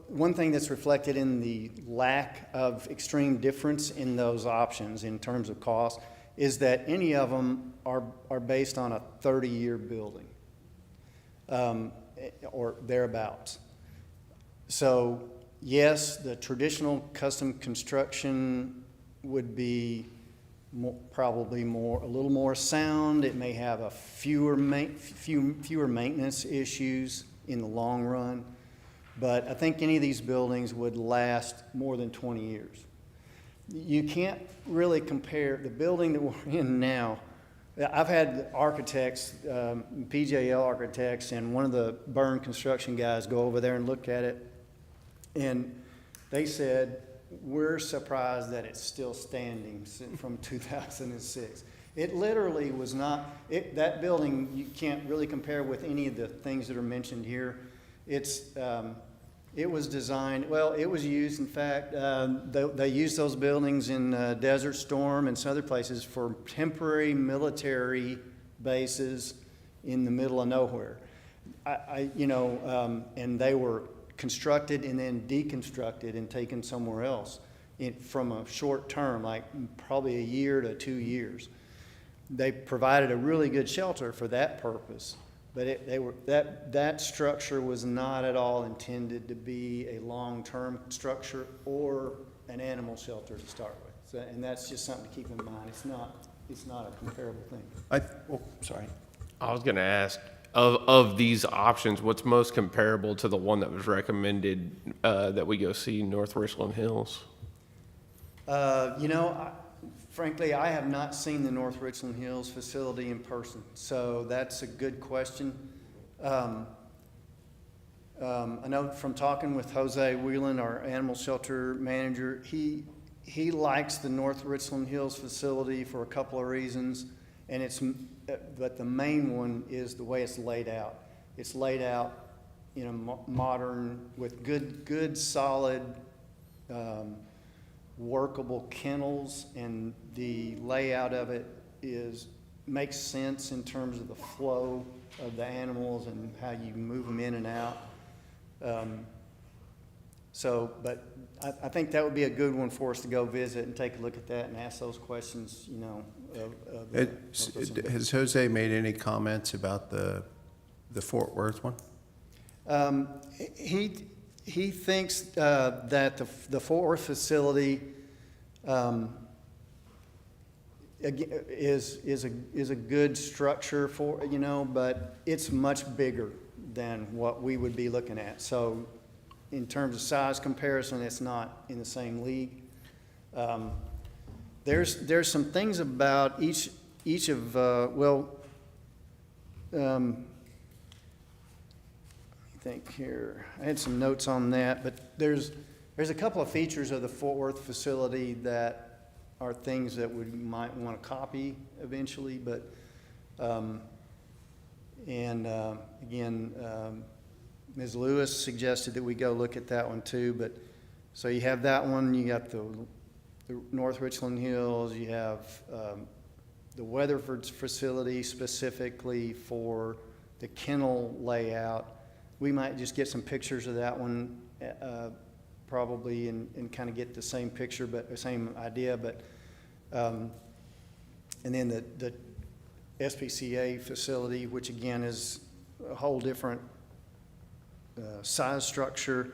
one thing that's reflected in the lack of extreme difference in those options in terms of cost is that any of them are based on a 30-year building, or thereabouts. So yes, the traditional custom construction would be probably a little more sound. It may have a fewer maintenance issues in the long run. But I think any of these buildings would last more than 20 years. You can't really compare the building that we're in now. I've had architects, PJL architects, and one of the Byrne construction guys go over there and look at it. And they said, we're surprised that it's still standing from 2006. It literally was not, that building you can't really compare with any of the things that are mentioned here. It was designed, well, it was used, in fact, they used those buildings in Desert Storm and some other places for temporary military bases in the middle of nowhere. And they were constructed and then deconstructed and taken somewhere else from a short term, like probably a year to 2 years. They provided a really good shelter for that purpose. But that structure was not at all intended to be a long-term structure or an animal shelter to start with. So, and that's just something to keep in mind. It's not a comparable thing. Sorry. I was gonna ask, of these options, what's most comparable to the one that was recommended, that we go see North Richland Hills? Frankly, I have not seen the North Richland Hills facility in person, so that's a good question. I know from talking with Jose Whelan, our animal shelter manager, he likes the North Richland Hills facility for a couple of reasons, but the main one is the way it's laid out. It's laid out in a modern, with good solid, workable kennels, and the layout of it makes sense in terms of the flow of the animals and how you move them in and out. But I think that would be a good one for us to go visit and take a look at that and ask those questions, Has Jose made any comments about the Fort Worth one? He thinks that the Fort Worth facility is a good structure for, but it's much bigger than what we would be looking at. So in terms of size comparison, it's not in the same league. There's some things about each of, well, let me think here. I had some notes on that, but there's a couple of features of the Fort Worth facility that are things that we might want to copy eventually, but, again, Ms. Lewis suggested that we go look at that one too, but, so you have that one, you got the North Richland Hills, you have the Weatherford facility specifically for the kennel layout. We might just get some pictures of that one probably and kind of get the same picture, but the same idea. But and then the SPCA facility, which again is a whole different size structure,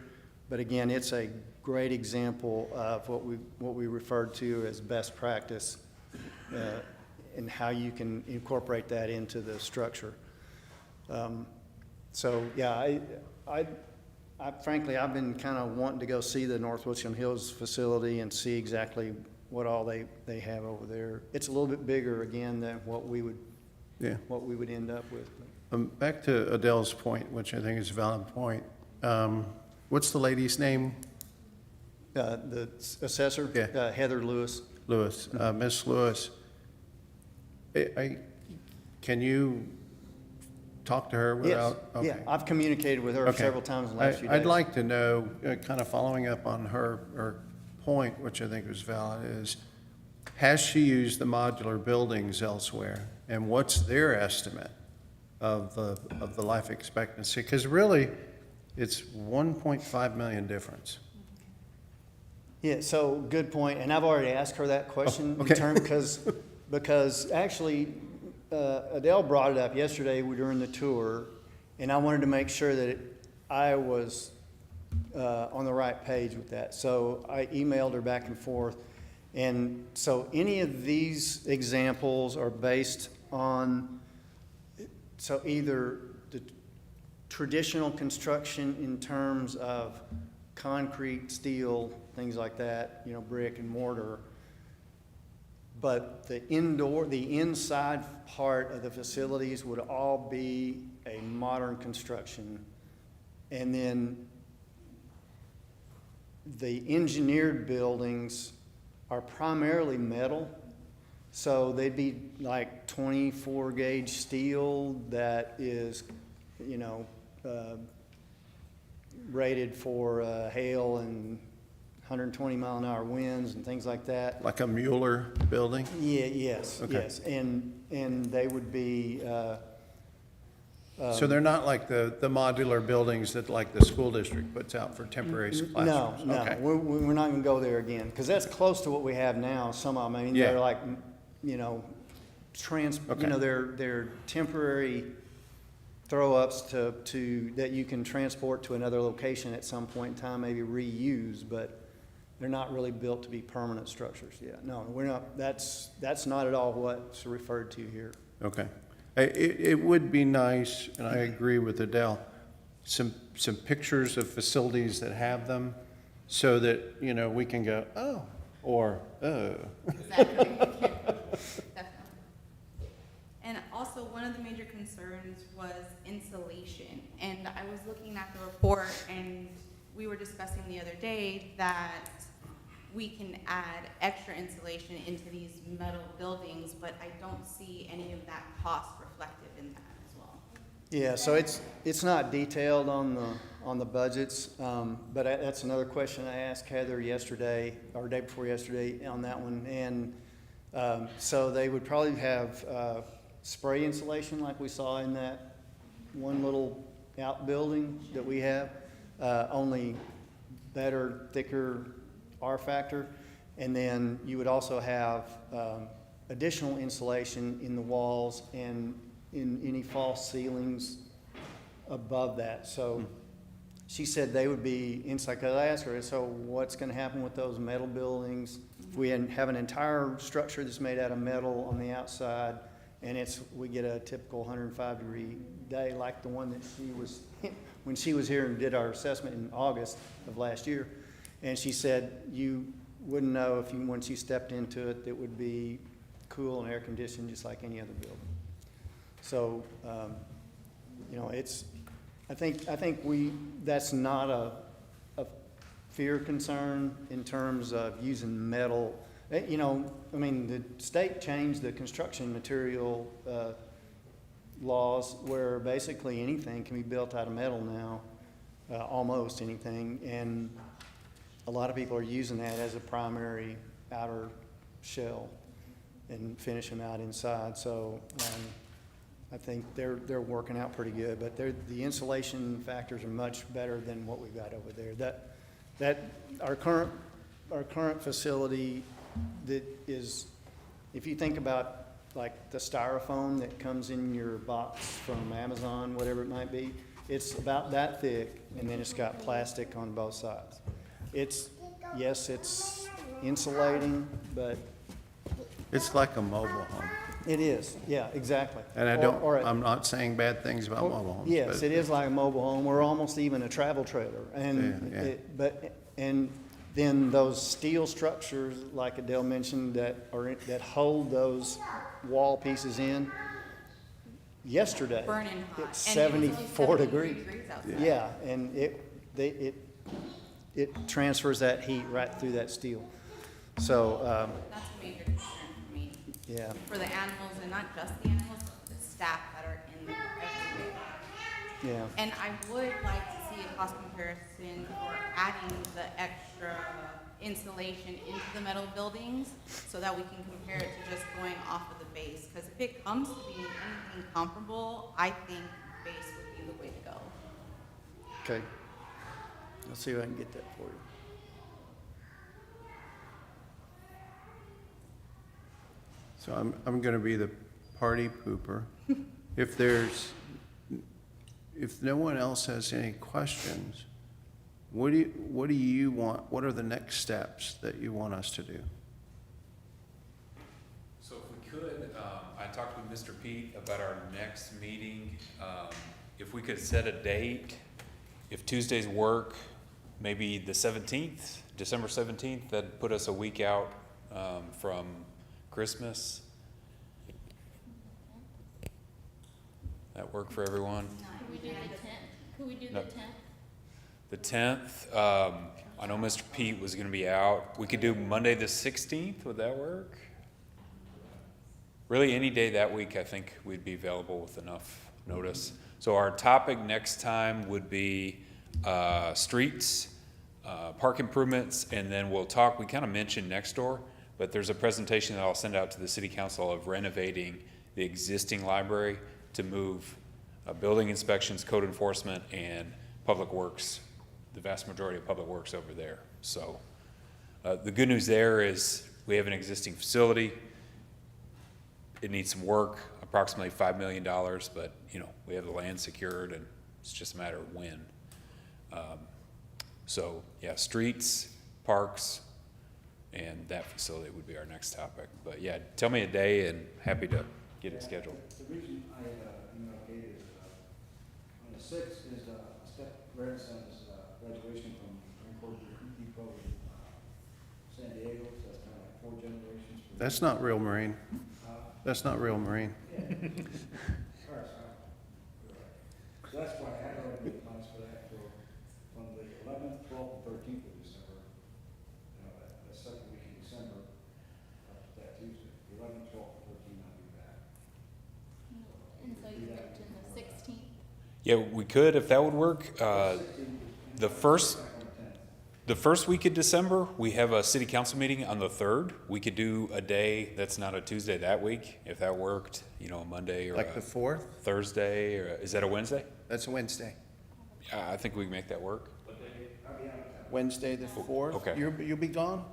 but again, it's a great example of what we referred to as best practice and how you can incorporate that into the structure. So yeah, I frankly, I've been kind of wanting to go see the North Richland Hills facility and see exactly what all they have over there. It's a little bit bigger again than what we would end up with. Back to Adele's point, which I think is a valid point. What's the lady's name? The assessor, Yeah. Heather Lewis. Lewis, Miss Lewis. Can you talk to her without? Yes, yeah, I've communicated with her Okay. several times in the last few days. I'd like to know, kind of following up on her point, which I think was valid, is has she used the modular buildings elsewhere? And what's their estimate of the life expectancy? Because really, it's 1.5 million difference. Yeah, so good point, and I've already asked her that question okay. because actually Adele brought it up yesterday during the tour, and I wanted to make sure that I was on the right page with that. So I emailed her back and forth, and so any of these examples are based on either the traditional construction in terms of concrete, steel, things like that, brick and mortar. But the inside part of the facilities would all be a modern construction. And then the engineered buildings are primarily metal. So they'd be like 24 gauge steel that is, rated for hail and 120 mile an hour winds and things like that. Like a Mueller building? Yeah, yes, Okay. yes. And they would be, So they're not like the modular buildings that like the school district puts out for temporary classrooms? no, Okay. we're not gonna go there again, because that's close to what we have now, some of them. I mean, Yeah. they're like, Okay. they're temporary throw-ups to, that you can transport to another location at some point in time, maybe reuse, but they're not really built to be permanent structures. Yeah, no, we're not, that's not at all what's referred to here. Okay. It would be nice, and I agree with Adele, some pictures of facilities that have them so that, we can go, oh, or, oh. Exactly. Definitely. And also, one of the major concerns was insulation. And I was looking at the report, and we were discussing the other day that we can add extra insulation into these metal buildings, but I don't see any of that cost reflected in that as well. Yeah, so it's not detailed on the budgets, but that's another question I asked Heather yesterday, or day before yesterday, on that one. And so they would probably have spray insulation like we saw in that one little outbuilding that we have, only better, thicker R factor. And then you would also have additional insulation in the walls and in any false ceilings above that. So she said they would be inside, because I asked her, so what's going to happen with those metal buildings? If we have an entire structure that's made out of metal on the outside, and we get a typical 105-degree day like the one that she was, when she was here and did our assessment in August of last year. And she said, wouldn't know if you, once you stepped into it, it would be cool and air conditioned just like any other building. So, you know, it's, I think that's not a fear concern in terms of using metal. You know, I mean, the state changed the construction material laws where basically anything can be built out of metal now, almost anything, and a lot of people are using that as a primary outer shell and finish them out inside. So I think they're working out pretty good, but the insulation factors are much better than what we've got over there. That our current facility that is, if you think about like the styrofoam that comes in your box from Amazon, whatever it might be, it's about that thick, and then it's got plastic on both sides. Yes, it's insulating, but It's like a mobile home. it is, yeah, exactly. And Or I'm not saying bad things about mobile homes. Yes, but- it is like a mobile home, or almost even a travel trailer. And Yeah, yeah. and then those steel structures, like Adele mentioned, that hold those wall pieces in. Yesterday, Burning hot. it's And it was only 74 73 degrees. degrees outside. Yeah, and it transfers that heat right through that steel. So, That's a major concern for me, yeah, for the animals, and not just the animals, but the staff that are in there every day. yeah. And I would like to see a cost comparison for adding the extra insulation into the metal buildings so that we can compare it to just going off of the base. Because if it comes to being anything comparable, I think base would be the way to go. Okay. I'll see if I can get that for you. So I'm going to be the party pooper. If no one else has any questions, what do you want, what are the next steps that you want us to do? So if we could, I talked with Mr. Pete about our next meeting. If we could set a date, if Tuesdays work, maybe the 17th, December 17th, that'd put us a week out from Christmas. That work for everyone? Could we do the 10th? Could we do the No. 10th? The 10th, I know Mr. Pete was gonna be out. We could do Monday the 16th, would that work? Really, any day that week, I think we'd be available with enough notice. So our topic next time would be streets, park improvements, and then we'll talk, we kind of mentioned next door, but there's a presentation that I'll send out to the city council of renovating the existing library to move building inspections, code enforcement, and public works, the vast majority of public works over there. So the good news there is we have an existing facility. It needs some work, approximately $5 million, but, you know, we have the land secured, and it's just a matter of when. So, yeah, streets, parks, and that facility would be our next topic. But, yeah, tell me a day, and happy to get it scheduled. The reason I emailed Kate is, on the 6th is Steph Granson's graduation from Marine Corps Depot in San Diego, so that's kind of like 4 generations. That's not real Marine. That's not real Marine. So that's why I had already made plans for that for from the 11th, 12th, and 13th of December. You know, that second week in December, that Tuesday, 11th, 12th, 14th, I'll be back. And so you mentioned the 16th? Yeah, we could, if that would work. The first week of December, we have a city council meeting on the 3rd. We could do a day that's not a Tuesday that week, if that worked, you know, a Monday or Like the a 4th? Thursday, or is that a Wednesday? That's a Wednesday. Yeah, I think we can make that work. Wednesday the 4th? Okay. You'll be gone?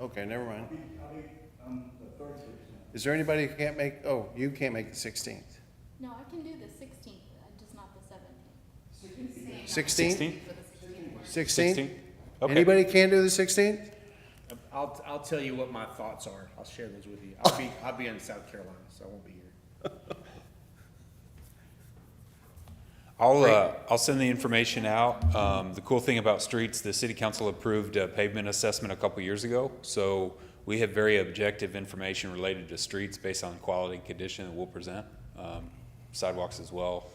Okay, never mind. I'll be on the 3rd of December. Is there anybody who can't make, oh, you can't make the 16th? No, I can do the 16th, just not the 17th. 16th? 16th? 16th? Okay. Anybody can't do the 16th? I'll tell you what my thoughts are. I'll share those with you. I'll be in South Carolina, so I won't be here. I'll send the information out. The cool thing about streets, the city council approved a pavement assessment a couple years ago. So we have very objective information related to streets based on quality and condition that we'll present, sidewalks as well.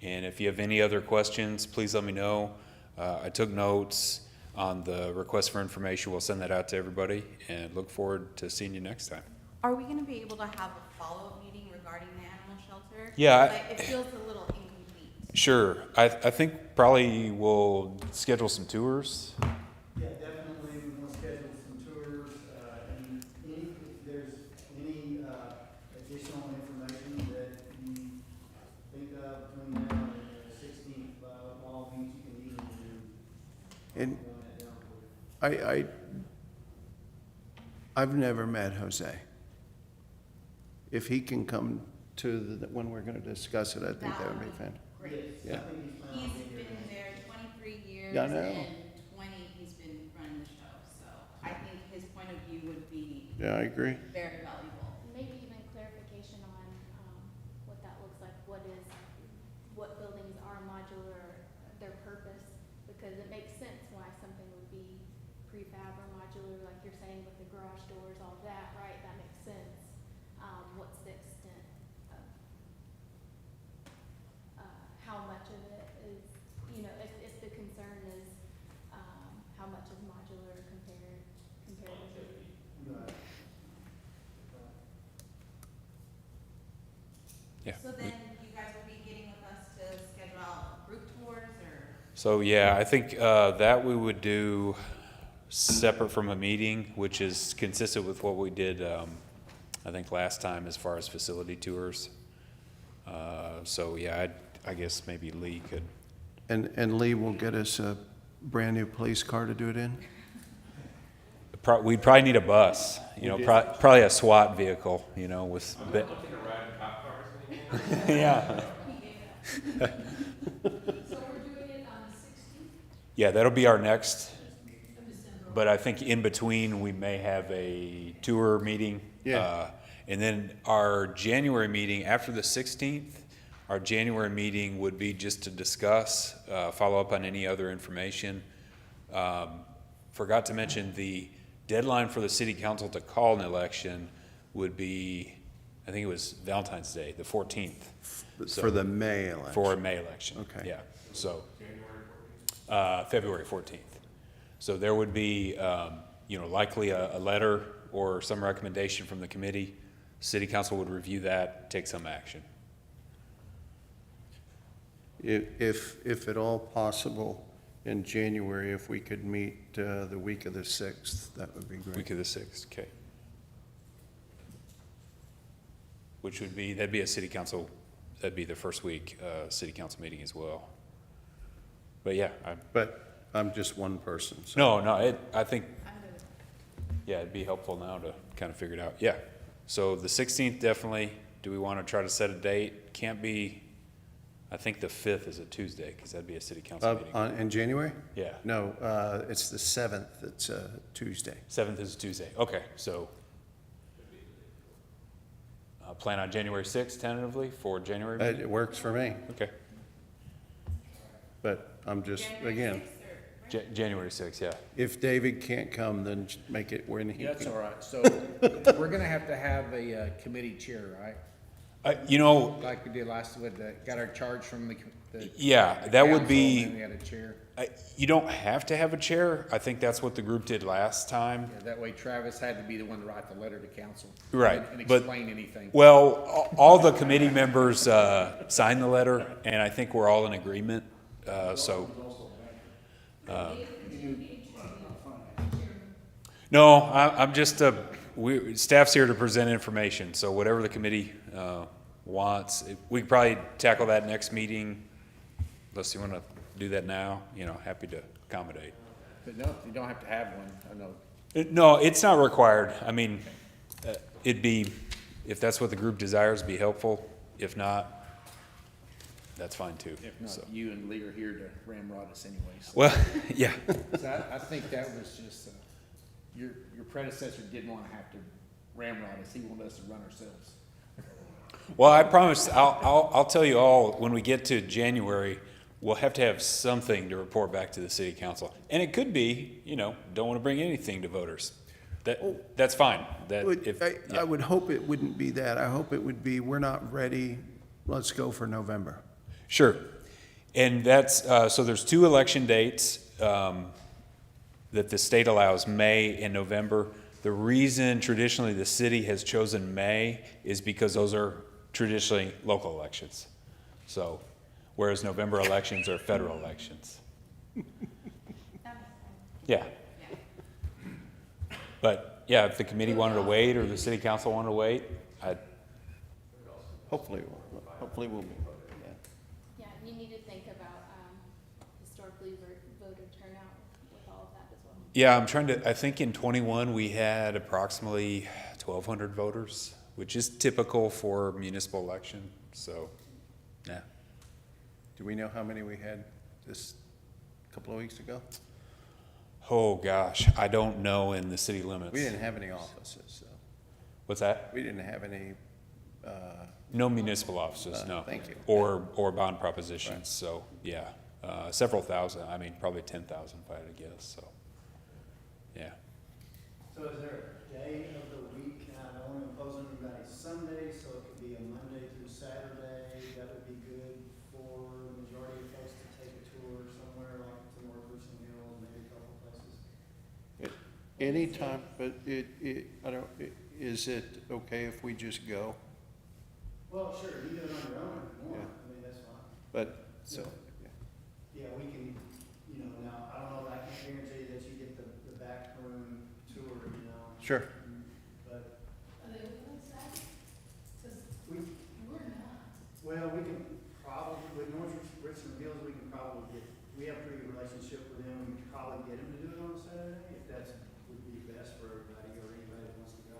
And if you have any other questions, please let me know. I took notes on the request for information. We'll send that out to everybody and look forward to seeing you next time. Are we gonna be able to have a follow-up meeting regarding the animal shelter? Yeah, Like, it feels a little incomplete. Sure. I think probably we'll schedule some tours. Yeah, definitely, we want to schedule some tours, and if there's any, additional information that you think of between now and the 16th, Long Beach, you can meet and And I've never met Jose. If he can come to when we're gonna discuss it, I think that would be fantastic. Great. Yeah. He's been there 23 years. Yeah, I know. And 20, he's been running the show, so I think his point of view would be Yeah, I agree. very valuable. Maybe even clarification on, what that looks like, what buildings are modular, their purpose, because it makes sense why something would be prefab or modular, like you're saying with the garage doors, all that, right? That makes sense. What's the extent of, how much of it is, if the concern is, how much is modular comparatively? Yeah. So then you guys will be getting with us to schedule out group tours or? So, yeah, I think that we would do separate from a meeting, which is consistent with what we did, I think, last time as far as facility tours. So, yeah, I guess maybe Lee could. And Lee will get us a brand-new police car to do it in? We'd probably need a bus, probably a SWAT vehicle, with. Yeah. So we're doing it on the 16th Yeah, that'll be our next, of December. but I think in between, we may have a tour meeting. Yeah. And then our January meeting, after the 16th, our January meeting would be just to discuss, follow up on any other information. Forgot to mention, the deadline for the city council to call an election would be, I think it was Valentine's Day, the 14th. So- For the May election? For a May election. Okay. Yeah, so. February 14th. So there would be, likely a letter or some recommendation from the committee. City council would review that, take some action. If at all possible, in January, if we could meet the week of the 6th, that would be great. Week of the 6th, okay. Which would be, that'd be a city council, that'd be the first week, city council meeting as well. But yeah, But I'm just one person, so. no, I think, yeah, it'd be helpful now to kind of figure it out. Yeah, so the 16th definitely. Do we want to try to set a date? Can't be, I think the 5th is a Tuesday, because that'd be a city council meeting. In January? Yeah. No, it's the 7th, it's a Tuesday. 7th is Tuesday, okay, so. Plan on January 6th tentatively for January meeting? It works for me, Okay, but I'm just, again, January 6th, yeah. if David can't come, then make it when he Yeah, that's can. all right. So we're gonna have to have a committee chair, right? Like we did last, got our charge from the Yeah, that would council, be, and we had a chair. you don't have to have a chair. I think that's what the group did last time. Yeah, that way Travis had to be the one to write the letter to council. Right, And but- explain anything. Well, all the committee members signed the letter, and I think we're all in agreement, so. No, I'm just, staff's here to present information, so whatever the committee wants, we could probably tackle that next meeting. Unless you want to do that now, happy to accommodate. But no, you don't have to have one, I know. No, it's not required. I mean, it'd be, if that's what the group desires, be helpful. If not, that's fine too. If not, So- you and Lee are here to ramrod us anyways. Well, yeah. So I think that was just, your predecessor didn't want to have to ramrod us, he wanted us to run ourselves. Well, I promise, I'll tell you all, when we get to January, we'll have to have something to report back to the city council. And it could be, don't want to bring anything to voters. That's fine. That if, I would hope it wouldn't be that. I hope it would be, we're not ready, let's go for November. Sure. And that's, so there's 2 election dates that the state allows, May and November. The reason traditionally the city has chosen May is because those are traditionally local elections. So, whereas November elections are federal elections. Yeah. But, yeah, if the committee wanted to wait or the city council wanted to wait, Hopefully we'll be, Yeah, you need to think about, historically voter turnout with all of that as well. yeah, I think in 21 we had approximately 1,200 voters, which is typical for municipal election, so, yeah. do we know how many we had this couple of weeks ago? Oh, gosh, I don't know in the city limits. We didn't have any offices, so. What's that? We didn't have any, No municipal offices, no. Thank you. Or bond propositions, so, yeah. Several thousand, probably 10,000 if I had to guess, so, yeah. So is there a day of the week, and I don't want to impose on anybody, Sunday, so it could be a Monday through Saturday, that would be good for the majority of folks to take a tour somewhere like to North Richland Hills, maybe a couple places? anytime, but is it okay if we just go? Well, sure, you do it on your own if you want, I mean, that's fine. But, so, Yeah, we can, now, I don't know, I can't guarantee that you get the back room tour, sure. but Are they open on Saturday? Because we, we're not. well, we can probably, with North Richland Hills, we can probably we have a pretty good relationship with them, we can probably get them to do it on a Saturday, if that's, would be best for everybody, or anybody that wants to go.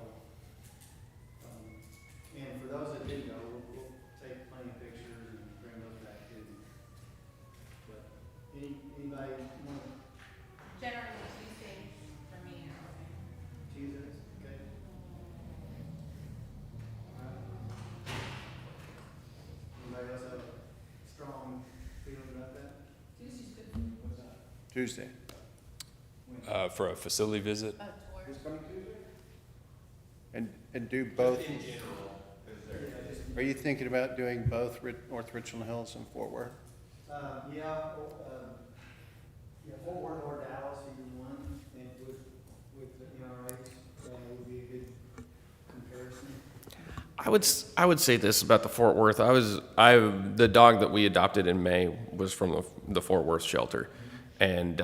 And for those that did go, we'll take plenty of pictures and bring those back to you. But, anybody want to Generally Tuesday for me, Tuesdays, okay? Anybody else have a strong feeling about that? Tuesday's good. What's that? Tuesday. For a facility visit? And do both? Are you thinking about doing both North Richland Hills and Fort Worth? Yeah, Fort Worth or Dallas, either one, and with the NRAs, would be a good comparison. I would say this about the Fort Worth. The dog that we adopted in May was from the Fort Worth shelter, and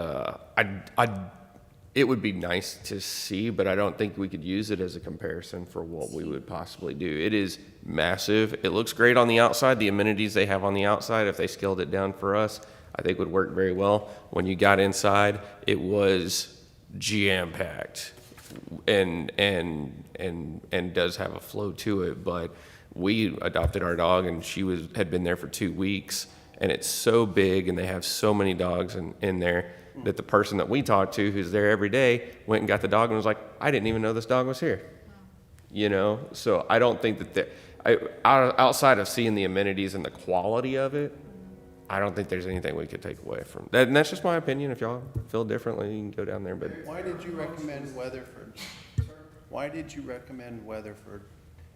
it would be nice to see, but I don't think we could use it as a comparison for what we would possibly do. It is massive. It looks great on the outside. The amenities they have on the outside, if they scaled it down for us, I think would work very well. When you got inside, it was jam-packed and does have a flow to it. But we adopted our dog, and she had been there for 2 weeks, and it's so big, and they have so many dogs in there that the person that we talked to, who's there every day, went and got the dog and was like, I didn't even know this dog was here. So I don't think that outside of seeing the amenities and the quality of it, I don't think there's anything we could take away from that. And that's just my opinion. If y'all feel differently, you can go down there. But Why did you recommend Weatherford? Why did you recommend Weatherford?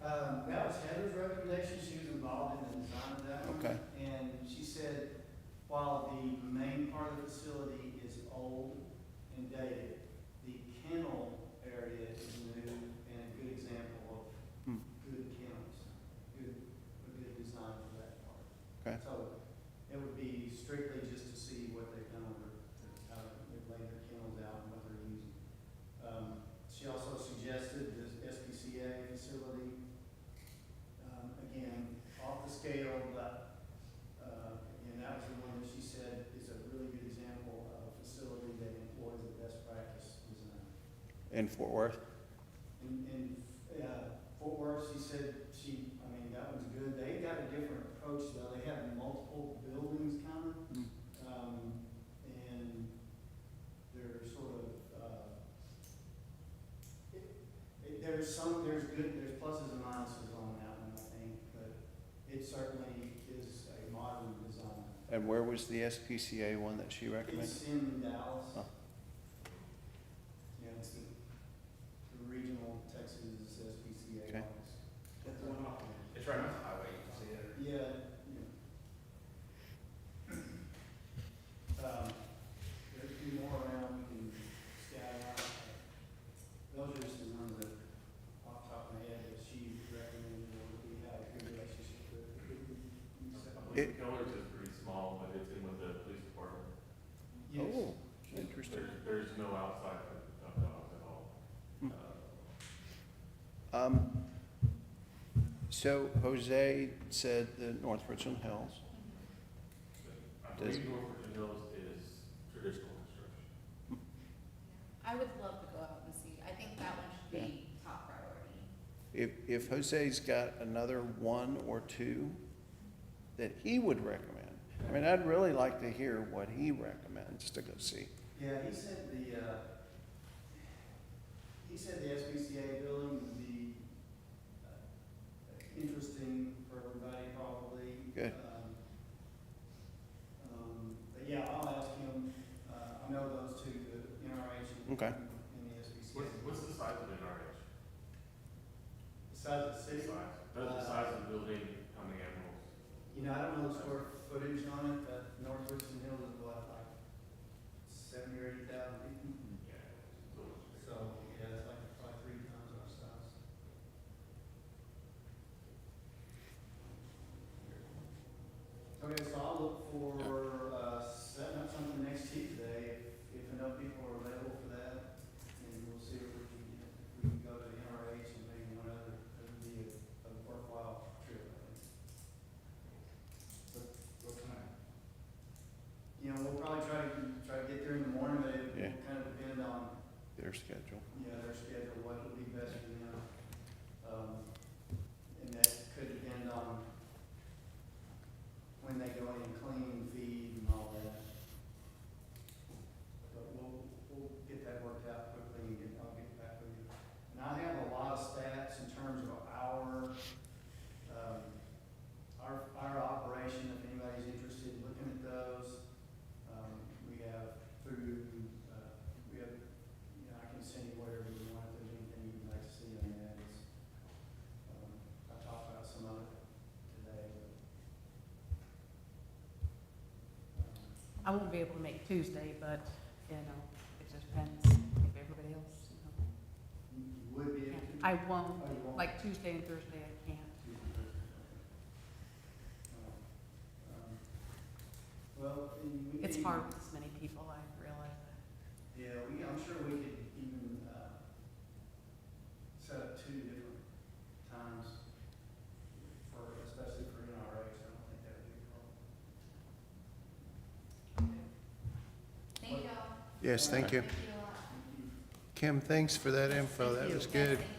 That was Heather's recommendation, she was involved in the design of that one. Okay. And she said, while the main part of the facility is old and dated, the kennel area is new and a good example of good kennels, a good design for that part. Okay. So it would be strictly just to see what they've done over, how they've laid their kennels out and what they're using. She also suggested the SPCA facility, again, off the scale, but, again, that was the one that she said is a really good example of a facility that employs the best practice design. In Fort Worth? In Fort Worth, she said that was good. They got a different approach though. They have multiple buildings kind of, and they're sort of, there's pluses and minuses on that one, I think, but And where was the SPCA one that she recommended? It's in Dallas. Oh. Yeah, it's the regional Texas SPCA Okay. office. It's right on the highway, you can see it. Yeah. There's a few more around, we can scout out. Those are just the ones that, off the top of my head, that she recommended, or we have a good relationship with. It- Kellers is pretty small, but it's in with the police department. Yes. Oh, interesting. There's no outside for top dogs at all. So Jose said the North Richland Hills. I Does- believe Norfolk Hills is traditional construction. I would love to go out and see. I think that one should be top priority. If Jose's got another one or two that he would recommend, I mean, I'd really like to hear what he recommends to go see. Yeah, he said the SPCA building would be interesting for everybody probably. Good. But yeah, I'll ask him, I know those two, the NRH and Okay. and the SPCA. What's the size of NRH? The size of the city? The size of the building, how many animals? You know, I don't know the square footage on it, but North Richland Hills is what, like 70 or 80,000 people? Yeah. So, yeah, it's like probably 3 times our size. Okay, so I'll look for, setting up something next Tuesday, if enough people are available for that. And we'll see if we can go to the NRH and maybe one other, it would be a worthwhile trip, I think. What time? You know, we'll probably try to get there in the morning, but it Yeah. will kind of depend on, Their schedule. their schedule, what would be best for them. And that could depend on when they go in and clean, feed, and all that. But we'll get that worked out quickly and I'll get back with you. And I have a lot of stats in terms of our operation, if anybody's interested in looking at those. We have I can send you whatever you want, if there's anything you'd like to see on that. I talked about some of it today. I won't be able to make Tuesday, but, you know, it just depends if everybody else, you know. You would be able to. I won't, Oh, you won't? like Tuesday and Thursday I can't. Well, and we It's can- hard with this many people, I realize that. Yeah, I'm sure we could even, set up 2 different times especially for NRH. I don't think that would be a problem. Thank y'all. Yes, thank you. Thank you a lot. Kim, thanks for that info. That was good. Thank